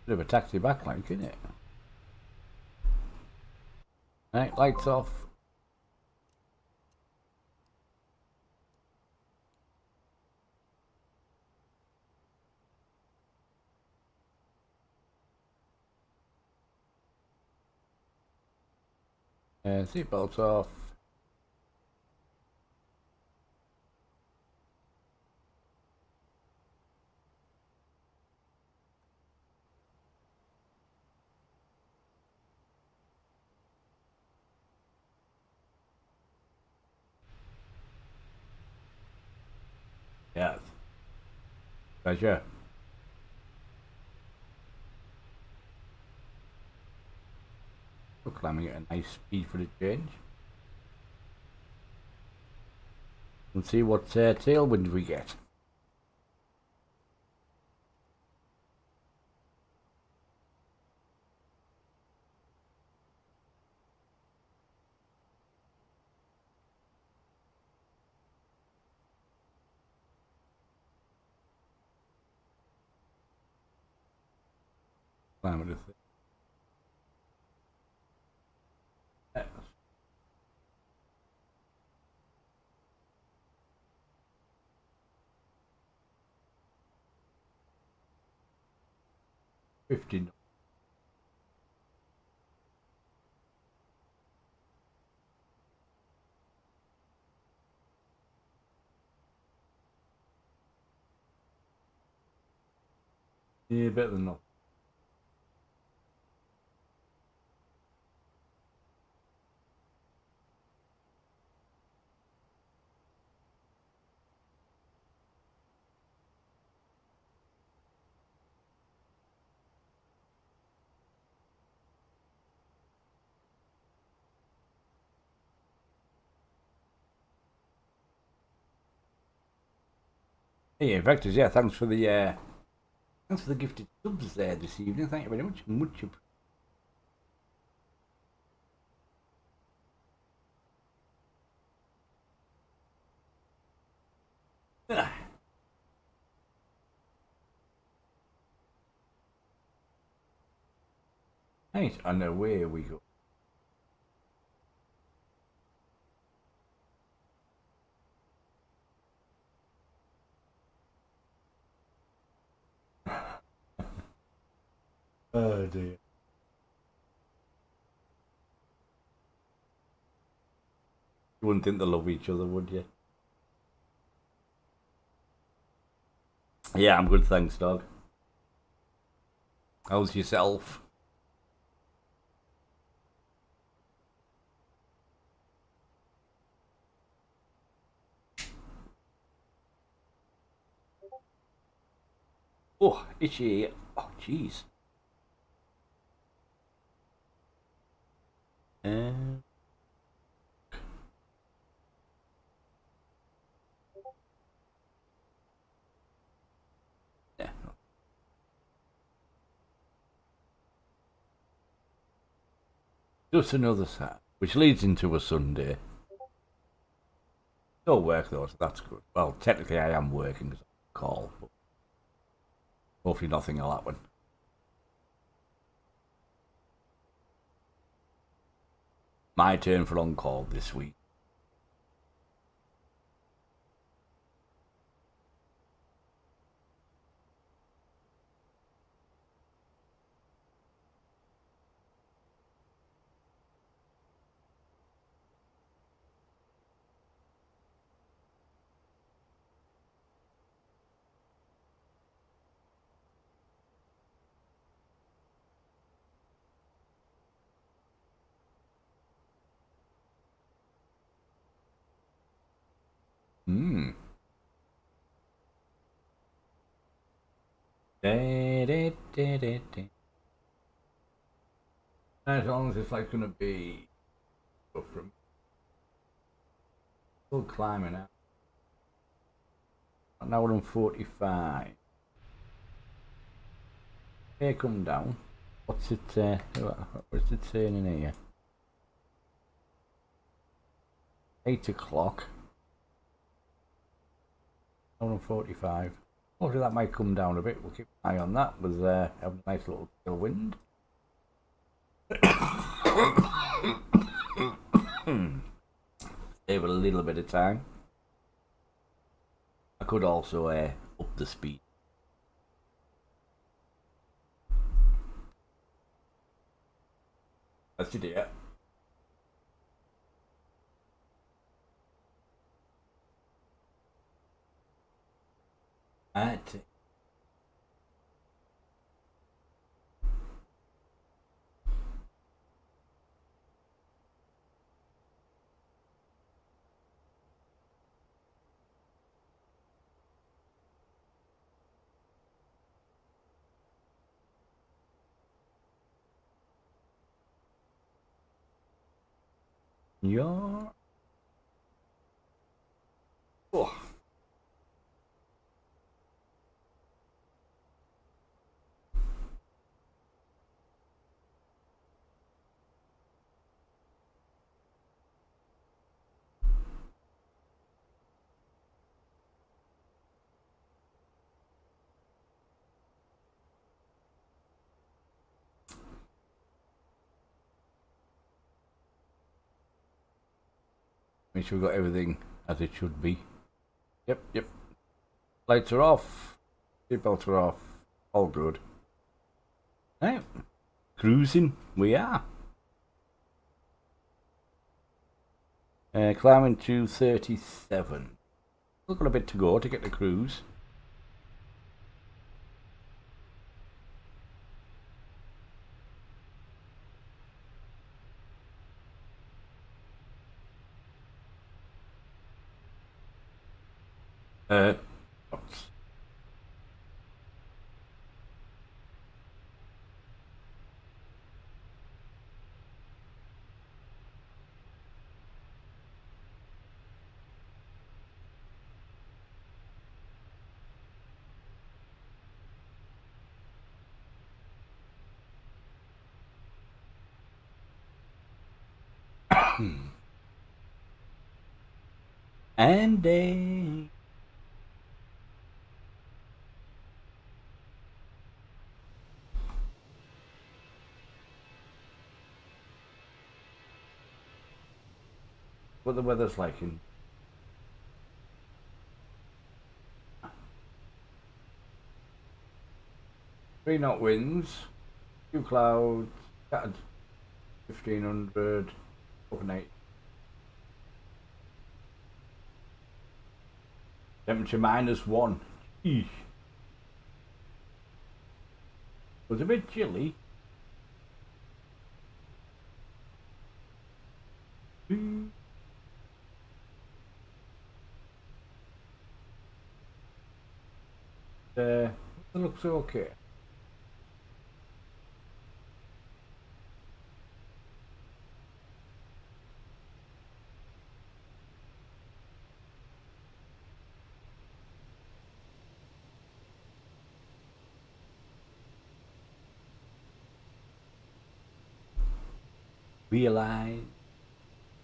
Bit of a taxi back like, isn't it? Right, lights off. Seatbelts off. Yes. Pleasure. We're climbing at a nice speed for the change. And see what tailwind we get. Climb with this. 15. Yeah, better than nothing. Hey, Vectors, yeah, thanks for the gifted subs there this evening. Thank you very much. Much appreciated. Right, and away we go. Oh dear. You wouldn't think they love each other, would you? Yeah, I'm good, thanks, dog. How's yourself? Oh, itchy. Oh, jeez. Um, yeah. Just another Saturday, which leads into a Sunday. Still work though, so that's good. Well, technically I am working because I call, but hopefully nothing will happen. My turn for on call this week. Hmm. As long as it's like gonna be from still climbing out. An hour and 45. Here come down. What's it what's it saying in here? 8 o'clock. Hour and 45. Hopefully that might come down a bit. We'll keep an eye on that with having a nice little tailwind. Save a little bit of time. I could also up the speed. That's it, yeah. Right. Yeah. Oh. Make sure we've got everything as it should be. Yep. Lights are off. Seatbelts are off. All good. Right. Cruising. We are. Climbing to 37. We've got a bit to go to get the cruise. What's Andy? What the weather's like in 3 knot winds, few clouds, scattered 1500, overnight. Temperature -1. Eesh. Was a bit chilly. It looks okay. Realize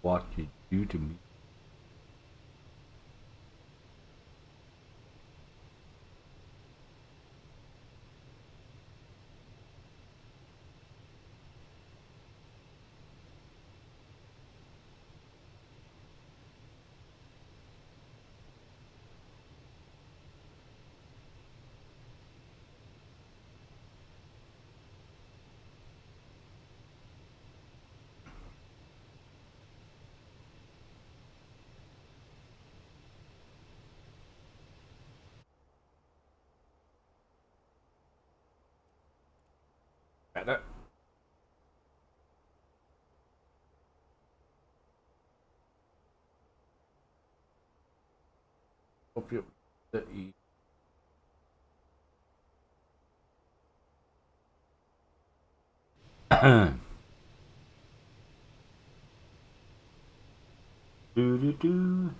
what you do to me. Better. Hope you that you do do do.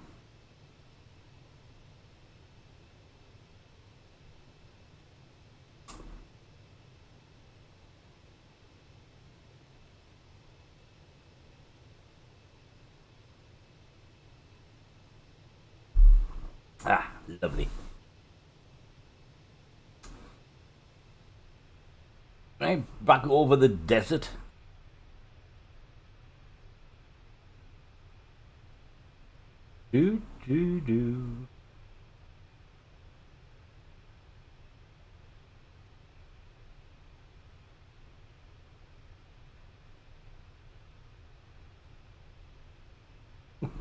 Ah, lovely. Right, back over the desert. Do do do.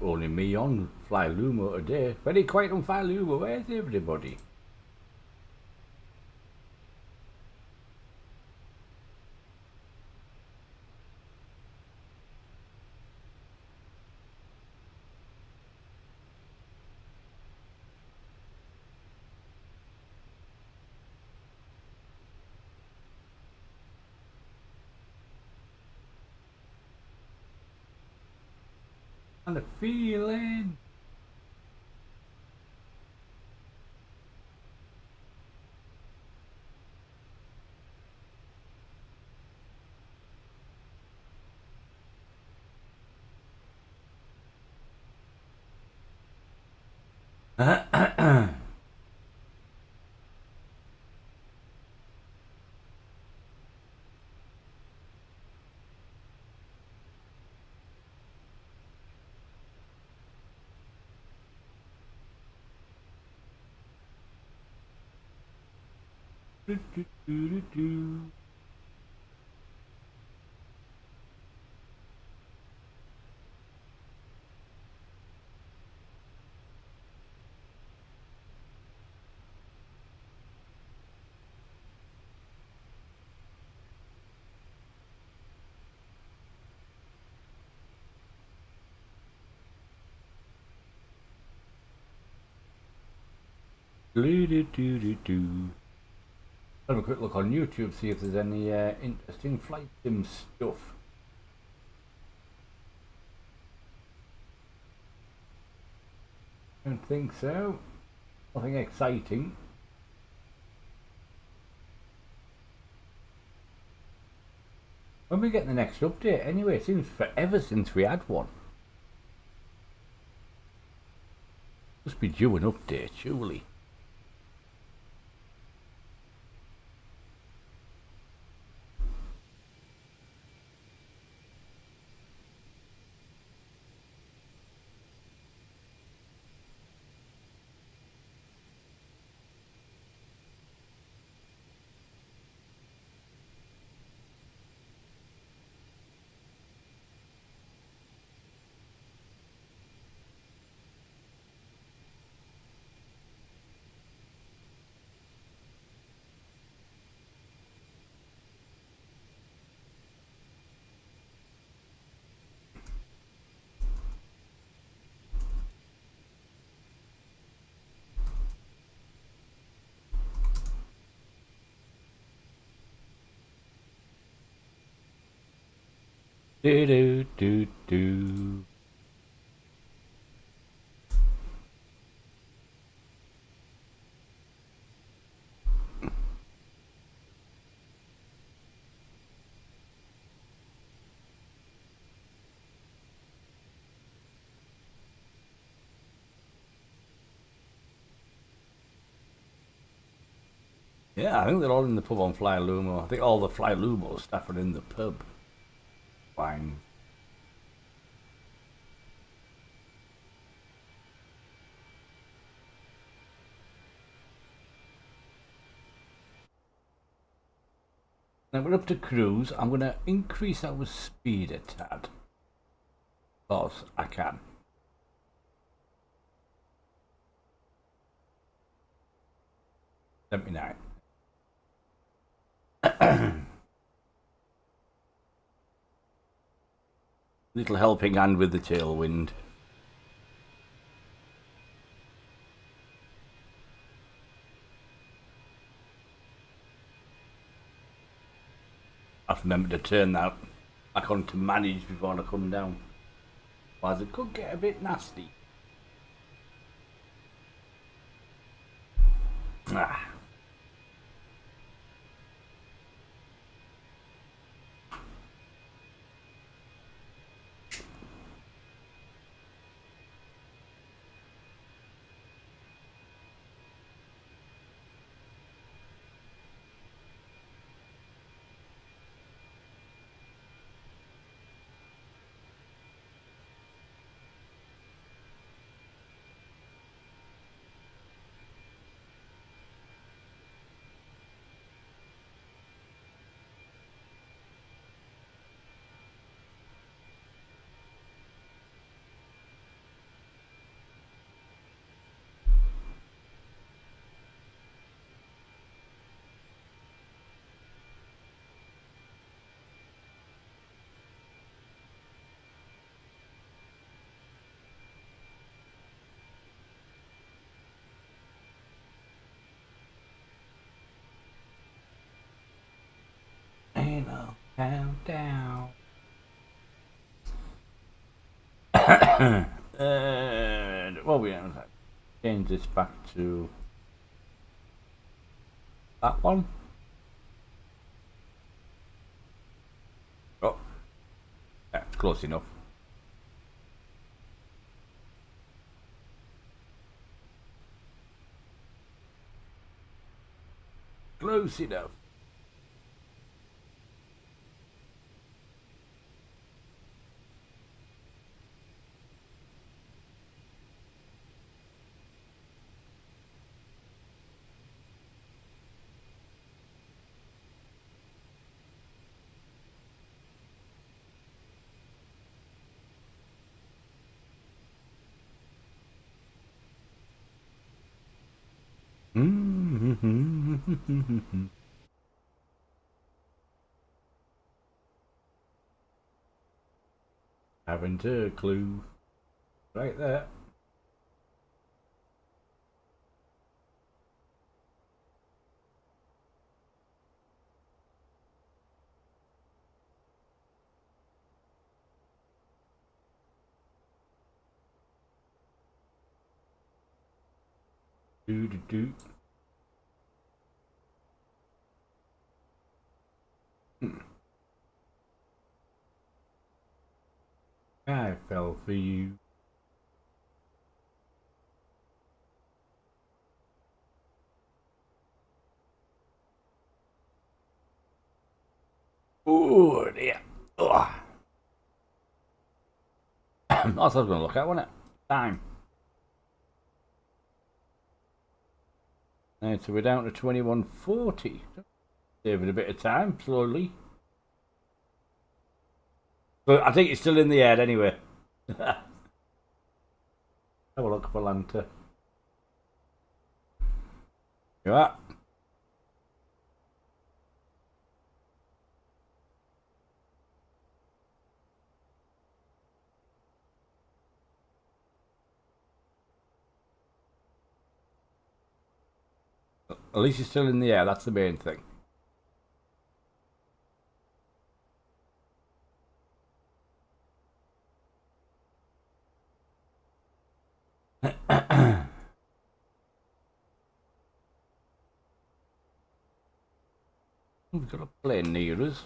Only me on Flylumo today. Very quiet on Flylumo. Where's everybody? And the feeling. Do, do, do, do, do. Have a quick look on YouTube, see if there's any interesting flight sim stuff. Don't think so. Nothing exciting. When we get the next update anyway? It seems forever since we had one. Must be due an update, surely. Do do do do. Yeah, I think they're all in the pub on Flylumo. I think all the Flylumo staff are in the pub. Fine. Now we're up to cruise. I'm going to increase our speed a tad. Because I can. Let me know. Little helping hand with the tailwind. I have to remember to turn that back on to manage before I come down. Otherwise it could get a bit nasty. Ah. Final countdown. Well, we have to change this back to that one. Oh, that's close enough. Close enough. Haven't a clue. Right there. Do do do. I fell for you. Oh dear. Ugh. That's what I was going to look at, wasn't it? Time. Right, so we're down to 21:40. Saving a bit of time, slowly. But I think it's still in the air anyway. Have a look for Lanta. You are. At least it's still in the air, that's the main thing. We've got a plane near us.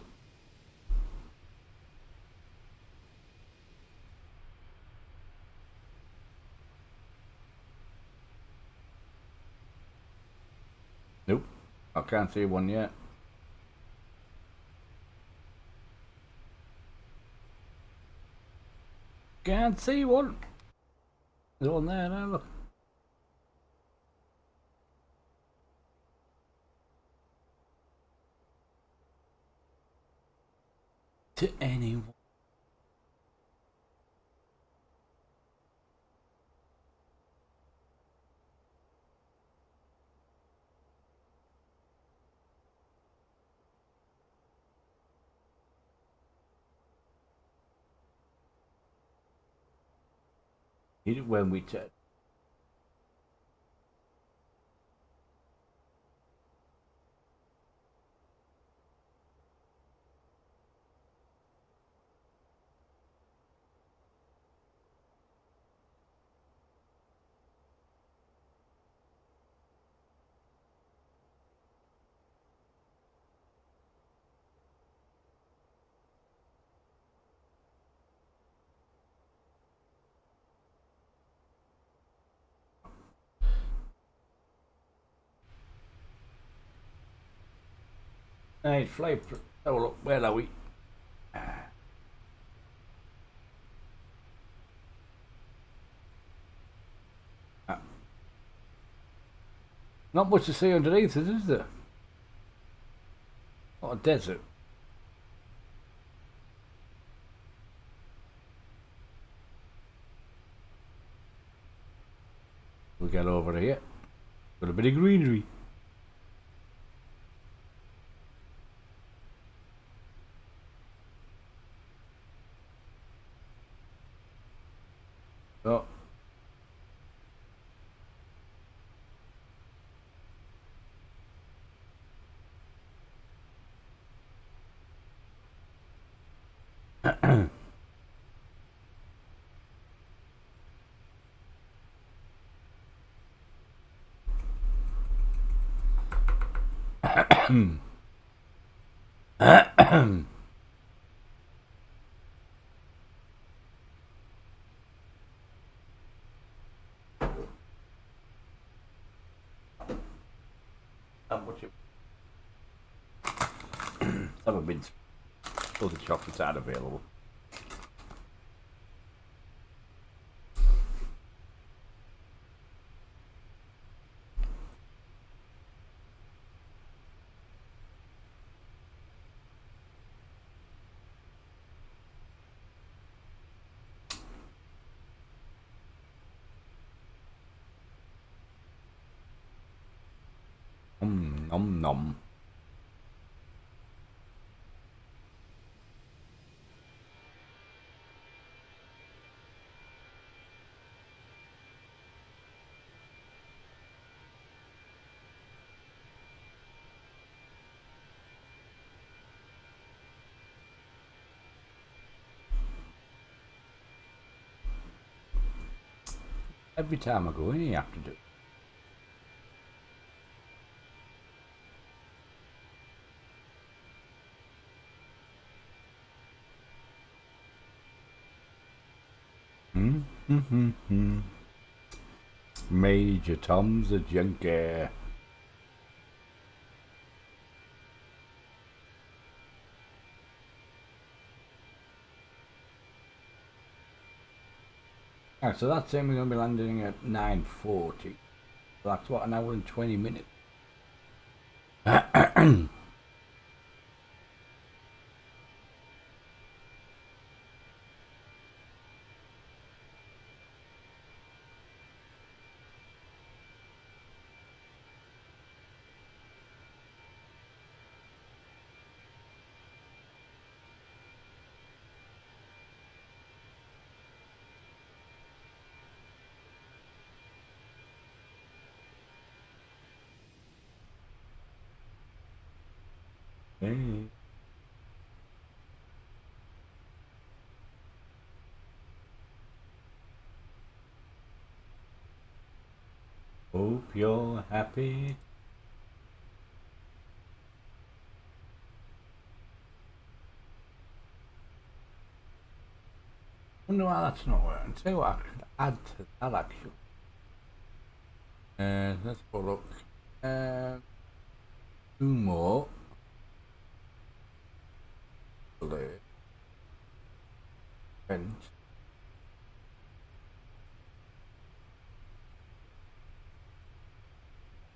Nope, I can't see one yet. Can't see one. There's one there now, look. To anyone. Hit it when we turn. Right, fly. Oh look, where are we? Not much to see underneath it, is there? What a desert. We'll get over here. Got a bit of greenery. Oh. Haven't been. All the chocolates aren't available. Nom nom. Every time I go in, you have to do. Mm-hmm. Major Tom's a junkie. Alright, so that's saying we're going to be landing at 9:40. So that's what, an hour and 20 minutes. Hey. Hope you're happy. Wonder why that's not working. Tell you what, I could add to that actually. Let's have a look. Two more. Vent.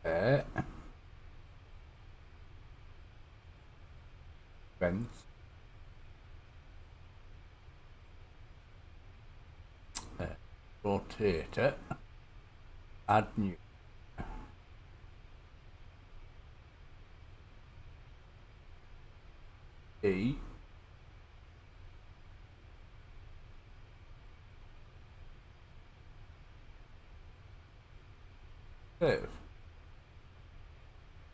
There. Vent. Rotate it. Add new. E. Save.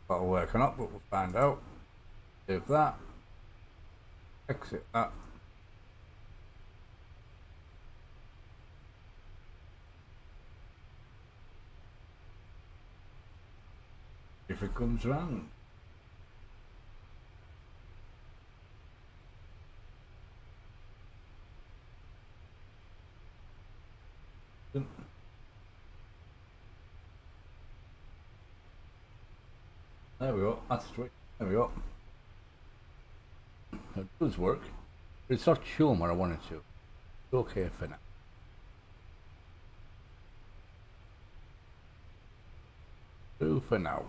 Got to work on it, but we'll find out. Save that. Exit that. If it comes round. There we go. That's straight. There we go. It does work. But it's not showing what I wanted to. It's okay for now. Do for now.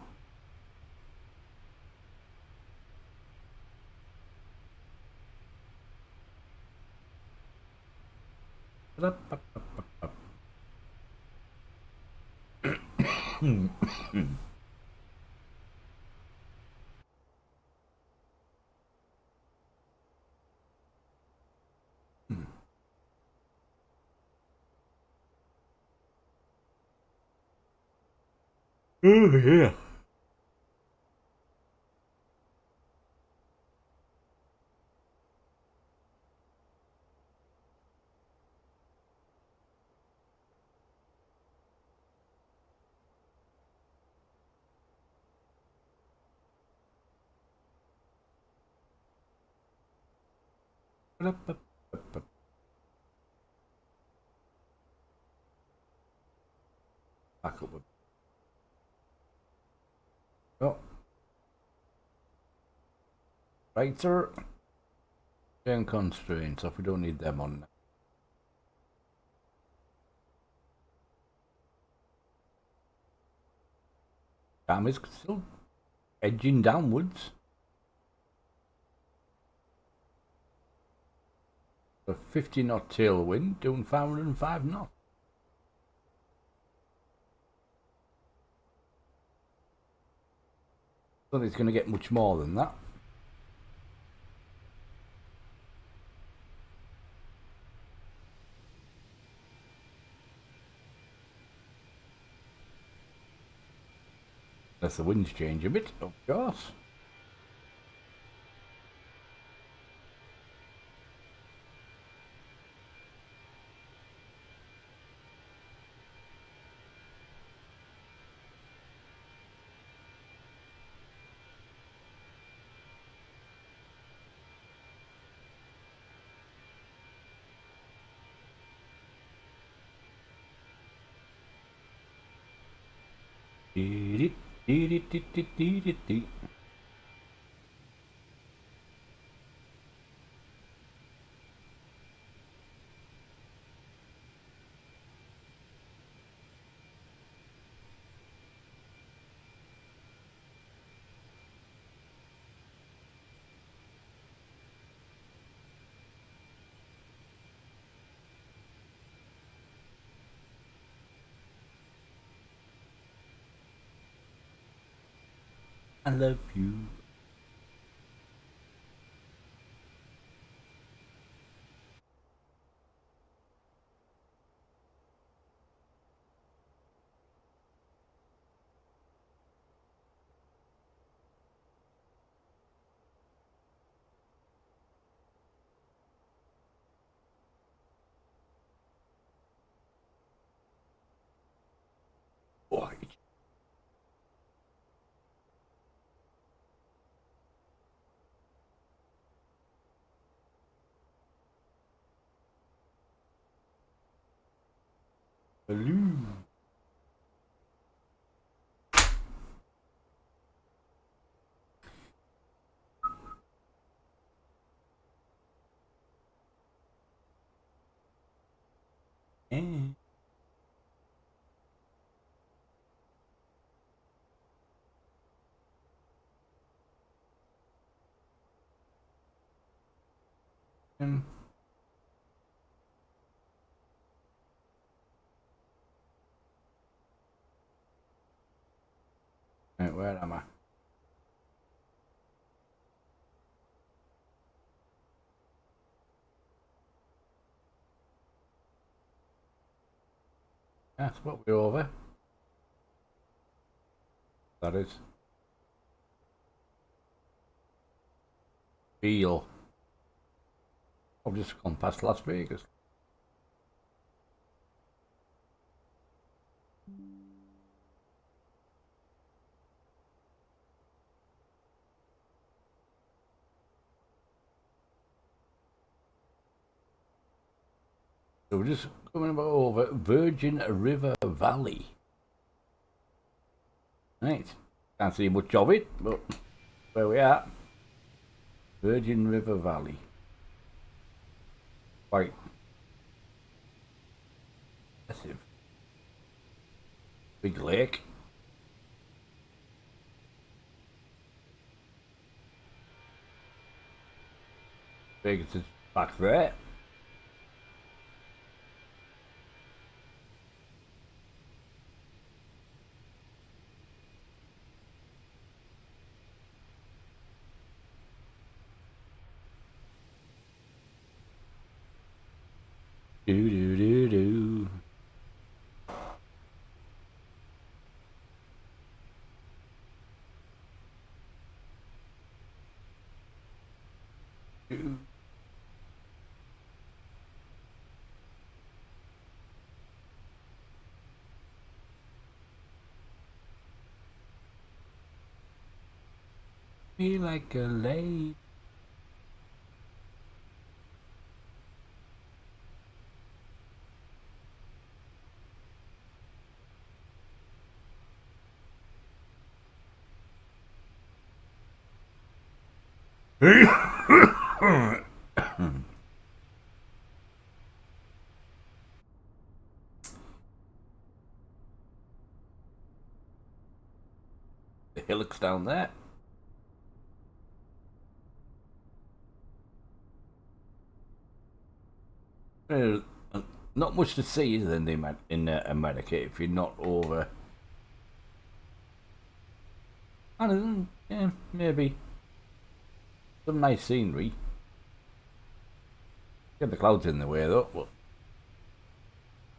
Oh yeah. Back up. Oh. Writer. Chain constraints, if we don't need them on. Damn, it's still edging downwards. A 50 knot tailwind doing 505 knots. Don't think it's going to get much more than that. Unless the winds change a bit, of course. Dee dee dee dee dee dee dee dee. I love you. Boy. Hello. Eh. Um. Right, where am I? That's what we're over. That is. Feel. I've just gone past Las Vegas. So we're just coming about over Virgin River Valley. Right. Can't see much of it, but where we are. Virgin River Valley. Quite impressive. Big lake. Vegas is back there. Do do do do. Do. Be like a lady. The hillocks down there. Uh, Not much to see is in America if you're not over. I don't know, yeah, maybe some nice scenery. Get the clouds in the way though. But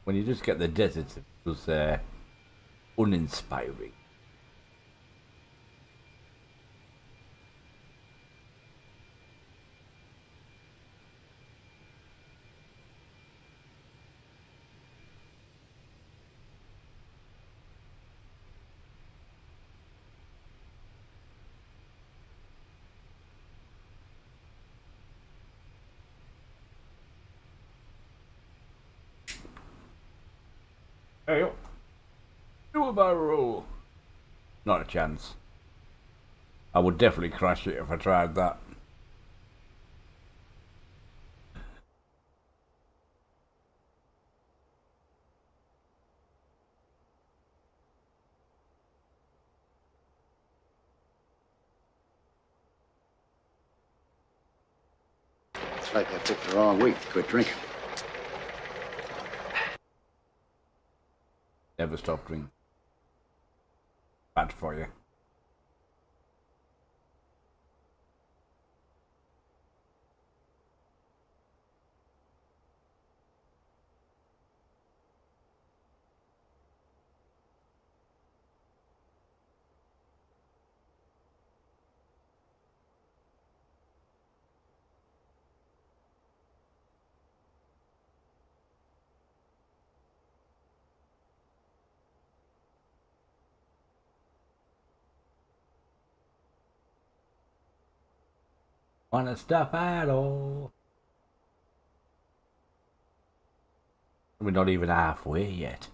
when you just get the desert, it was uninspiring. Hey, do a barrel roll. Not a chance. I would definitely crash it if I tried that. It's like I picked the wrong week to quit drinking. Never stop drinking. Bad for you. Wanna stop at all? We're not even halfway yet.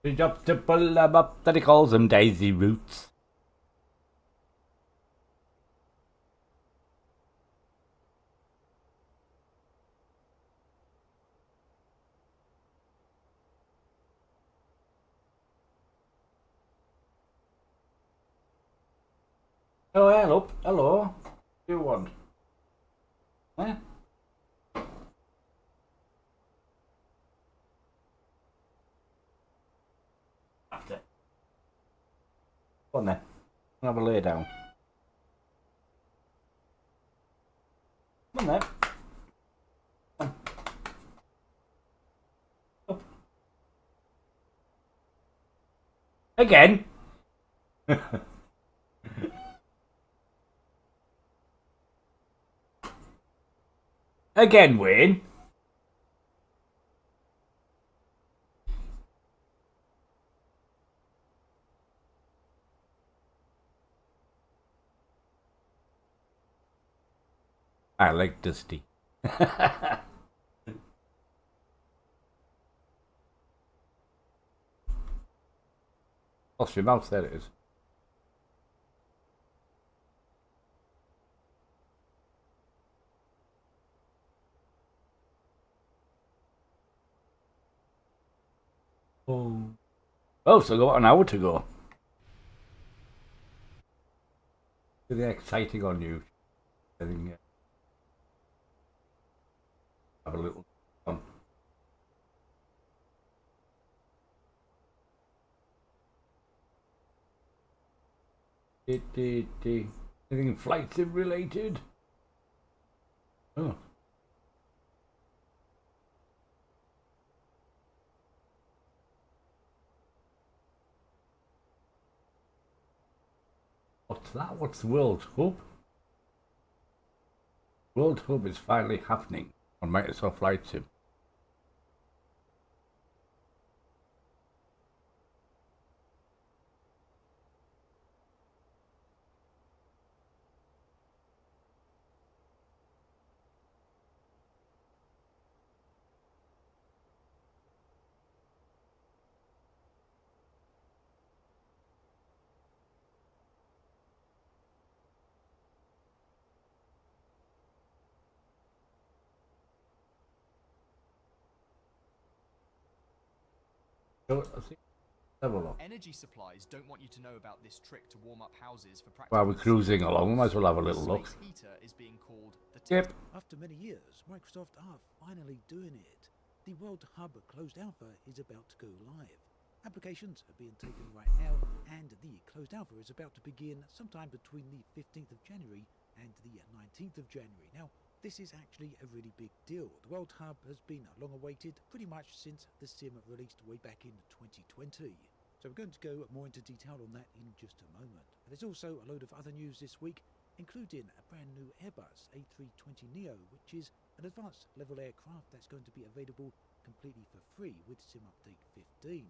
Reach up to pull them up that he calls them daisy roots. Oh, hello. Hello. What do you want? Huh? After. Go on then. Have a lay down. Come on then. Come on. Up. Again? Again, Wayne? I like Dusty. Lost your mouse, there it is. Oh, so got an hour to go. Really exciting on you. I think, have a little fun. Anything flight sim related? Oh. What's that? What's World Hub? World Hub is finally happening on Microsoft Flight Sim. So, I think Have a look. Energy supplies don't want you to know about this trick to warm up houses for practical. While we're cruising along, we might as well have a little look. Space heater is being called the Yep. After many years, Microsoft are finally doing it. The World Hub closed alpha is about to go live. Applications are being taken right now, and the closed alpha is about to begin sometime between the 15th of January and the 19th of January. Now, this is actually a really big deal. The World Hub has been long awaited pretty much since the sim released way back in 2020. So we're going to go more into detail on that in just a moment. There's also a load of other news this week, including a brand new Airbus A320neo, which is an advanced level aircraft that's going to be available completely for free with Sim Update 15.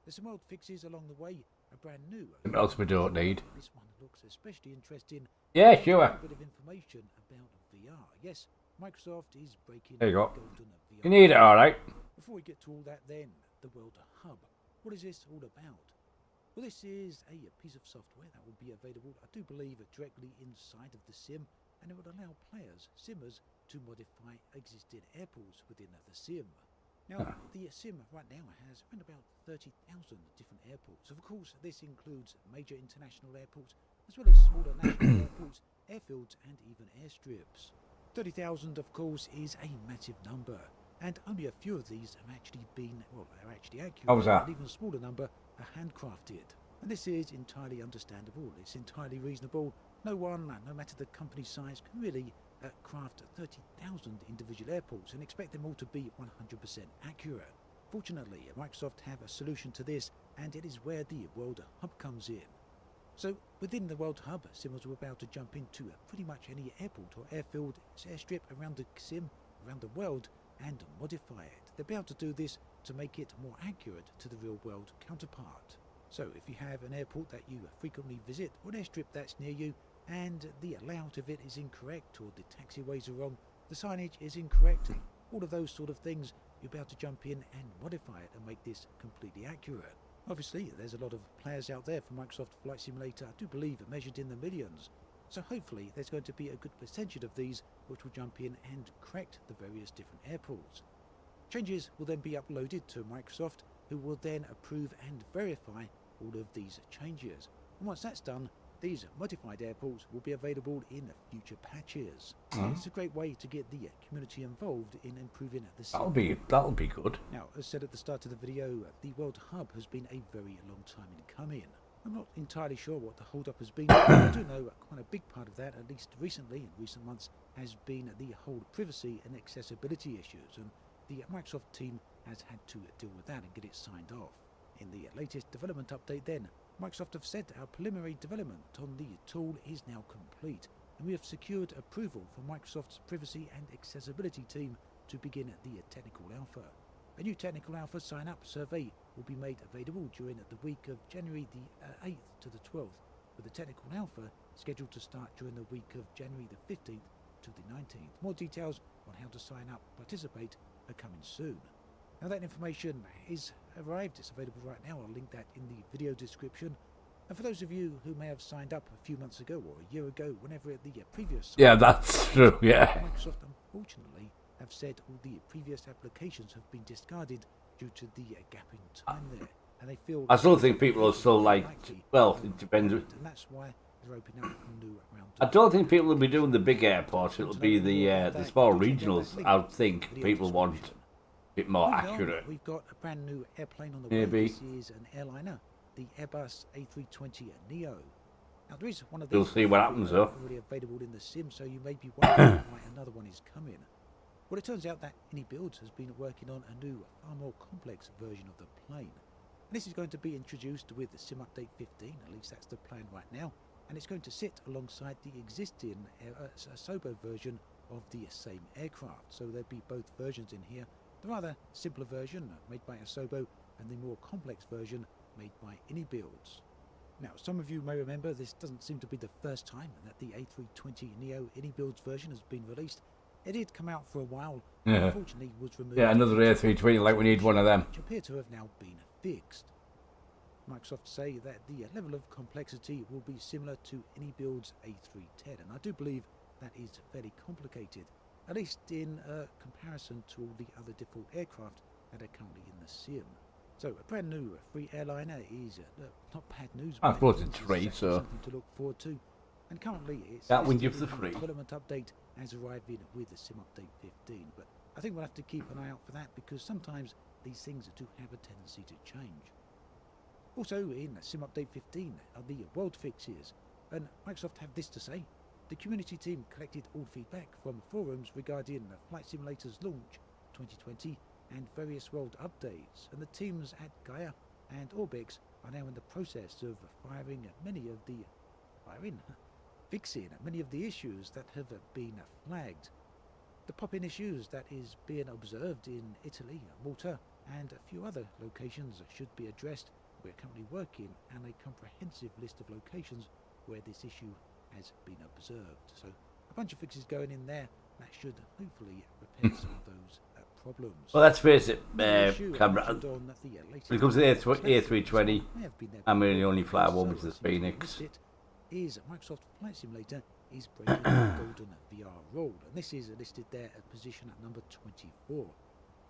There's some old fixes along the way, a brand new... What else we don't need? This one looks especially interesting. Yeah, sure. A bit of information about VR. Yes, Microsoft is breaking There you go. golden VR. You need it, alright. Before we get to all that then, the World Hub. What is this all about? Well, this is a piece of software that will be available, I do believe, directly inside of the sim, and it would allow players, simmers, to modify existing airports within the sim. Now, the sim right now has around about 30,000 different airports. Of course, this includes major international airports, as well as smaller national airports, airfields, and even airstrips. 30,000, of course, is a massive number, and only a few of these have actually been, well, are actually accurate. How was that? An even smaller number are handcrafted. And this is entirely understandable, it's entirely reasonable. No one, no matter the company size, can really craft 30,000 individual airports and expect them all to be 100% accurate. Fortunately, Microsoft have a solution to this, and it is where the World Hub comes in. So within the World Hub, simmers will be able to jump into pretty much any airport or airfield, airstrip around the sim, around the world, and modify it. They'll be able to do this to make it more accurate to the real world counterpart. So if you have an airport that you frequently visit, or an airstrip that's near you, and the layout of it is incorrect, or the taxiways are wrong, the signage is incorrect, and all of those sort of things, you'll be able to jump in and modify it and make this completely accurate. Obviously, there's a lot of players out there for Microsoft Flight Simulator, I do believe measured in the millions. So hopefully there's going to be a good percentage of these which will jump in and correct the various different airports. Changes will then be uploaded to Microsoft, who will then approve and verify all of these changes. And once that's done, these modified airports will be available in future patches. It's a great way to get the community involved in improving the sim. That'll be good. Now, as said at the start of the video, the World Hub has been a very long time in coming. I'm not entirely sure what the hold-up has been. I do know quite a big part of that, at least recently, in recent months, has been the whole privacy and accessibility issues, and the Microsoft team has had to deal with that and get it signed off. In the latest development update then, Microsoft have said our preliminary development on the tool is now complete, and we have secured approval from Microsoft's privacy and accessibility team to begin the technical alpha. A new technical alpha sign-up survey will be made available during the week of January the 8th to the 12th, with the technical alpha scheduled to start during the week of January the 15th to the 19th. More details on how to sign up, participate, are coming soon. Now that information is arrived, it's available right now, I'll link that in the video description. And for those of you who may have signed up a few months ago or a year ago, whenever the previous... Yeah, that's true, yeah. Microsoft, unfortunately, have said all the previous applications have been discarded due to the gap in time there. And they feel... I still think people are still like... Well, it depends. And that's why they're opening up a new round. I don't think people will be doing the big airports. It'll be the small regionals. I would think people want a bit more accurate. We've got a brand new airplane on the Maybe. way. This is an airliner, the Airbus A320neo. Now there is one of these. You'll see what happens though. Already available in the sim, so you may be wondering why another one is coming. Well, it turns out that Inibuild has been working on a new, far more complex version of the plane. And this is going to be introduced with the Sim Update 15, at least that's the plan right now, and it's going to sit alongside the existing Asobo version of the same aircraft. So there'll be both versions in here. The rather simpler version made by Asobo and the more complex version made by Inibuilds. Now, some of you may remember this doesn't seem to be the first time that the A320neo Inibuilds version has been released. It did come out for a while, but unfortunately was removed. Yeah, another A320, like we need one of them. Which appear to have now been fixed. Microsoft say that the level of complexity will be similar to Inibuild's A310, and I do believe that is fairly complicated, at least in comparison to all the other default aircraft that are currently in the sim. So a brand new free airliner is not bad news. I but suppose it's it's free, so something to look forward to. And currently it's that wins you listed for in free. the development update as arriving with the sim update 15. But I think we'll have to keep an eye out for that because sometimes these things do have a tendency to change. Also in sim update 15 are the world fixes, and Microsoft have this to say. The community team collected all feedback from forums regarding Flight Simulator's launch 2020 and various world updates, and the teams at Gaia and Orbix are now in the process of fixing many of the issues that have been flagged. The pop-in issues that is being observed in Italy, Malta and a few other locations should be addressed. We're currently working on a comprehensive list of locations where this issue has been observed. So a bunch of fixes going in there that should hopefully repair some of those problems. Well, let's face it, camera. When it comes to the A320, I'm really only fly one, which is the Fenix. Is Microsoft Flight Simulator is breaking the golden VR rule, and this is listed there at position at number 24.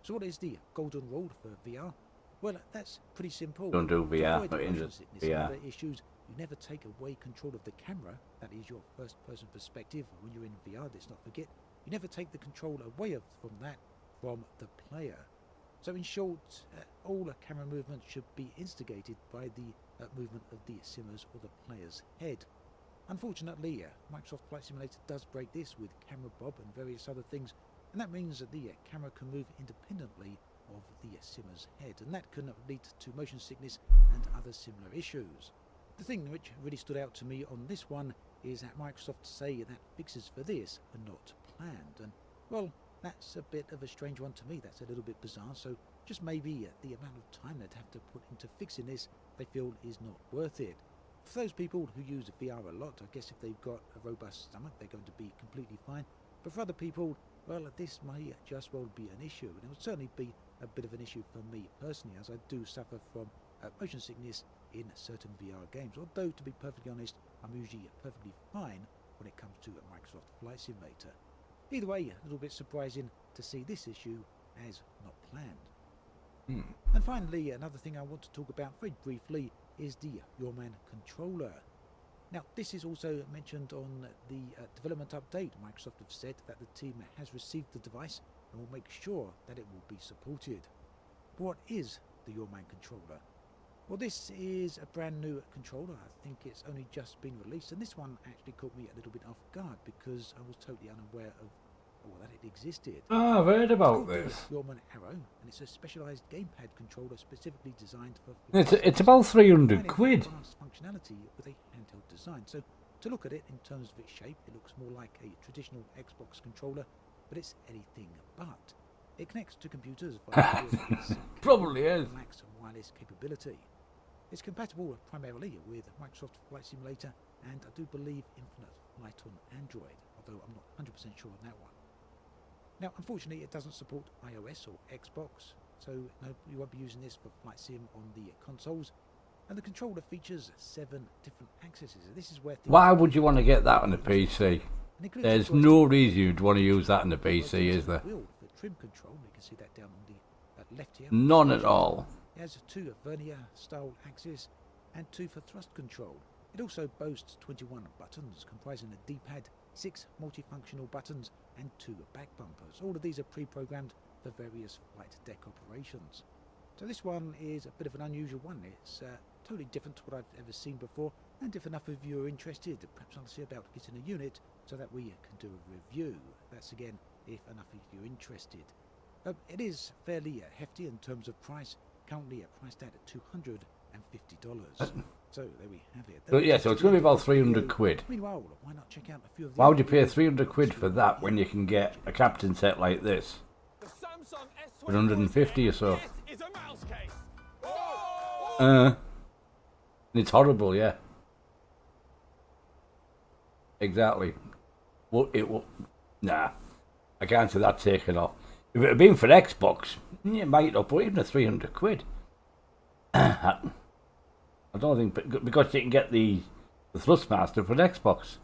So what is the golden rule for VR? Well, that's pretty simple. Don't do VR, but in VR. Issues, you never take away control of the camera. That is your first-person perspective. When you're in VR, let's not forget, you never take the control away from the player. So in short, all camera movement should be instigated by the movement of the simmer's or the player's head. Unfortunately, Microsoft Flight Simulator does break this with camera bob and various other things, and that means that the camera can move independently of the simmer's head, and that can lead to motion sickness and other similar issues. The thing which really stood out to me on this one is that Microsoft say that fixes for this are not planned, and well, that's a bit of a strange one to me. That's a little bit bizarre. So just maybe the amount of time they'd have to put into fixing this, they feel is not worth it. For those people who use VR a lot, I guess if they've got a robust stomach, they're going to be completely fine. But for other people, well, this may just well be an issue, and it would certainly be a bit of an issue for me personally, as I do suffer from motion sickness in certain VR games. Although, to be perfectly honest, I'm usually perfectly fine when it comes to Microsoft Flight Simulator. Either way, a little bit surprising to see this issue as not planned. And finally, another thing I want to talk about very briefly is the Your Man controller. Now, this is also mentioned on the development update. Microsoft have said that the team has received the device and will make sure that it will be supported. But what is the Your Man controller? Well, this is a brand new controller. I think it's only just been released, and this one actually caught me a little bit off guard because I was totally unaware of that it existed. Oh, I've heard about this. Your Man Arrow, and it's a specialised gamepad controller specifically designed for. It's about 300 quid. Functionality with a handheld design. So to look at it in terms of its shape, it looks more like a traditional Xbox controller, but it's anything but. It connects to computers via probably is. KLAX wireless capability. It's compatible primarily with Microsoft Flight Simulator and I do believe Infinite Flight on Android, although I'm not 100% sure on that one. Now, unfortunately, it doesn't support iOS or Xbox, so no, you won't be using this for Flight Sim on the consoles. And the controller features 7 different axes. This is where. Why would you want to get that on a PC? There's no reason you'd want to use that on a PC, is there? Trim control, you can see that down on the left here. None at all. It has 2 vernier style axes and 2 for thrust control. It also boasts 21 buttons comprising a D-pad, 6 multifunctional buttons and 2 back bumpers. All of these are pre-programmed for various flight deck operations. So this one is a bit of an unusual one. It's totally different to what I've ever seen before, and if enough of you are interested, perhaps I'll see about getting a unit so that we can do a review. That's again if enough of you are interested. It is fairly hefty in terms of price, currently priced at $250. So there we have it. So, yeah, so it's going to be about 300 quid. Meanwhile, why not check out a few of the. Why would you pay 300 quid for that when you can get a captain set like this? 150 or so. It's horrible, yeah. Exactly. Well, nah. I can't see that taken off. If it had been for Xbox, you might up, but even a 300 quid. I don't think, because you can get the Thrustmaster for an Xbox.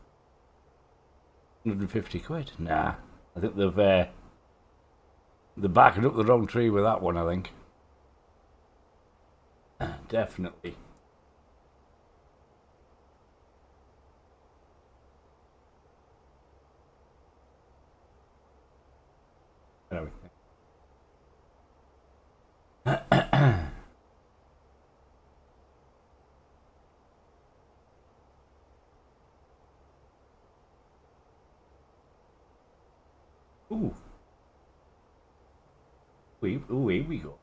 150 quid. Nah. I think they're backing up the wrong tree with that one, I think. definitely. Anyway. Ooh. Ooh, here we go.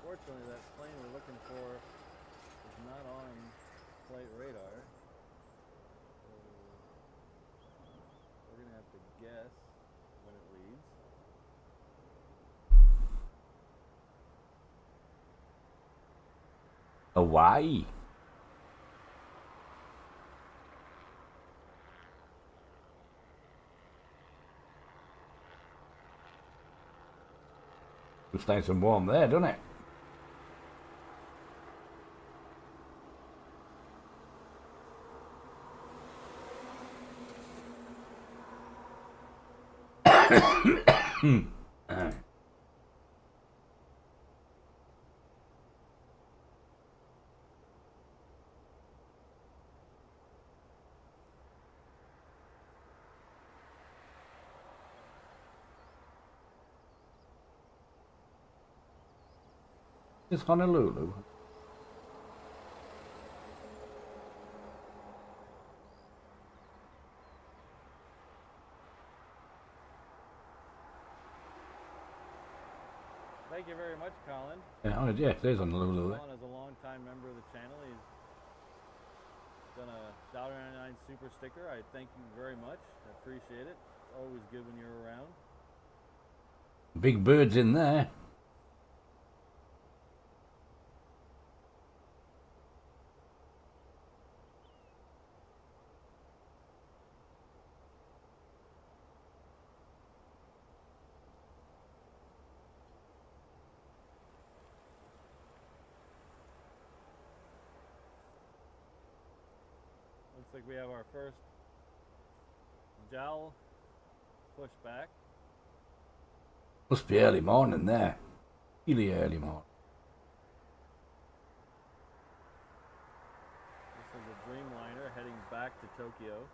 Unfortunately, that plane we're looking for is not on flight radar. So we're going to have to guess when it leaves. Hawaii. It's nice and warm there, doesn't it? It's Honolulu. Thank you very much, Colin. Yeah, it is Honolulu. Colin is a long-time member of the channel. He's done a $1.99 super sticker. I thank you very much. I appreciate it. It's always good when you're around. Big birds in there. Looks like we have our first jowl pushback. Must be early morning there. Really early morning. This is a Dreamliner heading back to Tokyo.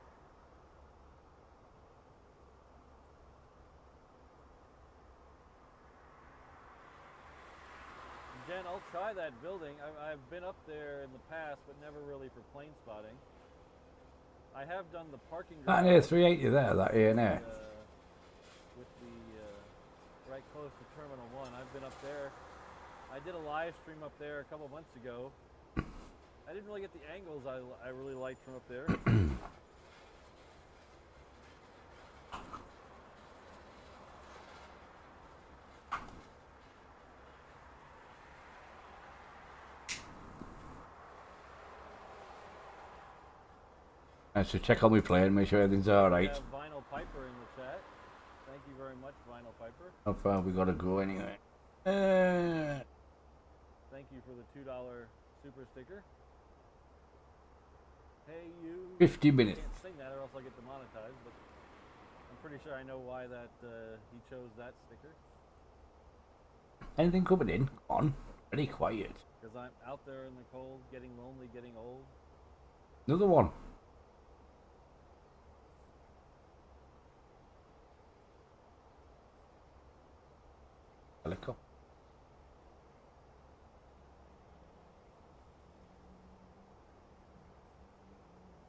Jen, I'll try that building. I've been up there in the past, but never really for plane spotting. I have done the parking That garage. A380 there, that A&A. With the right close to Terminal 1. I've been up there. I did a live stream up there a couple months ago. I didn't really get the angles I really liked from up there. Nice to check on my plane, make sure everything's alright. Vinyl Piper in the chat. Thank you very much, Vinyl Piper. How far we gotta go anyway? Thank you for the $2 super sticker. Hey you. 50 minutes. I can't sing that or else I'll get demonetized, but I'm pretty sure I know why that he chose that sticker. Anything coming in? Come on. Very quiet. Because I'm out there in the cold, getting lonely, getting old. Another one. Helicopter.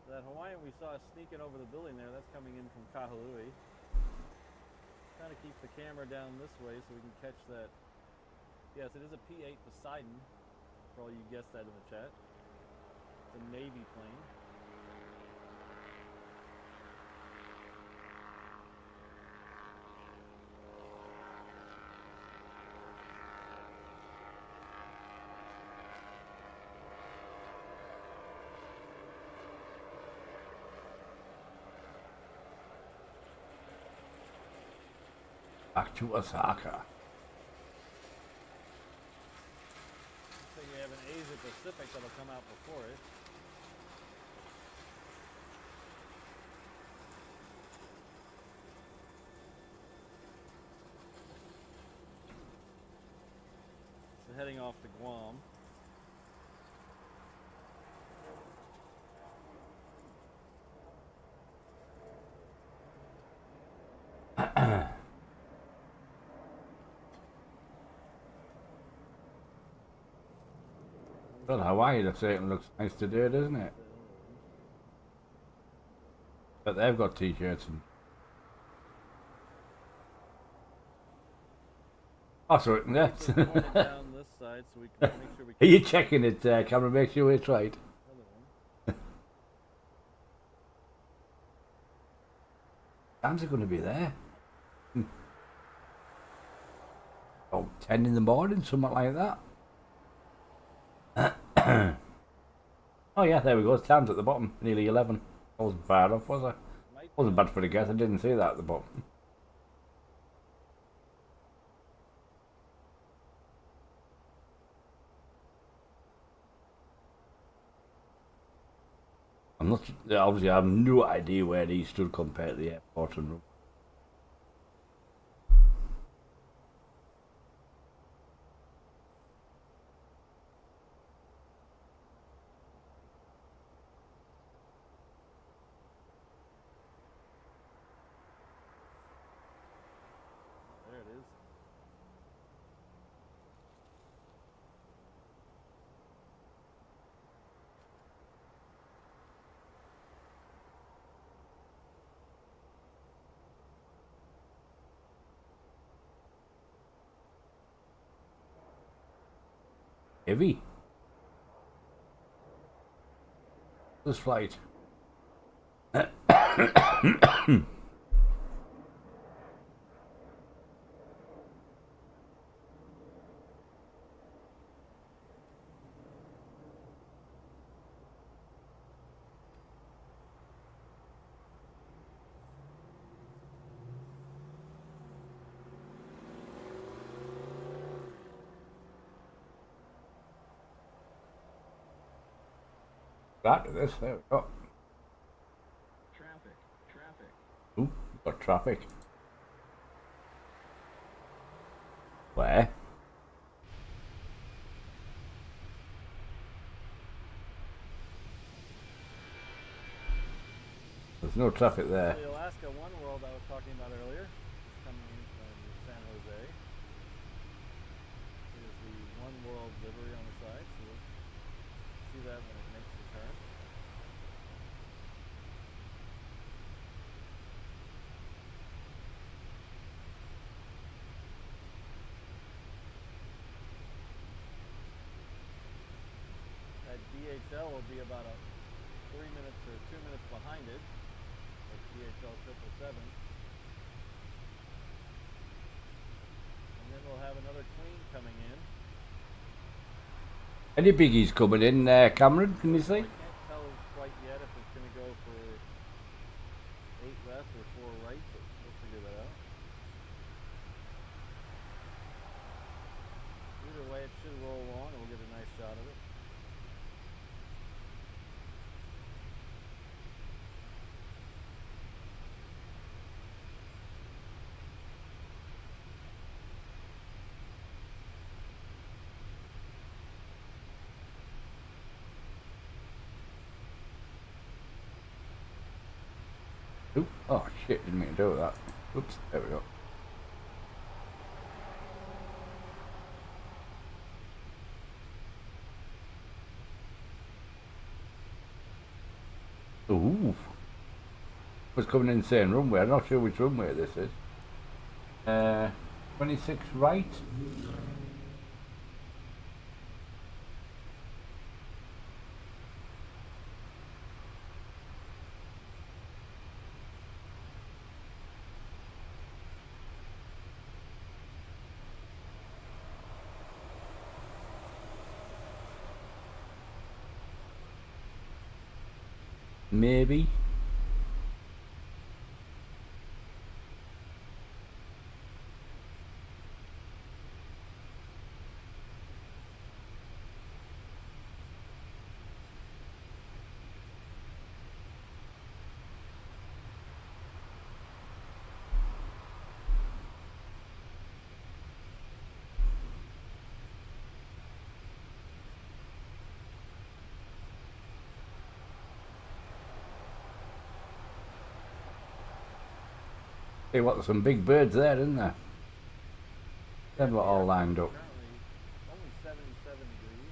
That Hawaiian we saw sneaking over the building there, that's coming in from Kahului. Trying to keep the camera down this way so we can catch that. Yes, it is a P-8 Poseidon, for all you guessed that in the chat. It's a Navy plane. Back to Osaka. So you have an Asia Pacific that'll come out before it. heading off to Guam. Well, Hawaii looks nice today, doesn't it? But they've got t-shirts and... Oh, so yeah. Down this side so we can make sure we Are you checking it, camera? Make sure it's right. Times are going to be there. Oh, 10 in the morning, something like that. Oh yeah, there we go. Time's at the bottom, nearly 11. I wasn't far off, was I? Wasn't bad for the guess. I didn't see that at the bottom. I'm not. Obviously, I have no idea where these stood compared to the airport and room. There it is. Heavy. This flight. That to this, there we go. Traffic. Ooh, we've got traffic. Where? There's no traffic there. The Alaska One World I was talking about earlier is coming in from San Jose. Here's the One World livery on the side, so we'll see that when it makes the turn. That DHL will be about 3 minutes or 2 minutes behind it. DHL 777. And then we'll have another Queen coming in. Any biggies coming in, Cameron? Can you see? I can't tell quite yet if it's going to go for 8 left or 4 right, but we'll figure that out. Either way, it should roll along and we'll get a nice shot of it. Ooh, oh shit, didn't mean to do that. Oops, there we go. Ooh. Was coming in saying runway. I'm not sure which runway this is. 26 right. Maybe. Hey, what? There's some big birds there, isn't there? They're not all lined up. Currently, only 77 degrees.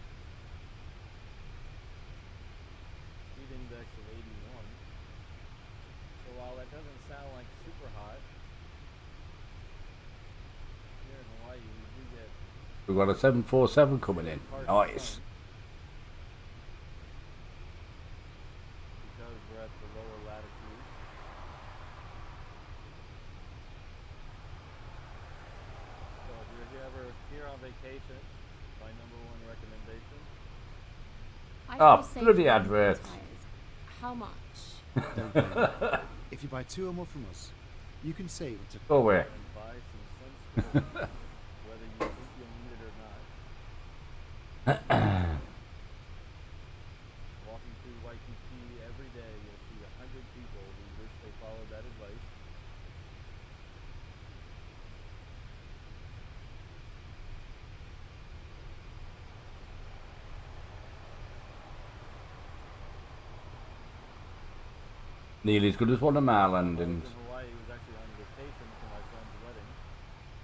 Heat index of 81. So while that doesn't sound like super hot, here in Hawaii we do get We've got a 747 coming in. harsh Nice. sun because we're at the lower latitudes. So if you're ever here on vacation, my #1 recommendation. Oh, bloody advert. How much? Don't worry. If you buy 2 or more from us, you can save up to Go away. And buy some sunscreen, whether you think you'll need it or not. Walking through Waikiki every day, you'll see 100 people who wish they followed that advice. Nearly as good as one of my I was landings. in Hawaii, was actually on vacation for my friend's wedding.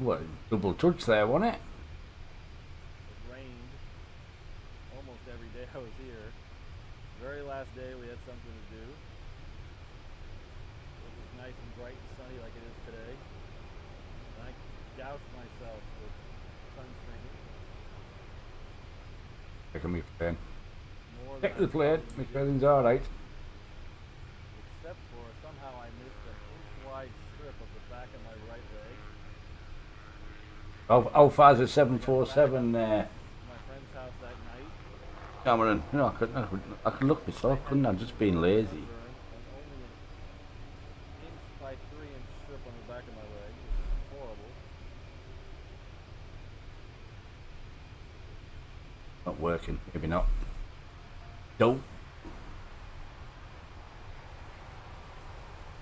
What? Double touch there, wasn't it? It rained almost every day I was here. Very last day we had something to do. It was nice and bright and sunny like it is today. And I doused myself with sunscreen. Check me plane. More Check than the I plane. probably My needed, plane alright. except for somehow I missed an inch-wide strip of the back of my right leg. How far is a 747 there? My friend's house that night. Cameron, you know, I could look myself, couldn't I? Just being lazy. And only an inch by 3 inch strip on the back of my leg. It was horrible. Not working, maybe not. Nope.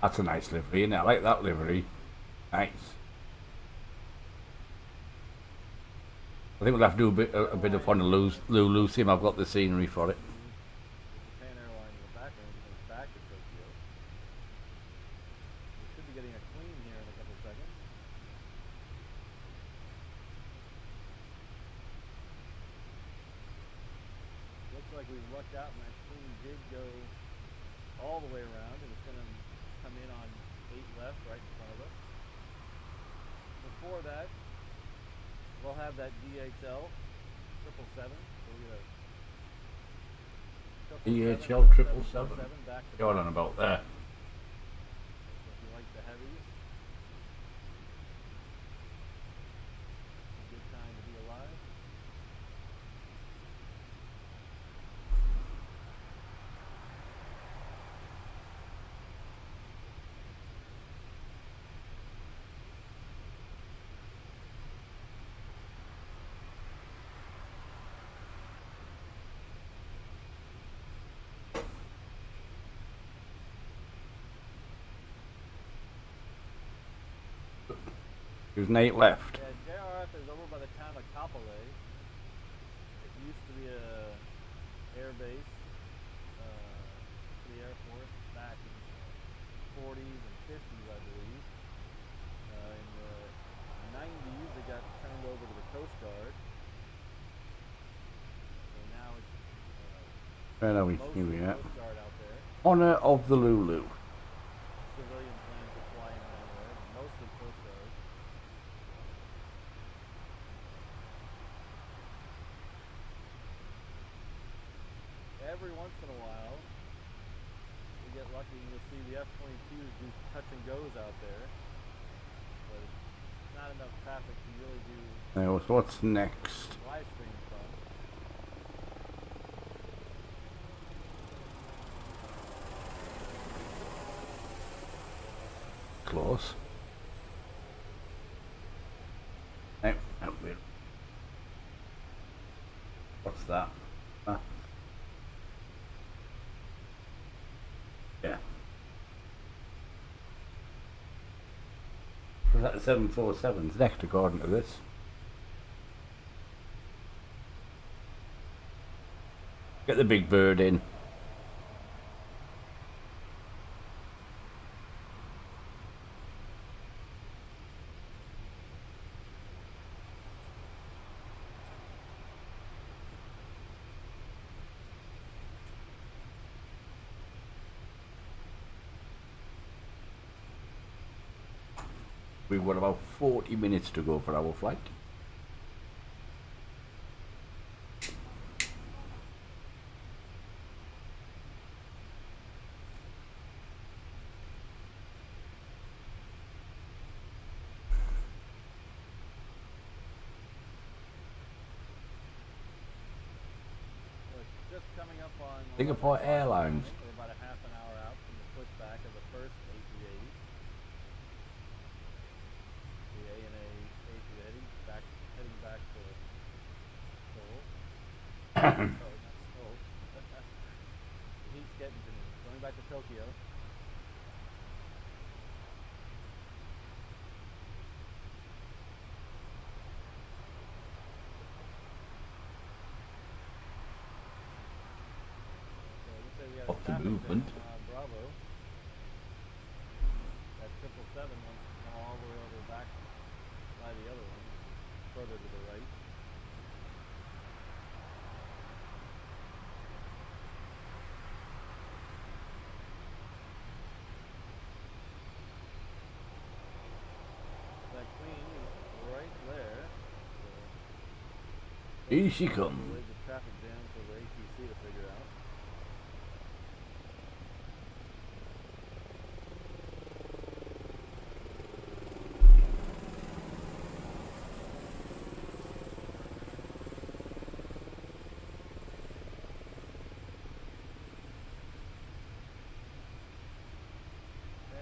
That's a nice livery, isn't it? I like that livery. Nice. I think we'll have to do a bit of fun to lose him. I've got the scenery for it. With Japan Airline in the background, going back to Tokyo. We should be getting a clean here in a couple seconds. Looks like we lucked out and that clean did go all the way around, and it's going to come in on 8 left right in front of us. Before that, we'll have that DHL 777. So we got a DHL 777. back to Going back. on about there. So if you like the heavies, a good time to be alive. There's an 8 left. Yeah, JRF is over by the town of Kapolei. It used to be a air base for the Air Force back in the 40s and 50s, I believe. In the 90s, it got turned over to the Coast Guard. So now it's Where are we? mostly Here we are. Coast Guard out there. Honor of the Lulu. Civilian planes are flying around there, mostly Coast Guard. Every once in a while, we get lucky and you'll see the F-22s do touch and goes out there. But it's not enough traffic to really do Now, so what's next? live stream from. Close. No, no, weird. What's that? Ah. Yeah. Was that the 747's next according to this? Get the big bird in. We've got about 40 minutes to go for our flight. Just coming up on Singapore Airlines. We're about a half an hour out from the pushback of the first A380. The ANA A380 heading back to Seoul. Sorry, not Seoul. The heat's getting to me. Going back to Tokyo. Up to movement. Bravo. That 777 wants to come all the way over back by the other one, further to the right. That Queen is right there. So Here she comes. leave the traffic jam for the ATC to figure out.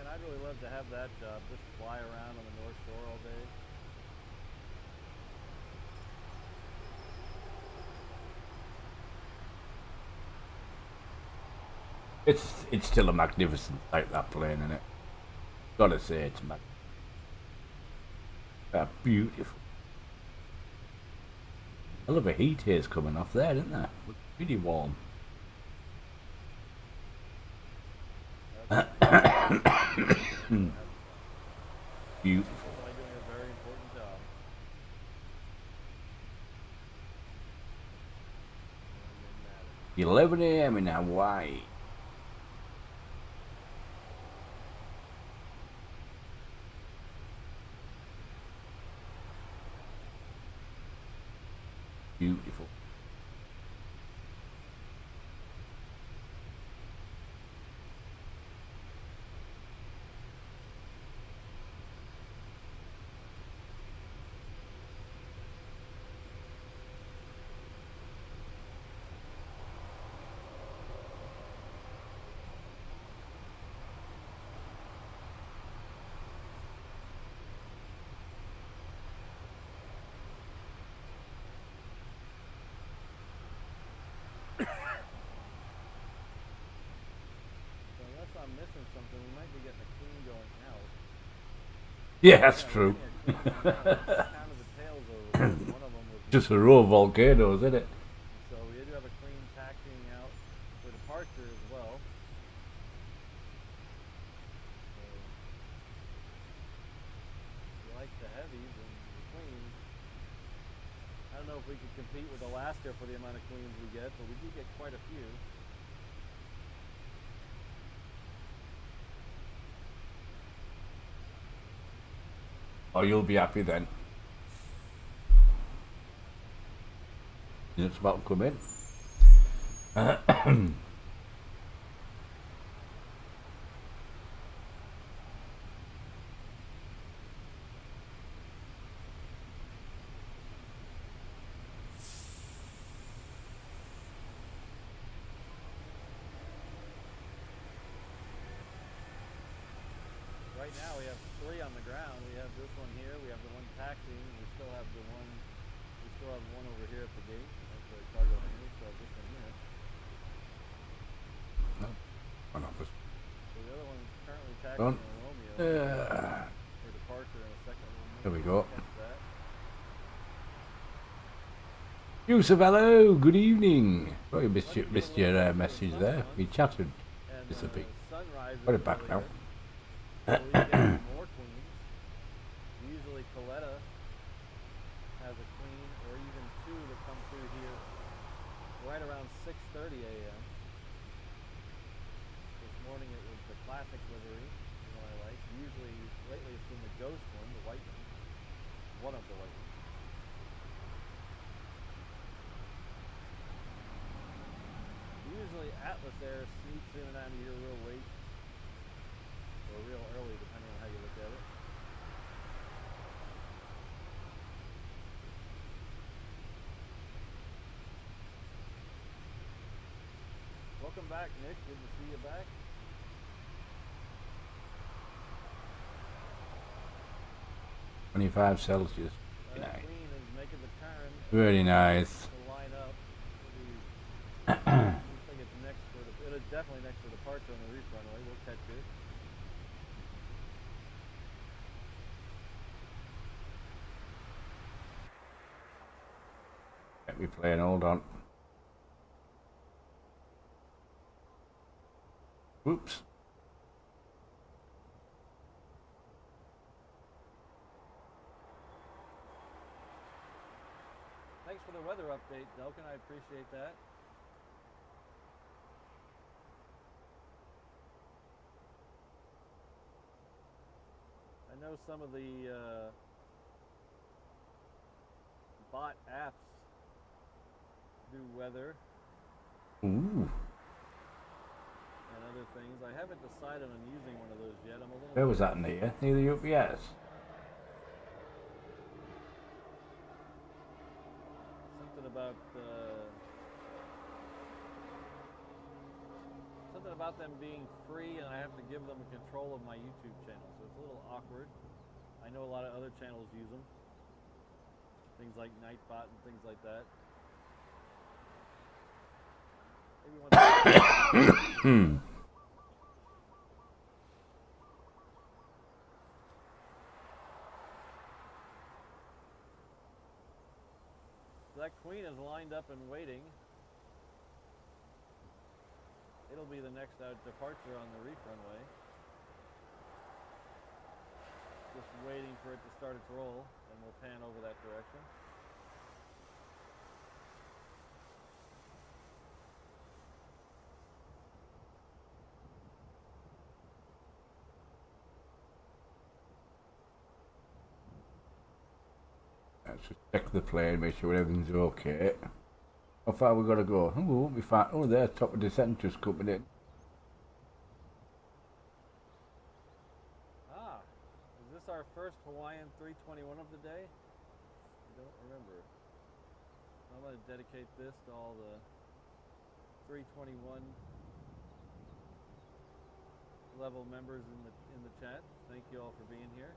I'd really love to have that job, just fly around on the North Shore all day. It's still a magnificent sight, that plane, isn't it? Gotta say, it's beautiful. A lot of a heat haze coming off there, isn't there? Looks really warm. Beautiful. 11 a.m. in Hawaii. Beautiful. I'm missing something. We might be getting a Queen going out. Yeah, that's true. Just a row of volcanoes, isn't it? So we do have a Queen taxiing out for departure as well. So we like the heavies and the Queens. I don't know if we could compete with Alaska for the amount of Queens we get, but we do get quite a few. Oh, you'll be happy then. It's about to come in. Right now we have 3 on the ground. We have this one here, we have the one taxiing, we still have one over here at the gate, at the cargo hangar, we still have this one here. No. One office. So the other one's currently taxiing on Romeo for departure in a second. There we go. That. Yusuf, hello, good evening. Sorry, missed your message there. We chatted. Disappeared. Put it back now. So we get more Queens. Usually Coletta has a Queen or even 2 that come through here right around 6:30 a.m. This morning it was the classic livery, the one I like. Usually, lately it's been the ghost one, the white one. One of the white ones. Usually Atlas Air sneaks in and out of here real late. Or real early, depending on how you look at it. Welcome back, Nick. Good to see you back. $25 Celsius. That queen is making the turn. Very nice. To line up. Looks like it's next for the. It is definitely next for departure on the reef runway. We'll catch it. Let me play and hold on. Oops. Thanks for the weather update, Delkin. I appreciate that. I know some of the bot apps do weather. Ooh. And other things. I haven't decided on using one of those yet. I'm a little. Where was that near? Near the UPS? Something about them being free, and I have to give them control of my YouTube channel, so it's a little awkward. I know a lot of other channels use them, things like Nightbot and things like that. Maybe once. That queen is lined up and waiting. It'll be the next departure on the reef runway. Just waiting for it to start its roll, and we'll pan over that direction. Let's just check the plane, make sure everything's okay. How far we gotta go? Oh, we won't be far. Oh, there, top of descent just coming in. Ah, is this our first Hawaiian 321 of the day? I don't remember. I'm going to dedicate this to all the 321 level members in the chat. Thank you all for being here.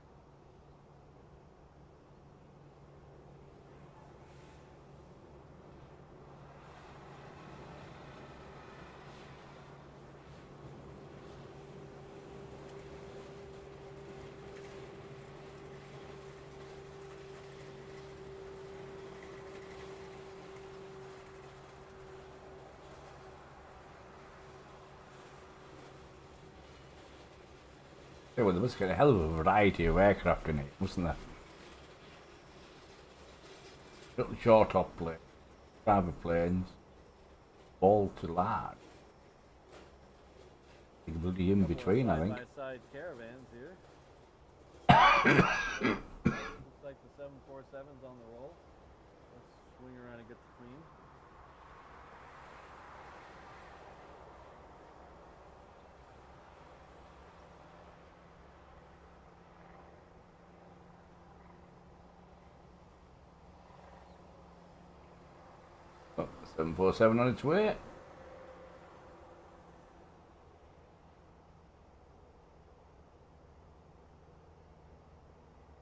Yeah, well, there must get a hell of a variety of aircraft in it, mustn't there? Little short top planes, private planes, all to large. You can bloody in between, I think. Side-by-side caravans here. Looks like the 747's on the roll. Let's swing around and get the queen. Oh, 747 on its way.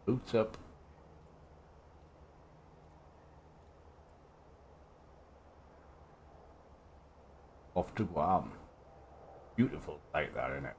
Boots up. Off to Guam. Beautiful like that, isn't it?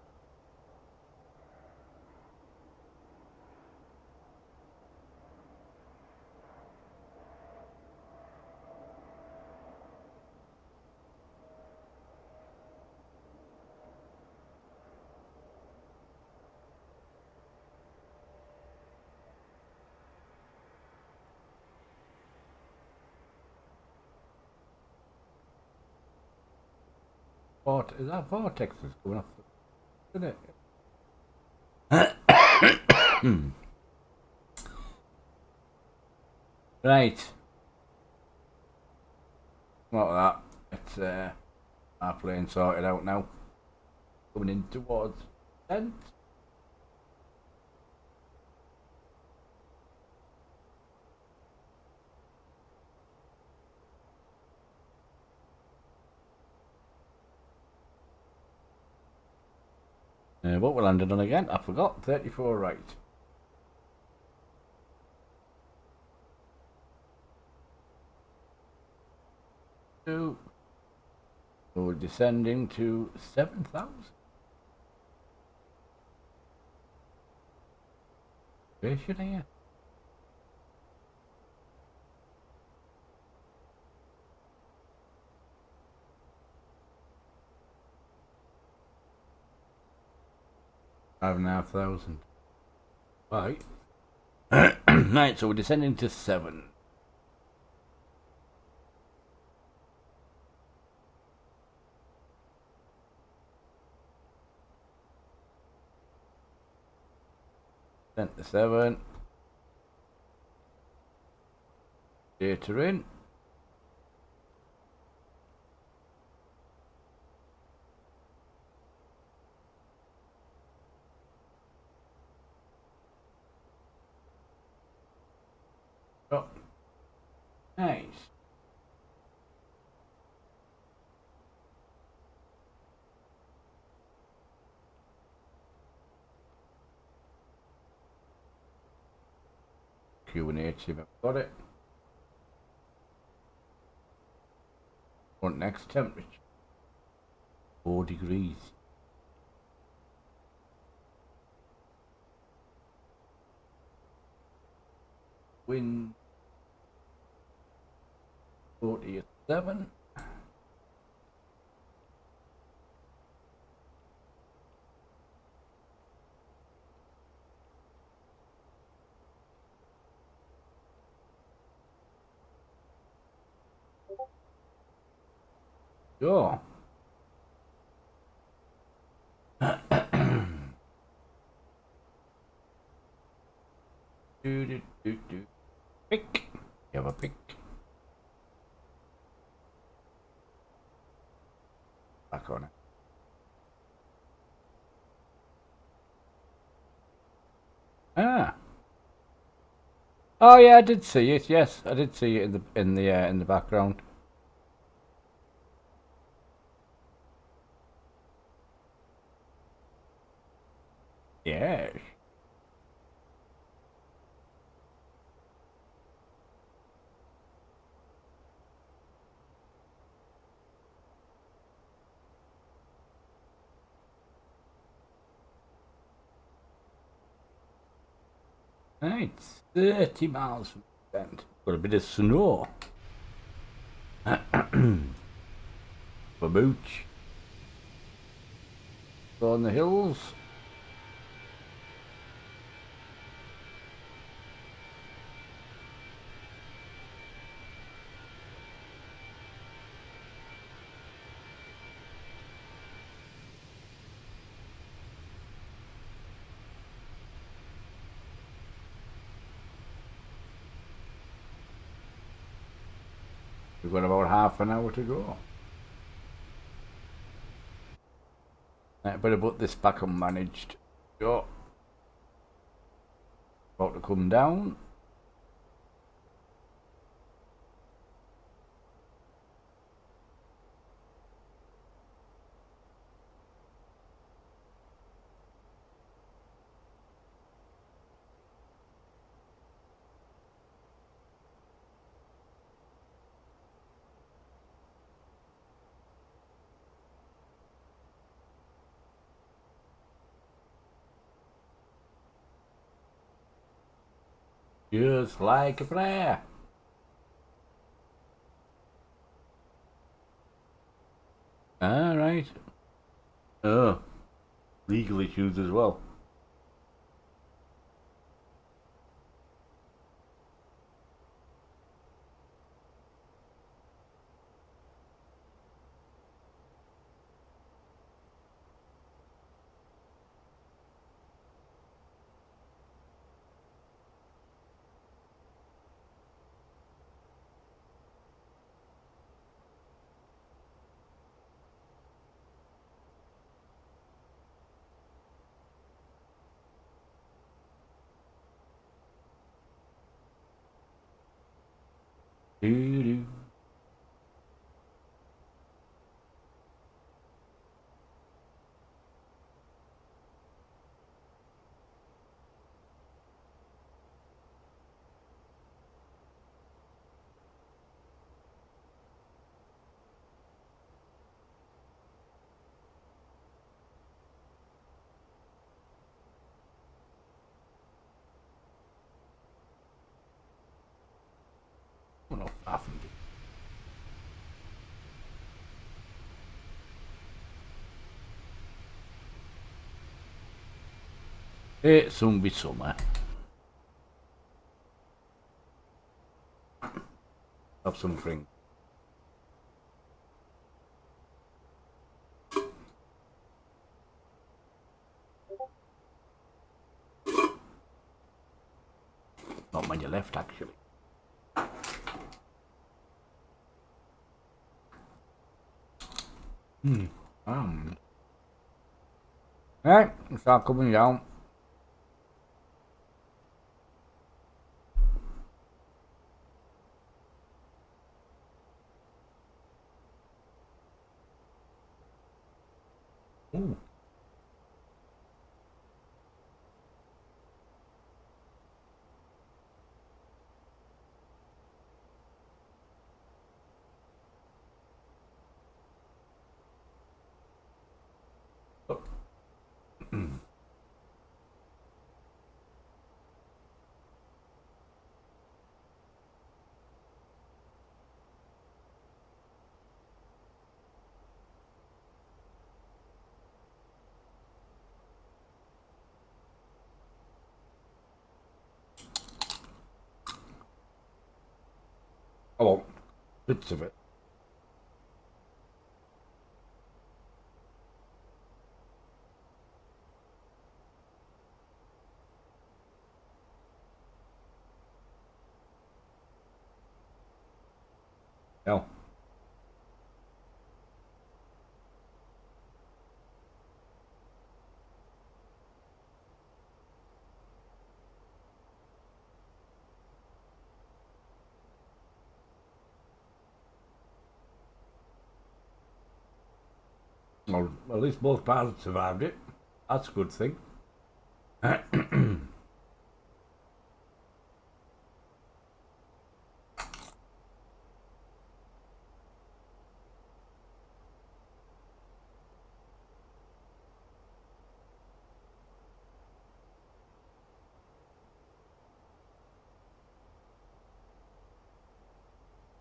Is that vortex that's going off? Isn't it? Right. Not that. It's our plane sorted out now. Coming in towards 10. What we landed on again? I forgot. 34 right. So we're descending to 7,000. Where should I get? Five and a half thousand. Right. Right, so we're descending to 7. Descent to 7. Data in. Oh. Nice. Q&H if I've got it. Want next temperature? 4 degrees. Wind 47. Sure. Do. Pick. You have a pick. Back on it. Ah. Oh yeah, I did see it. Yes, I did see it in the background. Yes. Right, 30 miles from the end. Got a bit of snow. Babooch. Go on the hills. We've got about half an hour to go. I better put this back unmanaged. Go. About to come down. Just like a prayer. All right. Oh, legal issues as well. Doo-doo. Oh, no, far from it. It soon be summer. Have some drink. Not when you left, actually. Right, start coming down. Ooh. Oh, bits of it. Yeah. Well, at least both pilots survived it. That's a good thing.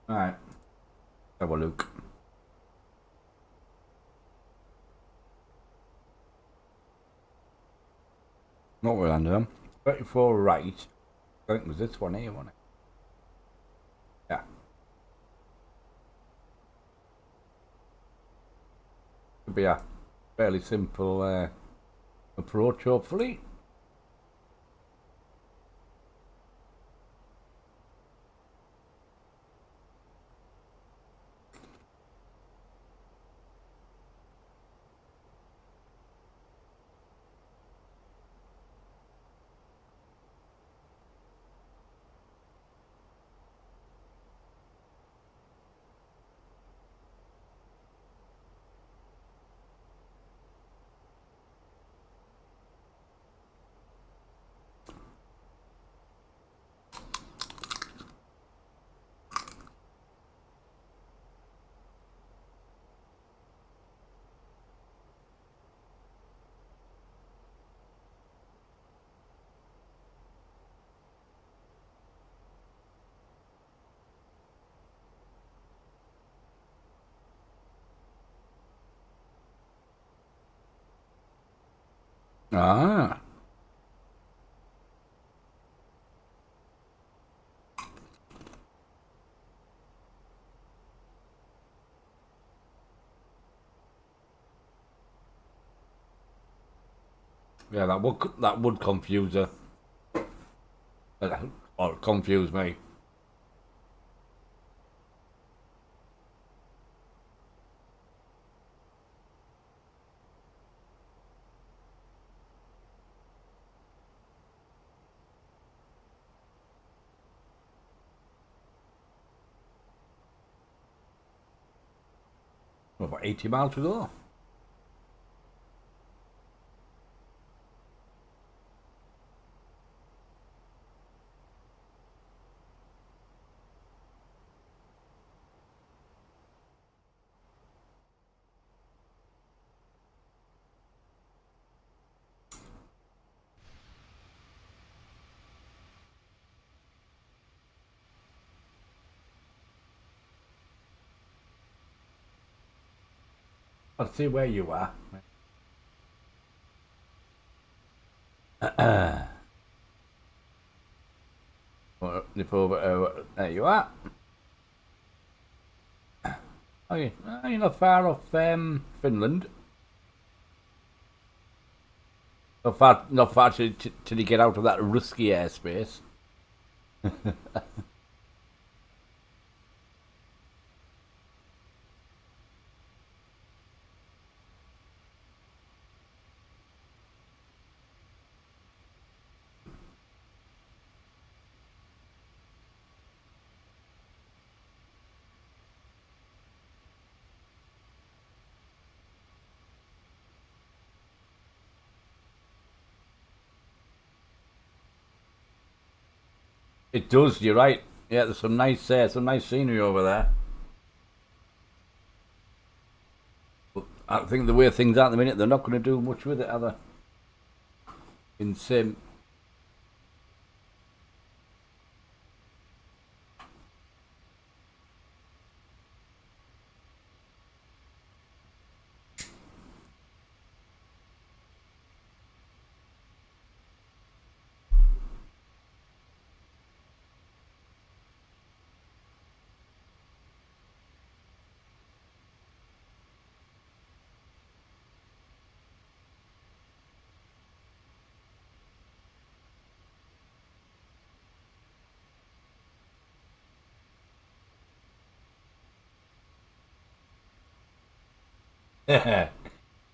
Alright. Have a look. Not well under them. 34 right. I think it was this one here, wasn't it? Yeah. Could be a fairly simple approach, hopefully. Ah. Yeah, that would confuse her. Or confuse me. About 80 miles to go. Let's see where you are. Nip over. There you are. Oh, you're not far off Finland. Not far till you get out of that risky airspace. It does. You're right. Yeah, there's some nice scenery over there. But I think the way things are at the minute, they're not going to do much with it, are they? In sim.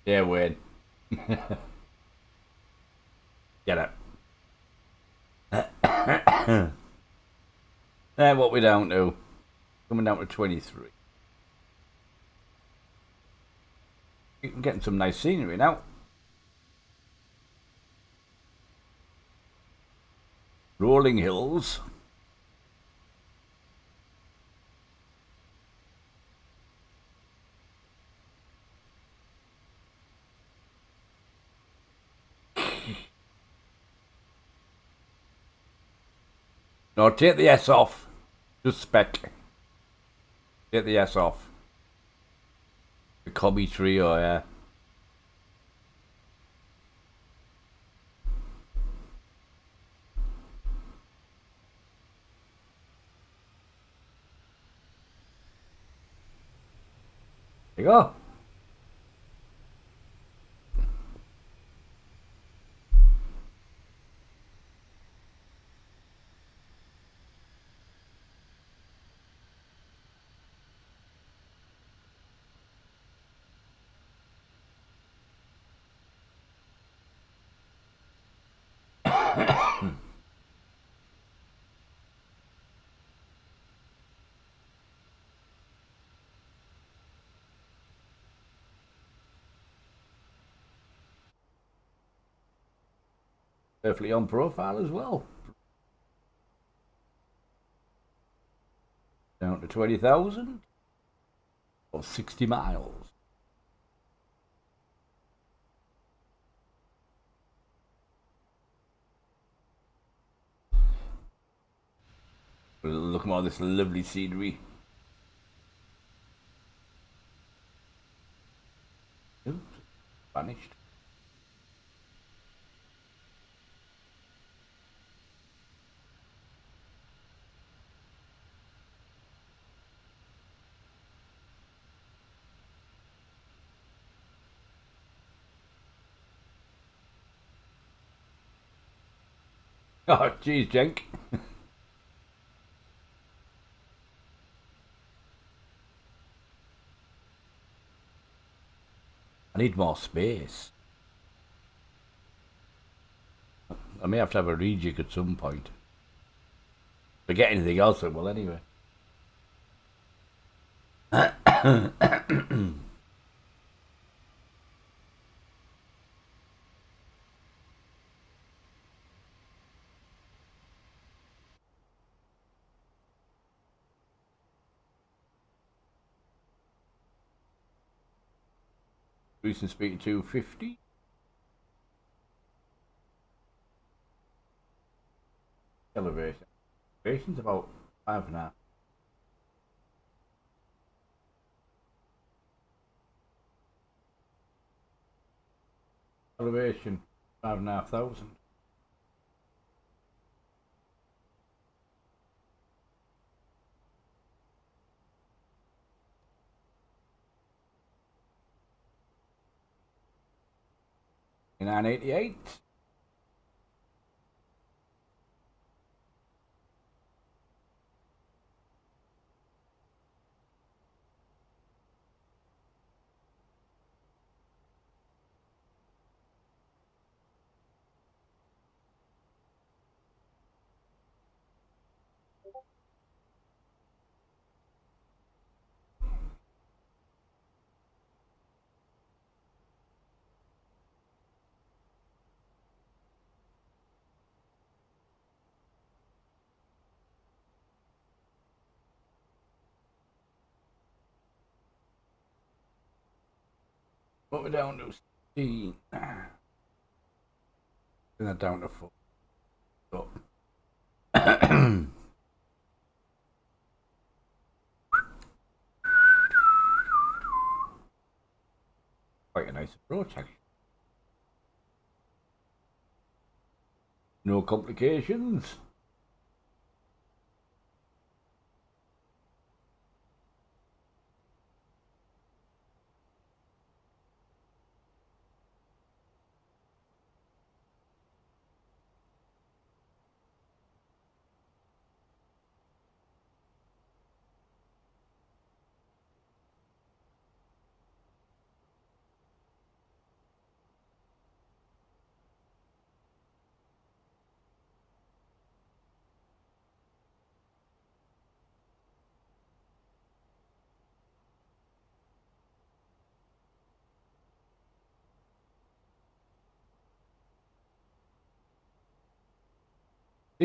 Yeah, Wayne. Get it. What we down to? Coming down to 23. You're getting some nice scenery now. Rolling hills. No, take the S off. Just spec. Take the S off. The Cobby Trio, yeah. There you go. Perfectly on profile as well. Down to 20,000 or 60 miles. Look at all this lovely scenery. Oops, vanished. Oh, geez, Jenk. I need more space. I may have to have a rejig at some point. Forget anything else, I will anyway. Cruising speed 250. Elevation. Elevation's about 5.5. Elevation 5,500. $988. What we're down to 16. Bring that down to 4. So. Quite a nice approach, actually. No complications.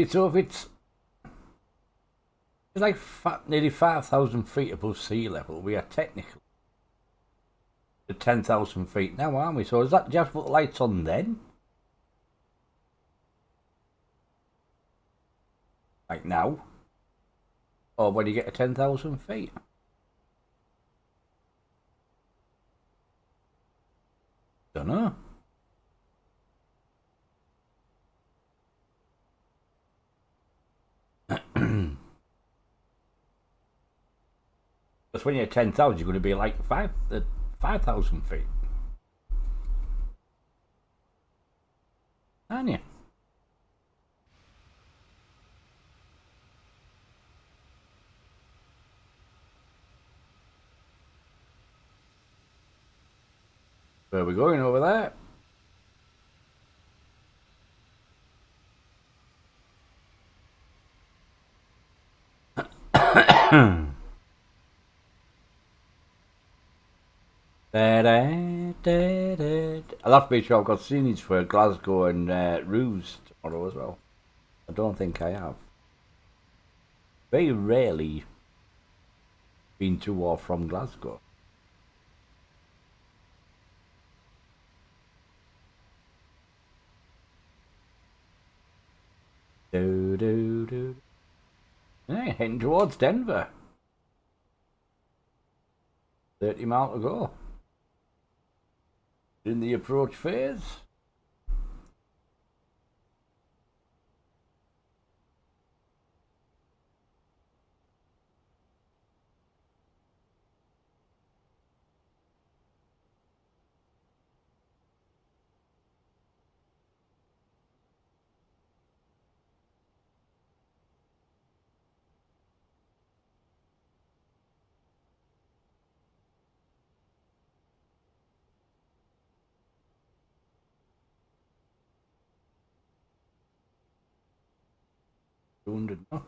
So if it's like nearly 5,000 feet above sea level, we are technically at 10,000 feet now, aren't we? So is that just put the lights on then? Like now? Or when you get to 10,000 feet? Don't know. Because when you're at 10,000, you're going to be like 5,000 feet. Aren't you? Where are we going over there? I'll have to be sure I've got scenes for Glasgow and Roos tomorrow as well. I don't think I have. Very rarely been to or from Glasgow. Yeah, heading towards Denver. 30 miles to go. In the approach phase. $200 knots.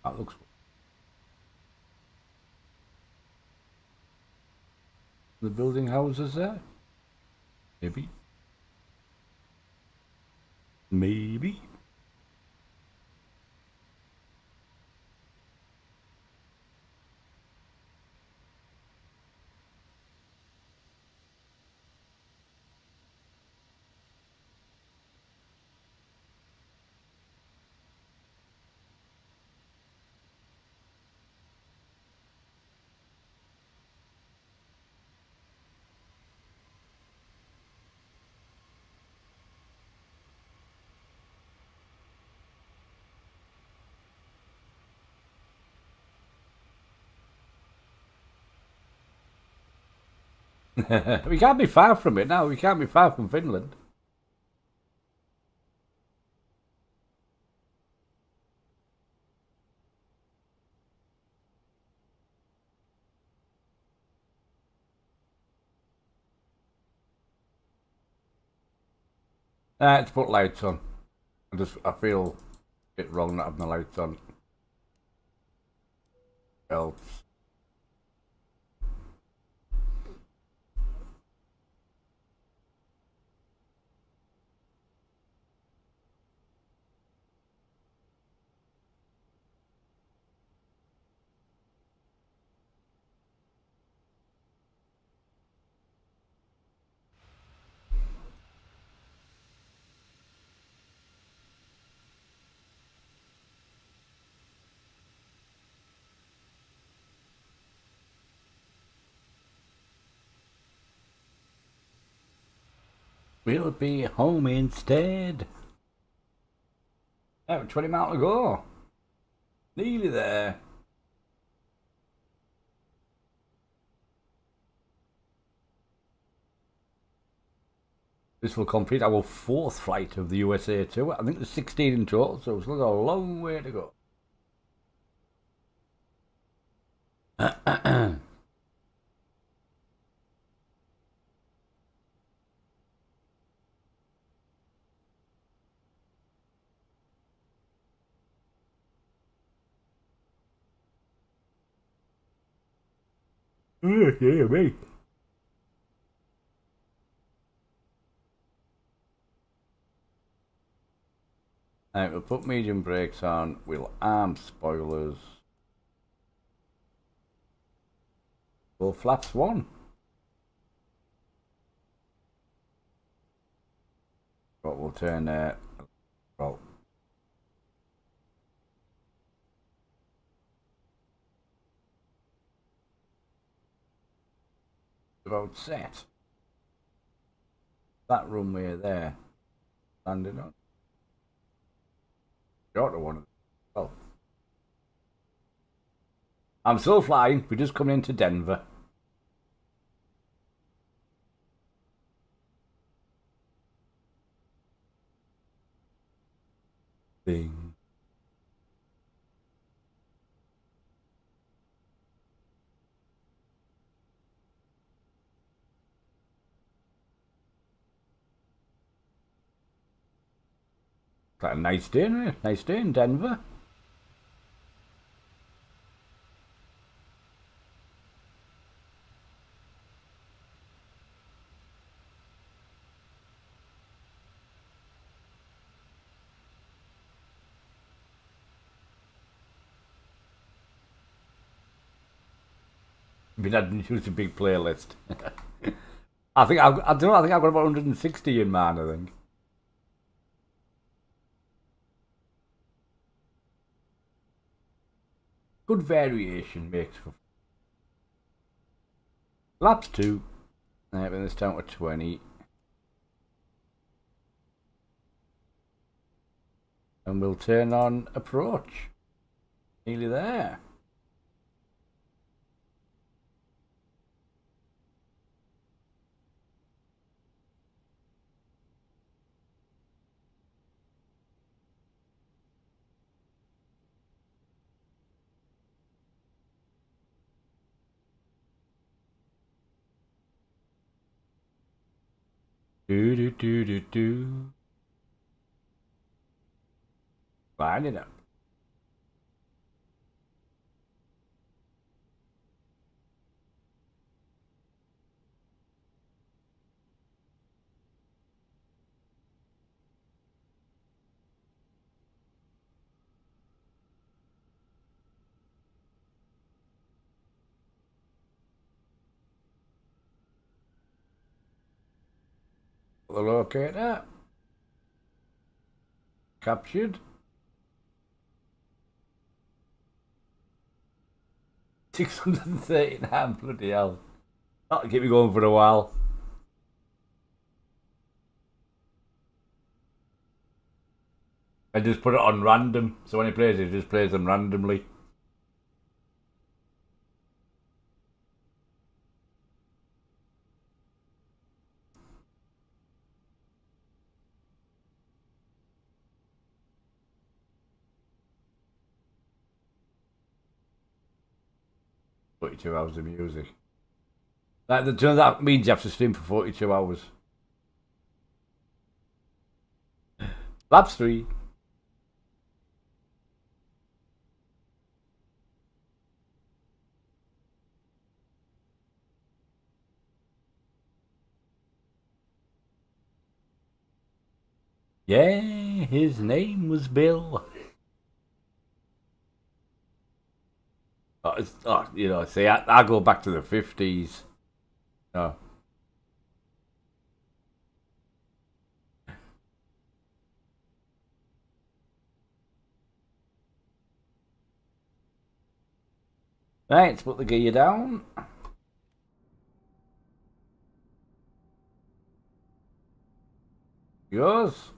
That looks good. The building houses there? Maybe. Maybe. We can't be far from it now. We can't be far from Finland. Let's put lights on. I feel a bit wrong not having the lights on. Else. We'll be home instead. Oh, 20 miles to go. Nearly there. This will complete our 4th flight of the USA tour. I think there's 16 in total, so it's still got a long way to go. Yeah, me. Right, we'll put medium brakes on. We'll arm spoilers. Go flaps 1. But we'll turn well. About set. That runway there. Landing on. Shorter one. Oh. I'm still flying. We're just coming into Denver. Bing. Got a nice day, right? Nice day in Denver. Been adding to a big playlist. I think I don't know. I think I've got about 160 in mine. I think. Good variation makes for. Laps 2. Bring this down to 20. And we'll turn on approach. Nearly there. Do. Line it up. the locator. Captured. 639, bloody hell. That'll keep me going for a while. I just put it on random, so when he plays it, he just plays them randomly. "42 hours of music." That means you have to stream for 42 hours. Laps 3. Yeah, his name was Bill. You know, see, I go back to the 50s. No. Right, let's put the gear down. Yours.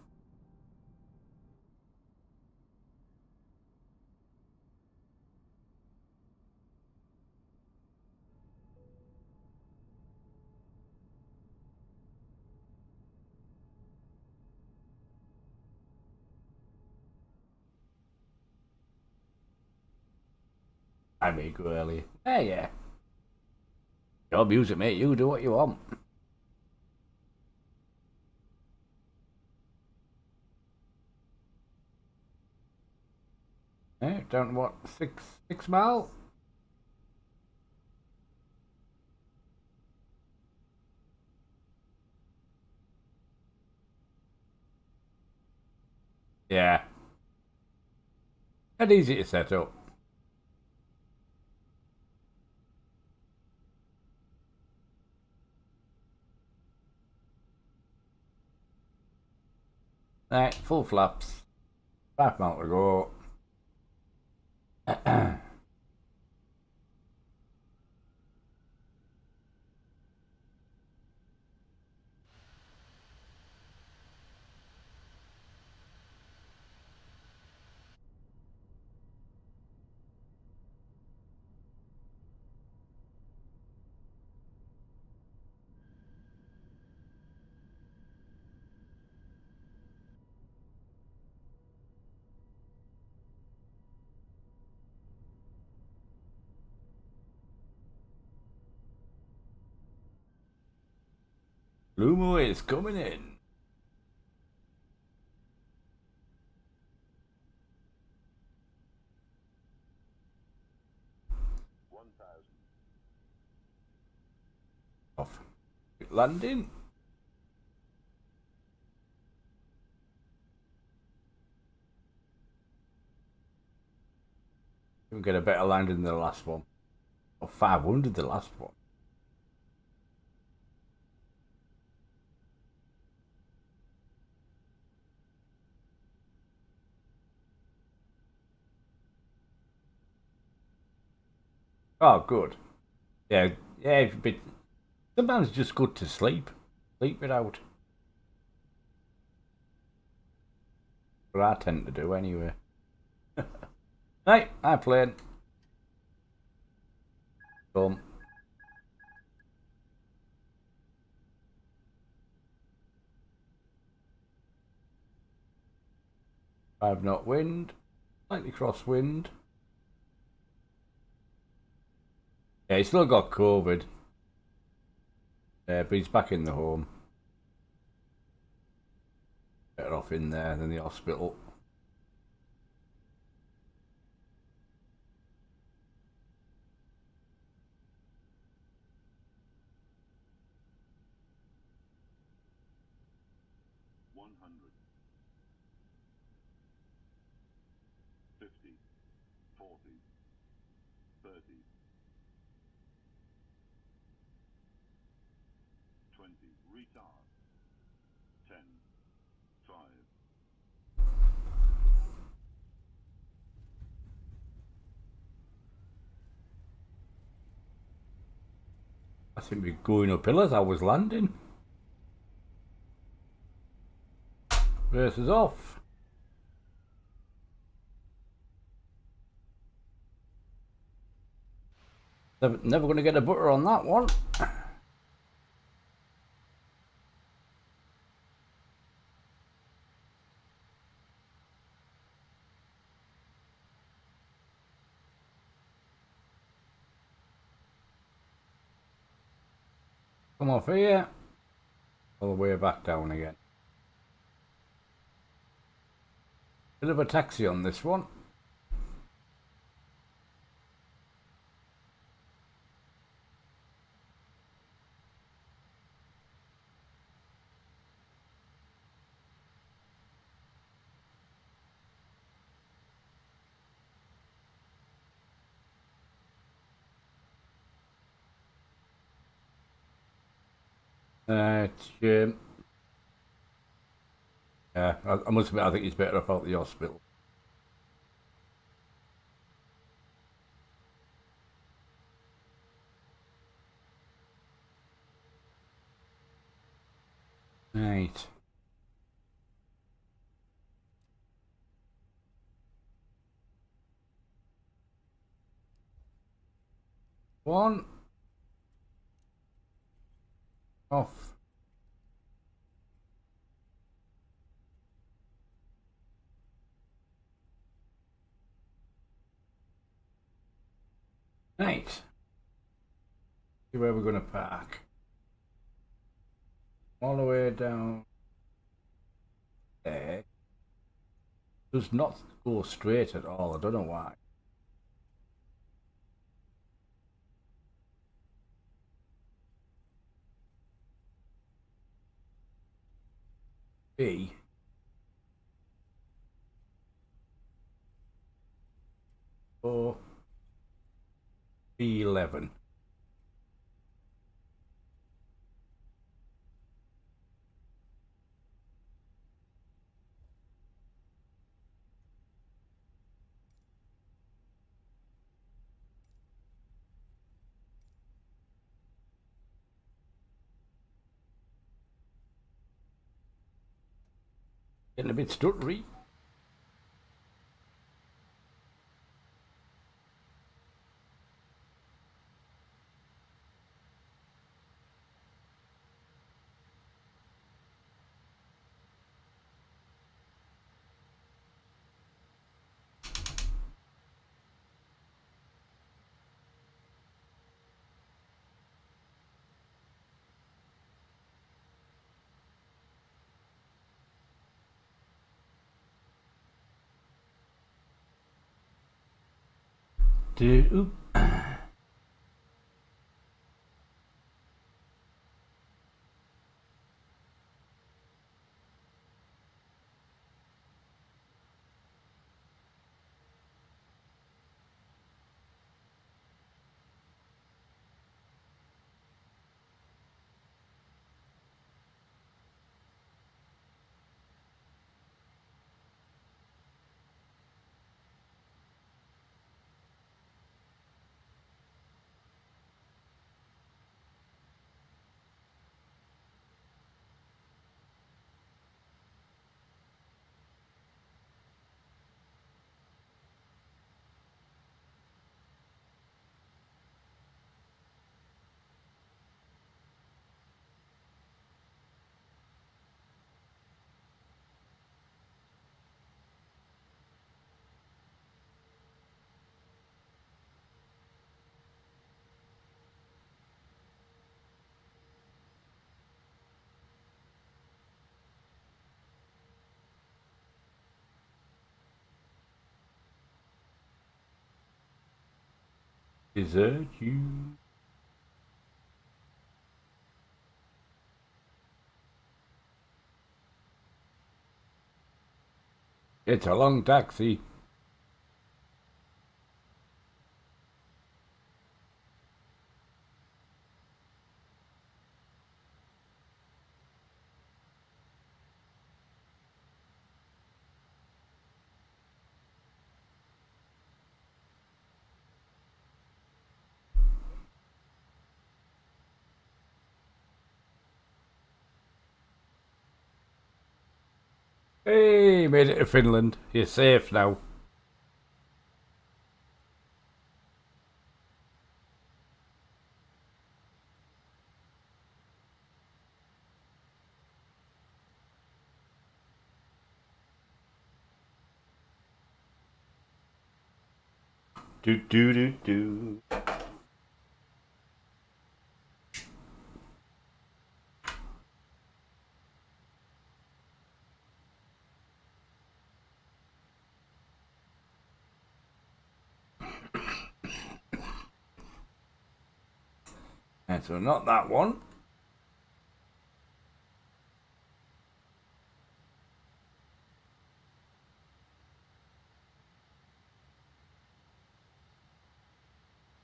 I may go early. Yeah. Your music, mate. You do what you want. Down to what? 6 mile? Yeah. And easy to set up. Right, full flaps. 5 mile to go. Flylumo is coming in. Off. Landing. We get a better landing than the last one. Or 500 the last one. Oh, good. Yeah, but sometimes it's just good to sleep. Sleep it out. What I tend to do anyway. Right, I played. Boom. Five knot wind. Slightly crosswind. Yeah, he's still got COVID. But he's back in the home. Better off in there than the hospital. Retard. I think we're going uphill as I was landing. Race is off. Never going to get a butter on that one. Come off here. All the way back down again. Bit of a taxi on this one. Yeah, I must admit, I think he's better off out the hospital. Right. One. Off. Right. See where we're going to park. All the way down there. Does not go straight at all. I don't know why. B. Or B11. Getting a bit stuttery. Oop. Desert you. It's a long taxi. Hey, made it to Finland. You're safe now. Do do do do. And so not that one.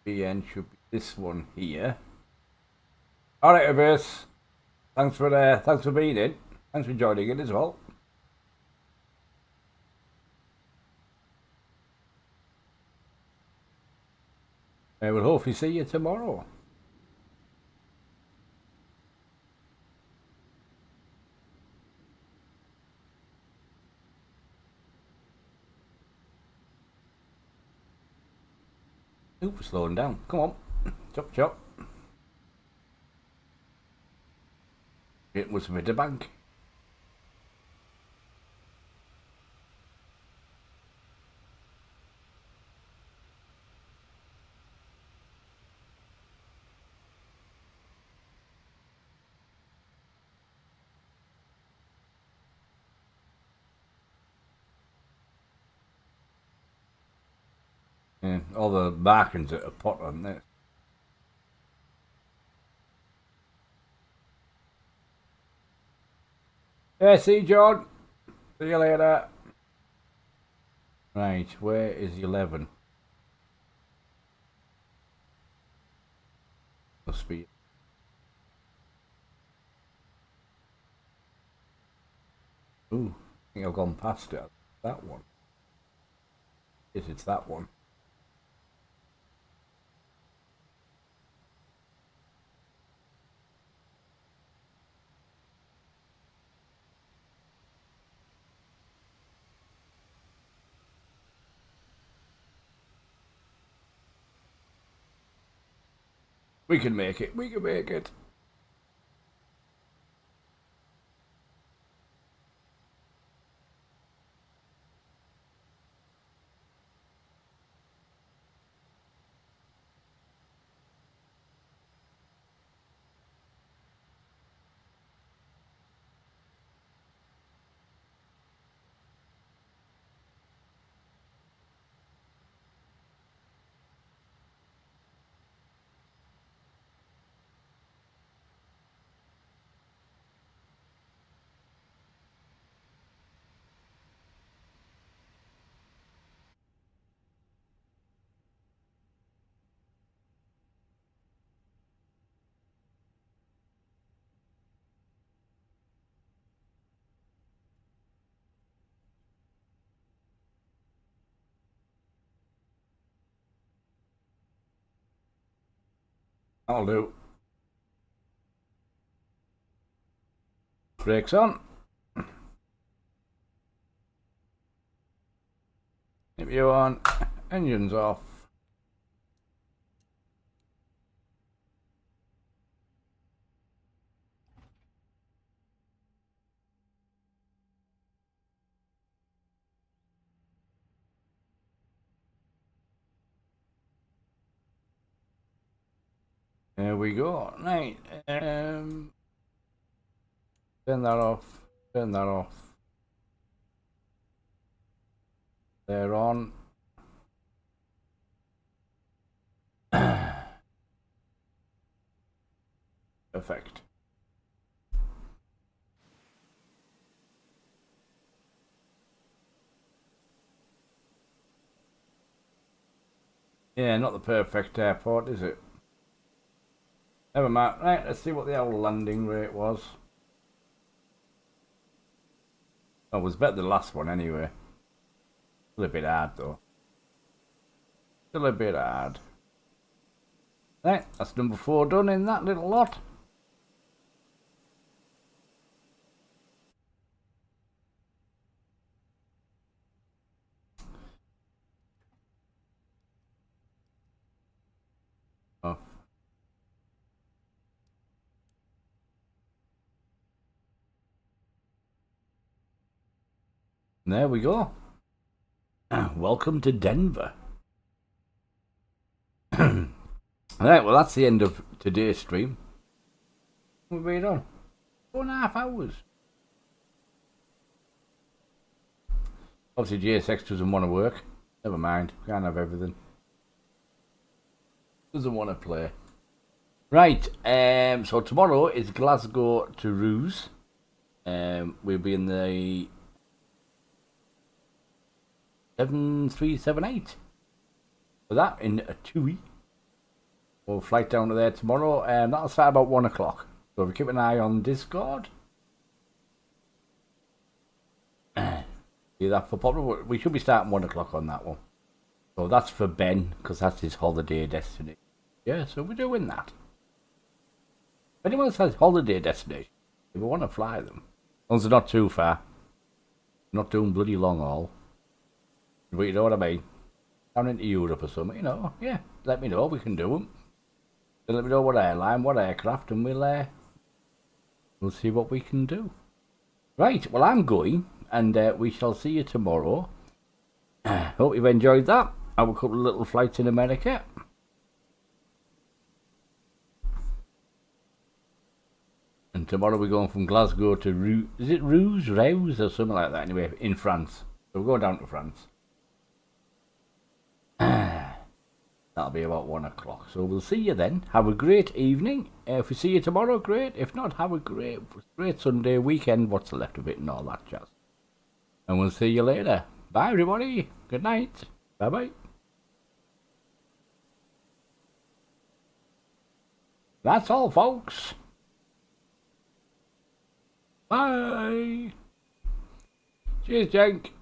KDEN should be this one here. Alright, Abyss. Thanks for being in. Thanks for joining in as well. We'll hopefully see you tomorrow. Ooh, we're slowing down. Come on. Chop chop. It was with the bank. Yeah, all the markings that are put on this. Yeah, see you, John. See you later. Right, where is 11? Must be. Ooh, I think I've gone past it. That one. Yes, it's that one. We can make it. We can make it. I'll do. Brakes on. CPU on. Engines off. There we go. Right. Turn that off. Turn that off. They're on. Perfect. Yeah, not the perfect airport, is it? Never mind. Right, let's see what the old landing rate was. Oh, it was better than the last one anyway. Still a bit hard though. Still a bit hard. Right, that's number 4 done in that little lot. There we go. Welcome to Denver. Alright, well that's the end of today's stream. We've been on 4.5 hours. Obviously GSX doesn't want to work. Never mind, can't have everything. Doesn't want to play. Right, so tomorrow is Glasgow to Roos. We'll be in the 7378. For that in a TUI. We'll flight down to there tomorrow, and that'll start about 1 o'clock. So if you keep an eye on Discord, see that for probably we should be starting 1 o'clock on that one. So that's for Ben, because that's his holiday destination. Yeah, so we're doing that. If anyone else has holiday destination, if we want to fly them, as long as they're not too far, not doing bloody long haul. But you know what I mean? Down into Europe or something, you know, yeah, let me know, we can do them. Let me know what airline, what aircraft, and we'll see what we can do. Right, well I'm going, and we shall see you tomorrow. Hope you've enjoyed that. Have a couple of little flights in America. And tomorrow we're going from Glasgow to Roos, is it Roos or something like that anyway, in France. So we're going down to France. That'll be about 1 o'clock. So we'll see you then. Have a great evening. If we see you tomorrow, great. If not, have a great Sunday weekend. What's left of it and all that jazz. And we'll see you later. Bye, everybody. Good night. Bye-bye. That's all, folks. Bye. Cheers, Jenk.